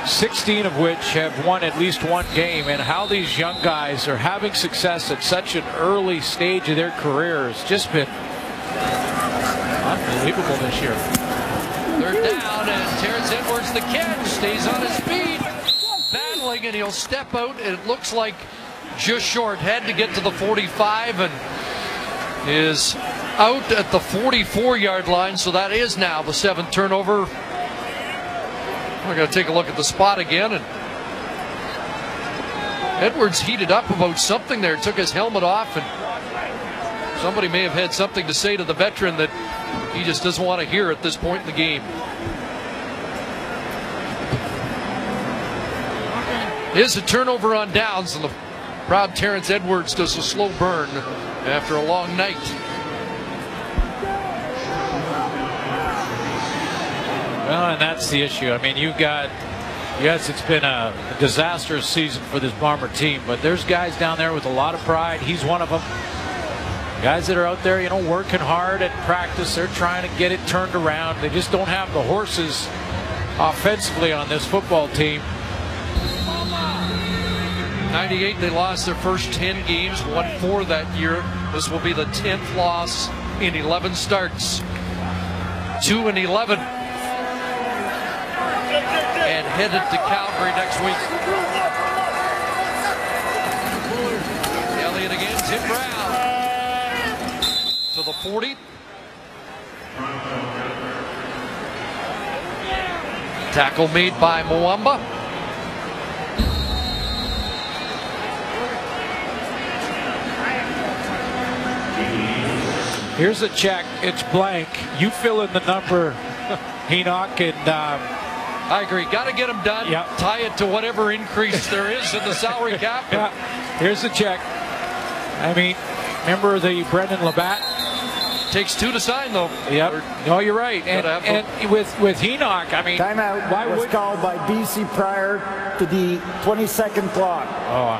S2: 16 of which have won at least one game, and how these young guys are having success at such an early stage of their career has just been unbelievable this year.
S1: They're down, and Terrence Edwards, the catch, stays on his feet, battling, and he'll step out. It looks like just short. Had to get to the 45 and is out at the 44-yard line, so that is now the 7th turnover. We're going to take a look at the spot again, and Edwards heated up about something there, took his helmet off, and somebody may have had something to say to the veteran that he just doesn't want to hear at this point in the game. Is a turnover on downs, and the proud Terrence Edwards does a slow burn after a long night.
S2: Well, and that's the issue. I mean, you've got, yes, it's been a disastrous season for this Bomber team, but there's guys down there with a lot of pride. He's one of them. Guys that are out there, you know, working hard at practice. They're trying to get it turned around. They just don't have the horses offensively on this football team.
S1: 98, they lost their first 10 games, won 4 that year. This will be the 10th loss in 11 starts. 2-11. And headed to Calgary next week. Elliott again, Tim Brown. To the 40. Tackle made by Mwamba.
S2: Here's a check. It's blank. You fill in the number, Enoch, and
S1: I agree. Got to get them done.
S2: Yep.
S1: Tie it to whatever increase there is in the salary cap.
S2: Yeah. Here's the check. I mean, remember the Brendan Labatt?
S1: Takes 2 to sign, though.
S2: Yep. No, you're right. And with Enoch, I mean,
S3: Timeout
S2: why
S3: was
S2: would
S3: called by BC prior to the 22nd clock.
S2: Oh,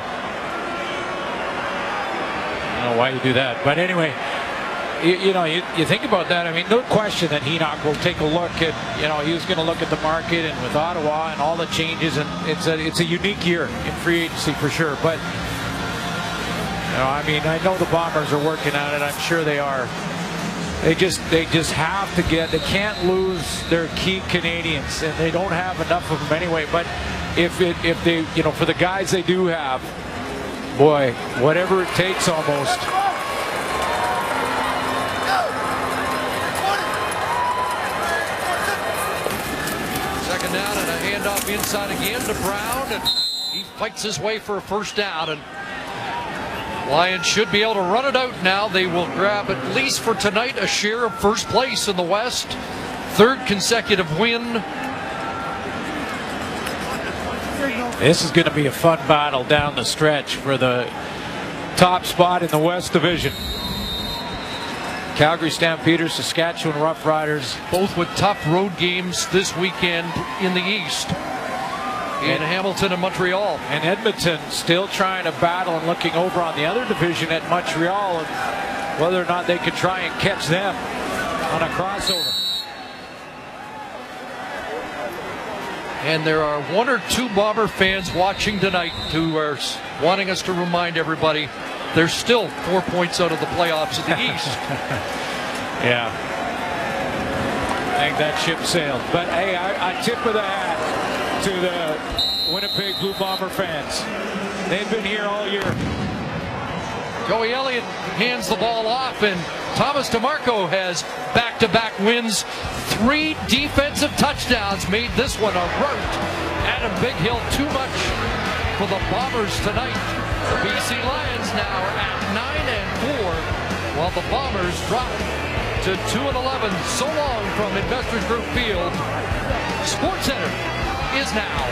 S2: I don't know why you do that, but anyway. You know, you think about that. I mean, no question that Enoch will take a look at, you know, he was going to look at the market and with Ottawa and all the changes, and it's a unique year in free agency for sure. But, you know, I mean, I know the Bombers are working on it. I'm sure they are. They just have to get, they can't lose their key Canadians, and they don't have enough of them anyway. But if they, you know, for the guys they do have, boy, whatever it takes almost.
S1: Down and a handoff inside again to Brown, and he fights his way for a first down, and Lions should be able to run it out now. They will grab, at least for tonight, a share of first place in the West. 3rd consecutive win.
S2: This is going to be a fun battle down the stretch for the top spot in the West Division. Calgary Stampeders, Saskatchewan Roughriders.
S1: Both with tough road games this weekend in the East. In Hamilton and Montreal.
S2: And Edmonton still trying to battle and looking over on the other division at Montreal, and whether or not they could try and catch them on a crossover.
S1: And there are 1 or 2 Bomber fans watching tonight who are wanting us to remind everybody they're still 4 points out of the playoffs in the East.
S2: Yeah. I think that ship sailed. But hey, I tip of the hat to the Winnipeg Blue Bomber fans. They've been here all year.
S1: Joey Elliott hands the ball off, and Thomas DeMarco has back-to-back wins. 3 defensive touchdowns made this one a rout. Adam Bighill, too much for the Bombers tonight. The BC Lions now at 9-4, while the Bombers drop to 2-11. So long from Investors Group Field. SportsCenter is now